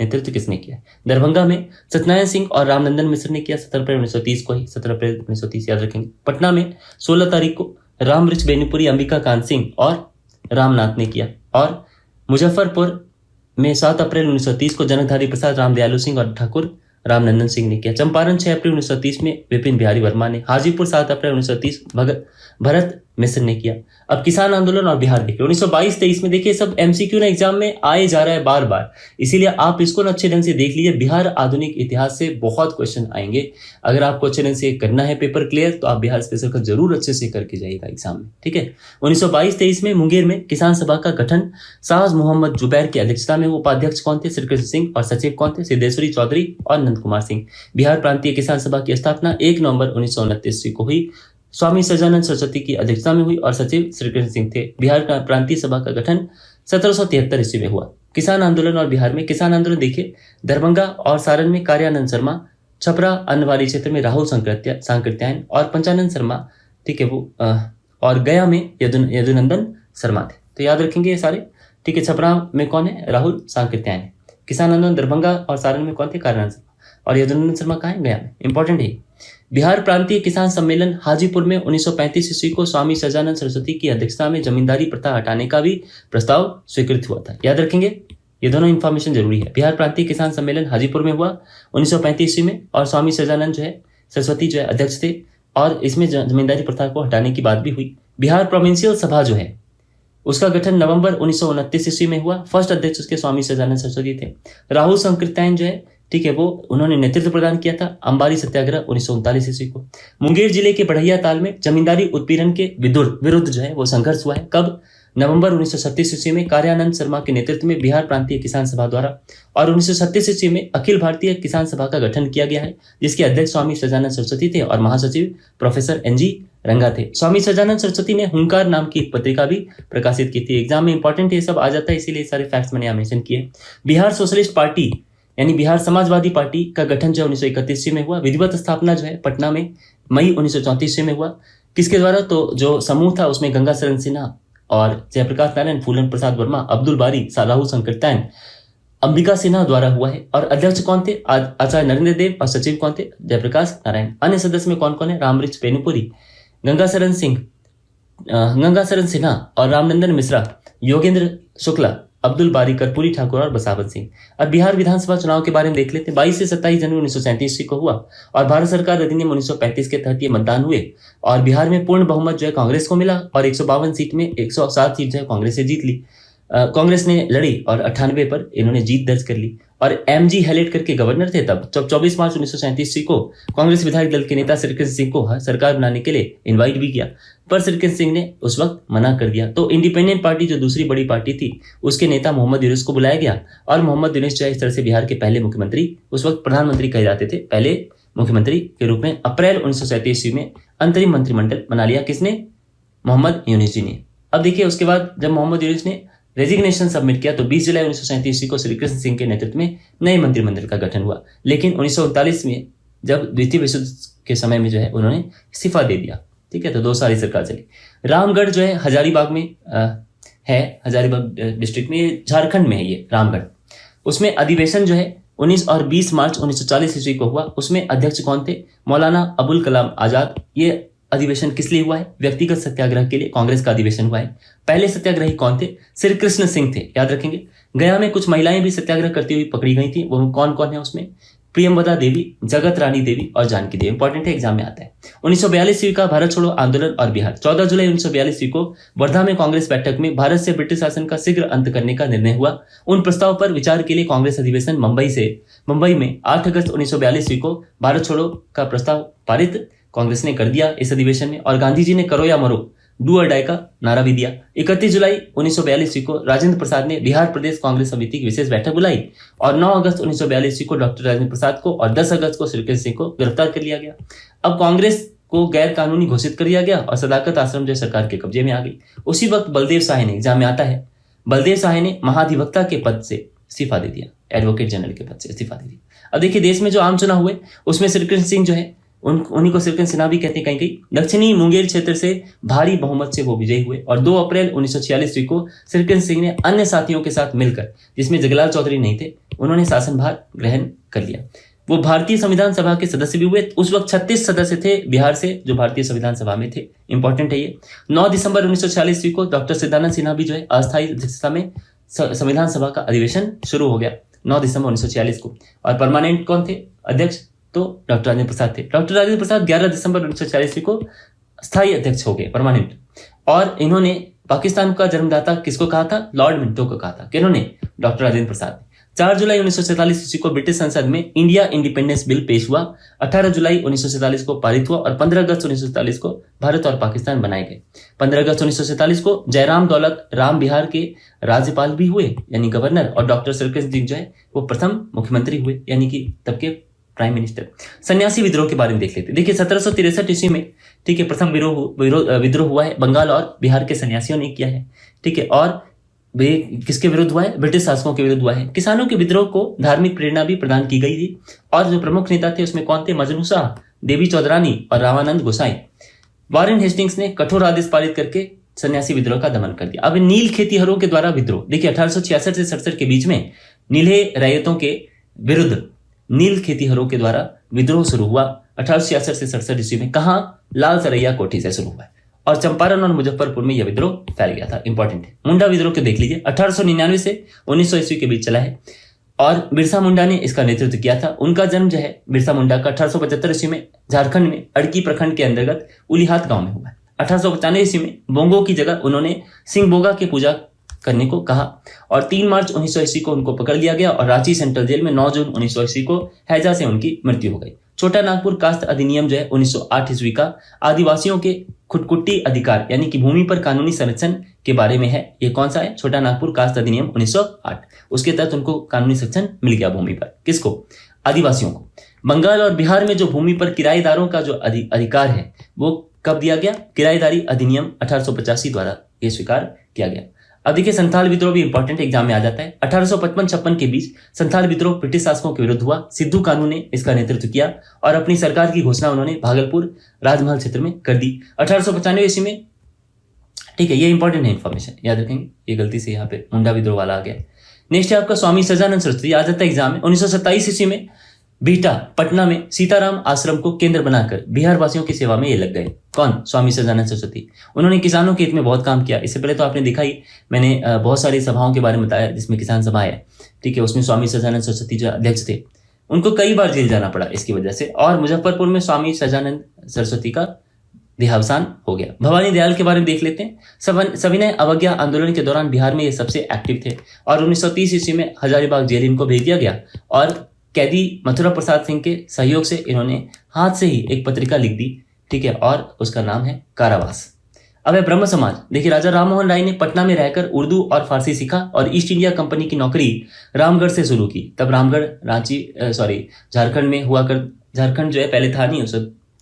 नेतृत्व किसने किया है? दरभंगा में सत्यनारायण सिंह और रामनंदन मिश्र ने किया, 17 अप्रैल 1930 को ही, 17 अप्रैल 1930 याद रखेंगे। पटना में 16 तारीख को रामवृक्ष बेनीपुरी, अंबिका कांत सिंह और रामनाथ ने किया। और मुजफ्फरपुर में 7 अप्रैल 1930 को जनकधारी प्रसाद, रामदयालु सिंह और ठाकुर रामनंदन सिंह ने किया। चंपारण 6 अप्रैल 1930 में विपिन बिहारी वर्मा ने। हाजीपुर 7 अप्रैल 1930 भरत मिश्र ने किया। अब किसान आंदोलन और बिहार देखिए 1922-23 में। देखिए, सब MCQ ना एग्जाम में आए जा रहा है बार बार, इसीलिए आप इसको ना अच्छे ढंग से देख लीजिए। बिहार आधुनिक इतिहास से बहुत क्वेश्चन आएंगे। अगर आपको अच्छे ढंग से करना है पेपर क्लियर, तो आप बिहार स्पेशल का जरूर अच्छे से करके जाइएगा एग्जाम में, ठीक है। 1922-23 में मुंगेर में किसान सभा का गठन शाह मोहम्मद जुबैर की अध्यक्षता में। उपाध्यक्ष कौन थे? श्रीकृष्ण सिंह। और सचिव कौन थे? सिद्धेश्वरी चौधरी और नंद कुमार सिंह। बिहार प्रांतीय किसान सभा की स्थापना 1 नवंबर 1929 को हुई। स्वामी सजानंद सरस्वती की अध्यक्षता में हुई, और सचिव श्रीकृष्ण सिंह थे। बिहार प्रांतीय सभा का गठन 1773 ईस्वी में हुआ। किसान आंदोलन और बिहार में किसान आंदोलन देखिए, दरभंगा और सारण में कार्यानंद शर्मा, छपरा अन्नवाड़ी क्षेत्र में राहुल सांकृत्यायन और पंचानंद शर्मा, ठीक है वो, और गया में यदुनंदन शर्मा थे। तो याद रखेंगे ये सारे, ठीक है। छपरा में कौन है? राहुल सांकृत्यायन है। किसान आंदोलन दरभंगा और सारण में कौन थे? कार्यानंद शर्मा। और यदुनंदन शर्मा कहाँ है? गया में। इंपॉर्टेंट है। बिहार प्रांतीय किसान सम्मेलन हाजीपुर में 1935 ईस्वी को स्वामी सजानंद सरस्वती की अध्यक्षता में जमींदारी प्रथा हटाने का भी प्रस्ताव स्वीकृत हुआ था। याद रखेंगे, ये दोनों इंफॉर्मेशन जरूरी है। बिहार प्रांतीय किसान सम्मेलन हाजीपुर में हुआ 1935 ईस्वी में, और स्वामी सजानंद जो है सरस्वती जो है अध्यक्ष थे, और इसमें जमींदारी प्रथा को हटाने की बात भी हुई। बिहार प्रोविंशियल सभा जो है उसका गठन नवंबर 1929 ईस्वी में हुआ। फर्स्ट अध्यक्ष उसके स्वामी सजानंद सरस्वती थे। राहुल सांकृत्यायन जो है, ठीक है, वो उन्होंने नेतृत्व प्रदान किया था। अंबारी सत्याग्रह 1939 ईस्वी को। मुंगेर जिले के बढ़ैया ताल में जमींदारी उत्पीड़न के विरुद्ध जो है वो संघर्ष हुआ है। कब? नवंबर 1936 ईस्वी में कार्यानंद शर्मा के नेतृत्व में बिहार प्रांतीय किसान सभा द्वारा। और 1937 ईस्वी में अखिल भारतीय किसान सभा का गठन किया गया है, जिसके अध्यक्ष स्वामी सजानंद सरस्वती थे और महासचिव प्रोफेसर NG रंगा थे। स्वामी सजानंद सरस्वती ने हुंकार नाम की एक पत्रिका भी प्रकाशित की थी। एग्जाम में इंपॉर्टेंट ये सब आ जाता है, इसीलिए सारे फैक्ट्स मैंने यहाँ मेंशन किए। बिहार सोशलिस्ट पार्टी यानी बिहार समाजवादी पार्टी का गठन जो 1931 में हुआ। विधिवत स्थापना जो है पटना में मई 1934 में हुआ। किसके द्वारा? तो जो समूह था उसमें गंगा शरण सिन्हा और जयप्रकाश नारायण, फूलन प्रसाद वर्मा, अब्दुल बारी, साराहू संकीर्तन, अंबिका सिन्हा द्वारा हुआ है। और अध्यक्ष कौन थे? आचार्य नरेंद्र देव। और सचिव कौन थे? जयप्रकाश नारायण। अन्य सदस्य में कौन कौन है? रामवृक्ष पेनुपुरी, गंगा शरण सिन्हा और रामनंदन मिश्रा, योगेंद्र शुक्ला, अब्दुल बारी, कर्पूरी ठाकुर और बसावत सिंह। अब बिहार विधानसभा चुनाव के बारे में देख लेते हैं। 22 से 27 जनवरी 1937 को हुआ और भारत सरकार अधिनियम 1935 के तहत ये मतदान हुए और बिहार में पूर्ण बहुमत जो है कांग्रेस को मिला और 152 सीट में 107 सीट जो है कांग्रेस से जीत ली। कांग्रेस ने लड़ी और 98 पर इन्होंने जीत दर्ज कर ली। और एमजी हेलेट करके गवर्नर थे तब। जब 24 मार्च 1937 को कांग्रेस विधायक दल के नेता श्रीकृष्ण सिंह को सरकार बनाने के लिए इनवाइट भी किया, पर श्रीकृष्ण सिंह ने उस वक्त मना कर दिया। तो इंडिपेंडेंट पार्टी जो दूसरी बड़ी पार्टी थी उसके नेता मोहम्मद यूनुस को बुलाया गया और मोहम्मद यूनुस जो है इस तरह से बिहार के पहले मुख्यमंत्री, उस वक्त प्रधानमंत्री कहे जाते थे, पहले मुख्यमंत्री के रूप में अप्रैल 1937 में अंतरिम मंत्रिमंडल बना लिया। किसने? मोहम्मद यूनुस जी ने। अब देखिए उसके बाद जब मोहम्मद यूनुस ने रेजिग्नेशन सबमिट किया तो 20 जुलाई 1937 को श्रीकृष्ण सिंह के नेतृत्व में नए मंत्रिमंडल का गठन हुआ। लेकिन 1939 में जब द्वितीय विश्व युद्ध के समय में जो है उन्होंने इस्तीफा दे दिया। ठीक है, तो 2 साल सरकार चली। रामगढ़ जो है हजारीबाग में है, हजारीबाग डिस्ट्रिक्ट में, झारखंड में है ये रामगढ़। उसमें अधिवेशन जो है 19 और 20 मार्च 1940 ईस्वी को हुआ। उसमें अध्यक्ष कौन थे? मौलाना अबुल कलाम आजाद। ये अधिवेशन किस लिए हुआ है? व्यक्तिगत सत्याग्रह के लिए कांग्रेस का अधिवेशन हुआ है। पहले सत्याग्रही कौन थे? श्री कृष्ण सिंह थे, याद रखेंगे। गया में कुछ महिलाएं भी सत्याग्रह करती हुई पकड़ी गई थी। वो कौन कौन है उसमें? प्रियंवदा देवी, जगत रानी देवी और जानकी देवी। इंपॉर्टेंट है, एग्जाम में आता है। 1942 ईस्वी का भारत छोड़ो आंदोलन और बिहार। 14 जुलाई 1942 ईस्वी को वर्धा में कांग्रेस बैठक में भारत से ब्रिटिश शासन का शीघ्र अंत करने का निर्णय हुआ। उन प्रस्ताव पर विचार के लिए कांग्रेस अधिवेशन मुंबई में 8 अगस्त 1942 ईस्वी को भारत छोड़ो का प्रस्ताव पारित कांग्रेस ने कर दिया इस अधिवेशन में। और गांधी जी ने करो या मरो, डू और डाई का नारा भी दिया। 31 जुलाई 1942 ईस्वी को राजेंद्र प्रसाद ने बिहार प्रदेश कांग्रेस समिति की विशेष बैठक बुलाई और 9 अगस्त 1942 ईस्वी को डॉक्टर राजेंद्र प्रसाद को और 10 अगस्त को श्रीकृष्ण सिंह को गिरफ्तार कर लिया गया। अब कांग्रेस को गैर कानूनी घोषित कर दिया गया और सदाकत आश्रम जो सरकार के कब्जे में आ गई। उसी वक्त बलदेव साहे ने, एग्जाम में आता है, बलदेव साहे ने महाधिवक्ता के पद से इस्तीफा दे दिया, एडवोकेट जनरल के पद से इस्तीफा दे दिया। अब देखिए देश में जो आम चुनाव हुए उसमें श्रीकृष्ण सिंह जो है उन्हीं को श्रीकृष्ण सिन्हा भी कहते हैं कहीं दक्षिणी मुंगेर क्षेत्र से भारी बहुमत से वो विजयी हुए। और 2 अप्रैल 1946 ईस्वी को श्रीकृष्ण सिंह ने अन्य साथियों के साथ मिलकर, जिसमें जगलाल चौधरी नहीं थे, उन्होंने शासनभार ग्रहण कर लिया। वो भारतीय संविधान सभा के सदस्य भी हुए। उस वक्त 36 सदस्य थे बिहार से जो भारतीय संविधान सभा में थे। इंपॉर्टेंट है ये। 9 दिसंबर 1946 ईस्वी को डॉक्टर सिद्धानंद सिन्हा भी जो है अस्थायी अध्यक्षता में संविधान सभा का अधिवेशन शुरू हो गया 9 दिसंबर 1946 को। और परमानेंट कौन थे अध्यक्ष? तो डॉक्टर राजेंद्र प्रसाद थे। डॉक्टर राजेंद्र प्रसाद 11 दिसंबर 1946 को स्थायी अध्यक्ष हो गए, परमानेंट। और इन्होंने पाकिस्तान का जन्मदाता किसको कहा था? लॉर्ड मिंटो को कहा था। किन्होंने? डॉक्टर राजेंद्र प्रसाद। 4 जुलाई 1947 ईस्वी को ब्रिटिश संसद में इंडिया इंडिपेंडेंस बिल पेश हुआ। 18 जुलाई 1947 को पारित हुआ और 15 अगस्त 1947 को भारत और पाकिस्तान बनाए गए। 15 अगस्त 1947 को जयराम दौलत राम बिहार के राज्यपाल भी हुए, यानी गवर्नर। और डॉक्टर श्रीकृष्ण सिंह जो है वो प्रथम मुख्यमंत्री हुए, यानी कि तब के प्राइम मिनिस्टर। सन्यासी विद्रोह के बारे में देख लेते हैं। देखिए 1763 ईस्वी में, ठीक है, प्रथम विद्रोह हुआ है। बंगाल और बिहार के सन्यासियों ने किया है। ठीक है, और वे किसके विरुद्ध हुआ है? ब्रिटिश शासकों के विरुद्ध हुआ है। किसानों के विद्रोह को धार्मिक प्रेरणा भी प्रदान की गई थी। और जो प्रमुख नेता थे उसमें कौन थे? मजनू शाह, देवी चौधरानी और रामानंद गोसाई। वारेन हेस्टिंग्स ने कठोर आदेश पारित करके सन्यासी विद्रोह का दमन कर दिया। अब नील खेतीहरों के द्वारा विद्रोह, देखिए 1866 से 67 के बीच में नीले रैयतों के विरुद्ध नील खेतीहरों के द्वारा विद्रोह शुरू हुआ 1866 से 67 ईस्वी में। कहां? लाल सरैया कोठी से शुरू हुआ है और चंपारण और मुजफ्फरपुर में यह विद्रोह फैल गया था। इंपॉर्टेंट है। मुंडा विद्रोह को देख लीजिए, 1899 से 1900 ईस्वी के बीच चला है और बिरसा मुंडा ने इसका नेतृत्व किया था। उनका जन्म जो है बिरसा मुंडा का 1875 ईस्वी में झारखंड में अड़की प्रखंड के अंतर्गत उलीहात गांव में हुआ। 1895 ईस्वी में बोंगो की जगह उन्होंने सिंहबोगा की पूजा करने को कहा और 3 मार्च 1900 ईस्वी को उनको पकड़ लिया गया और रांची सेंट्रल जेल में 9 जून 1900 ईस्वी को हैजा से उनकी मृत्यु हो गई। छोटा नागपुर कास्ट अधिनियम जो है 1908 ईस्वी का आदिवासियों के खुदकुट्टी अधिकार यानी कि भूमि पर कानूनी संरक्षण के बारे में है। ये कौन सा है? छोटा नागपुर कास्ट अधिनियम 1908। उसके तहत उनको कानूनी संरक्षण मिल गया भूमि पर। किसको? आदिवासियों को। बंगाल और बिहार में जो भूमि पर किराएदारों का जो अधिकार है वो कब दिया गया? किराएदारी अधिनियम 1885 द्वारा ये स्वीकार किया गया। अब देखिए संथाल विद्रोह भी इंपॉर्टेंट एग्जाम में आ जाता है। 1855-56 के बीच संथाल विद्रोह ब्रिटिश शासकों के विरुद्ध हुआ। सिद्धू कानू ने इसका नेतृत्व किया और अपनी सरकार की घोषणा उन्होंने भागलपुर राजमहल क्षेत्र में कर दी 1895 ईस्वी में। ठीक है, ये इंपॉर्टेंट है इन्फॉर्मेशन, याद रखेंगे। ये गलती से यहाँ पे मुंडा विद्रोह वाला आ गया। नेक्स्ट है आपका स्वामी सजानंद सरस्वती, आ जाता है एग्जाम में। 1927 ईस्वी में बिहटा पटना में सीताराम आश्रम को केंद्र बनाकर बिहार वासियों की सेवा में ये लग गए। कौन? स्वामी सजानंद सरस्वती। उन्होंने किसानों के हित में बहुत काम किया। इससे पहले तो आपने देखा ही, मैंने बहुत सारी सभाओं के बारे में बताया जिसमें किसान सभा है। ठीक है, उसमें स्वामी सजानंद सरस्वती जो अध्यक्ष थे, उनको कई बार जेल जाना पड़ा इसकी वजह से। और मुजफ्फरपुर में स्वामी सजानंद सरस्वती का देहावसान हो गया। भवानी दयाल के बारे में देख लेते हैं। सविनय अवज्ञा आंदोलन के दौरान बिहार में ये सबसे एक्टिव थे और 1930 ईस्वी में हजारीबाग जेल इनको भेज दिया गया और कैदी मथुरा प्रसाद सिंह के सहयोग से इन्होंने हाथ से ही एक पत्रिका लिख दी। ठीक है, और उसका नाम है कारावास। अब है ब्रह्म समाज। देखिए, राजा राममोहन राय ने पटना में रहकर उर्दू और फारसी सीखा और ईस्ट इंडिया कंपनी की नौकरी रामगढ़ से शुरू की। तब रामगढ़ झारखंड में हुआ कर, झारखंड जो है पहले था नहीं उस।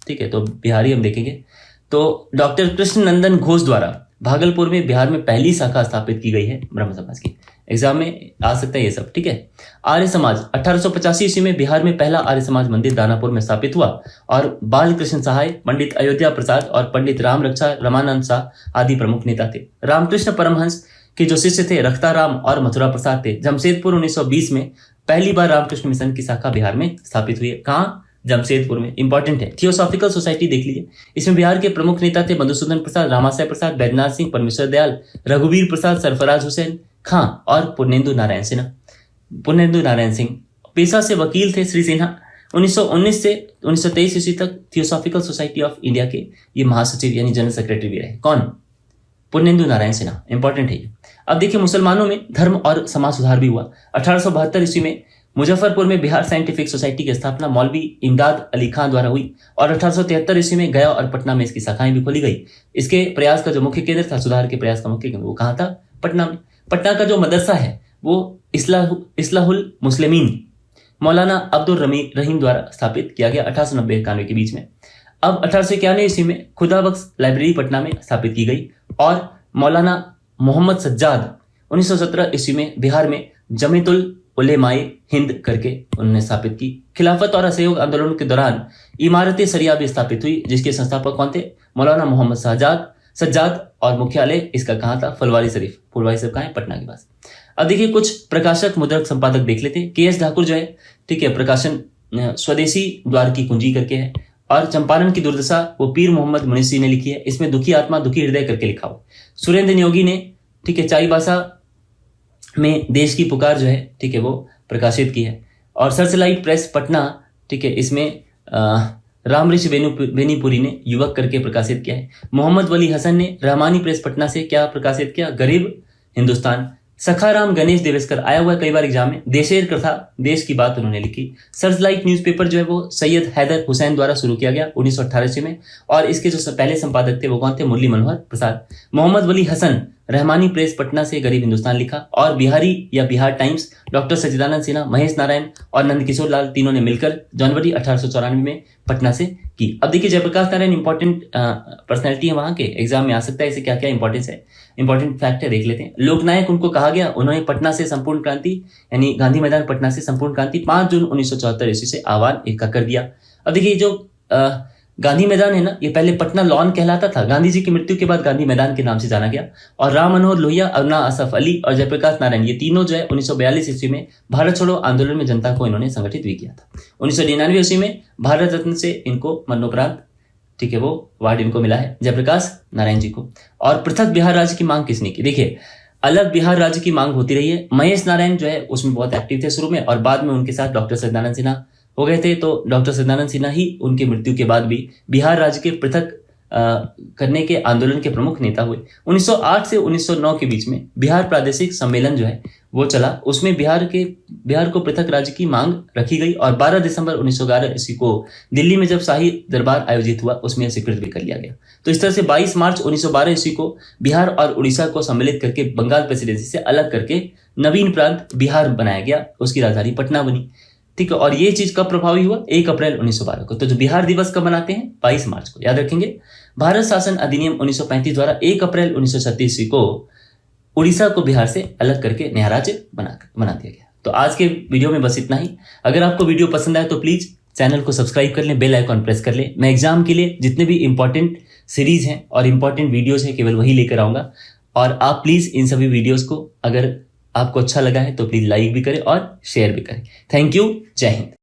ठीक है, तो बिहारी हम देखेंगे। तो डॉक्टर कृष्ण नंदन घोष द्वारा भागलपुर में बिहार में पहली शाखा स्थापित की गई है ब्रह्म समाज की। एग्जाम में आ सकता है ये सब। ठीक है, आर्य समाज 1885 ईस्वी में बिहार में पहला आर्य समाज मंदिर दानापुर में स्थापित हुआ और बाल कृष्ण सहाय, पंडित अयोध्या प्रसाद और पंडित राम रक्षा रमानंद शाह आदि प्रमुख नेता थे। रामकृष्ण परमहंस के जो शिष्य थे रख्ता राम और मथुरा प्रसाद थे। जमशेदपुर 1920 में पहली बार रामकृष्ण मिशन की शाखा बिहार में स्थापित हुई है। कहाँ? जमशेदपुर में। इंपॉर्टेंट है। थियोसॉफिकल सोसाइटी देख लीजिए। इसमें बिहार के प्रमुख नेता थे मधुसूदन प्रसाद, रामाशय प्रसाद, बैद्यनाथ सिंह, परमेश्वर दयाल, रघुवीर प्रसाद, सरफराज हुसैन खां और पुर्नेंदु नारायण सिंह। पेशा से वकील थे श्री सिन्हा। 1919 से 1923 ईस्वी तक थियोसॉफिकल सोसाइटी ऑफ इंडिया के ये महासचिव यानी जनरल सेक्रेटरी भी रहे। कौन? पुर्नेंदु नारायण सिन्हा। इंपॉर्टेंट है ये। अब देखिए, मुसलमानों में धर्म और समाज सुधार भी हुआ। 1872 ईस्वी में मुजफ्फरपुर में बिहार साइंटिफिक सोसाइटी की स्थापना मौलवी इमदाद अली खान द्वारा हुई और 1873 ईस्वी में गया और पटना में इसकी शाखाएं भी खोली गई। इसके प्रयास का जो मुख्य केंद्र था, सुधार के प्रयास का मुख्य केंद्र, वो कहाँ था? पटना में। पटना का जो मदरसा है वो इस्लाहुल मुस्लिमीन मौलाना अब्दुल रहीम द्वारा स्थापित किया गया 1890-91 के बीच में। अब 1891 ईस्वी में खुदाबख्श लाइब्रेरी पटना में स्थापित की गई और मौलाना मोहम्मद सज्जाद 1917 ईस्वी में बिहार में जमीयतुल उलेमाए हिंद करके उन्होंने स्थापित की। खिलाफत और असहयोग आंदोलन के दौरान इमारत शरिया भी स्थापित हुई जिसके संस्थापक कौन थे? मौलाना मोहम्मद सज्जाद और मुख्यालय इसका कहाँ था? फुलवारी शरीफ कहाँ है? पटना के पास। अब देखिए, कुछ प्रकाशक मुद्रक संपादक देख लेते हैं। के एस ठाकुर जो है, ठीक है, प्रकाशन स्वदेशी द्वार की कुंजी करके है और चंपारण की दुर्दशा वो पीर मोहम्मद मुनीसी ने लिखी है। इसमें दुखी आत्मा दुखी हृदय करके लिखा हो। सुरेंद्र नियोगी ने, ठीक है, चाईबासा में देश की पुकार जो है, ठीक है, वो प्रकाशित की है। और सर्चलाइट प्रेस पटना, ठीक है, इसमें रामऋषि बेनीपुरी ने युवक करके प्रकाशित किया है। मोहम्मद वली हसन ने रहमानी प्रेस पटना से क्या प्रकाशित किया? गरीब हिंदुस्तान। सखाराम गणेश देवेस्कर आया हुआ है कई बार एग्जाम में। देशेर कथा, देश की बात उन्होंने लिखी। सर्चलाइट न्यूज़पेपर जो है वो सैयद हैदर हुसैन द्वारा शुरू किया गया 1918 में और इसके जो पहले संपादक थे वो कौन थे? मुरली मनोहर प्रसाद। मोहम्मद वली हसन रहमानी प्रेस पटना से गरीब हिंदुस्तान लिखा और बिहारी या बिहार टाइम्स डॉक्टर सच्चिदानंद सिन्हा, महेश नारायण और नंदकिशोर लाल तीनों ने मिलकर जनवरी 1894 में पटना से की। अब देखिए, जयप्रकाश नारायण इंपॉर्टेंट पर्सनैलिटी है वहां के, एग्जाम में आ सकता है। इसे क्या क्या इंपॉर्टेंस है, इंपॉर्टेंट फैक्ट है, देख लेते हैं। लोकनायक उनको कहा गया। उन्होंने पटना से संपूर्ण क्रांति यानी गांधी मैदान पटना से संपूर्ण क्रांति 5 जून 1974 ईस्वी से आह्वान इसका कर दिया। अब देखिए, जो गांधी मैदान है ना, ये पहले पटना लॉन कहलाता था। गांधी जी की मृत्यु के बाद गांधी मैदान के नाम से जाना गया। और राम मनोहर लोहिया, अरुणा असफ अली और जयप्रकाश नारायण, ये तीनों जो है 1942 ईस्वी में भारत छोड़ो आंदोलन में जनता को इन्होंने संगठित भी किया था। 1999 ईस्वी में भारत रत्न से इनको मरणोपरांत, ठीक है, वो अवार्ड इनको मिला है जयप्रकाश नारायण जी को। और पृथक बिहार राज्य की मांग किसने की? देखिए, अलग बिहार राज्य की मांग होती रही है। महेश नारायण जो है उसमें बहुत एक्टिव थे शुरू में और बाद में उनके साथ डॉक्टर सच्चिदानंद सिन्हा हो गए थे। तो डॉक्टर सच्चिदानंद सिन्हा ही उनकी मृत्यु के बाद भी बिहार राज्य के पृथक करने के आंदोलन के प्रमुख नेता हुए। 1908 से 1909 के बीच में बिहार प्रादेशिक सम्मेलन जो है वो चला। उसमें बिहार को पृथक राज्य की मांग रखी गई और 12 दिसंबर 1911 ईस्वी को दिल्ली में जब शाही दरबार आयोजित हुआ उसमें स्वीकृत भी कर लिया गया। तो इस तरह से 22 मार्च 1912 ईस्वी को बिहार और उड़ीसा को सम्मिलित करके बंगाल प्रेसिडेंसी से अलग करके नवीन प्रांत बिहार बनाया गया। उसकी राजधानी पटना बनी। ठीक है, और ये चीज कब प्रभावी हुआ? 1 अप्रैल 1912 को। तो जो बिहार दिवस कब मनाते हैं? 22 मार्च को, याद रखेंगे। भारत शासन अधिनियम 1935 द्वारा 1 अप्रैल 1936 को उड़ीसा को बिहार से अलग करके नया राज्य बना दिया गया। तो आज के वीडियो में बस इतना ही। अगर आपको वीडियो पसंद आए तो प्लीज चैनल को सब्सक्राइब कर लें, बेल आइकॉन प्रेस कर लें। मैं एग्जाम के लिए जितने भी इंपॉर्टेंट सीरीज हैं और इंपॉर्टेंट वीडियोस हैं केवल वही लेकर आऊंगा। और आप प्लीज इन सभी वीडियोस को अगर आपको अच्छा लगा है तो प्लीज लाइक भी करें और शेयर भी करें। Thank you. जय हिंद।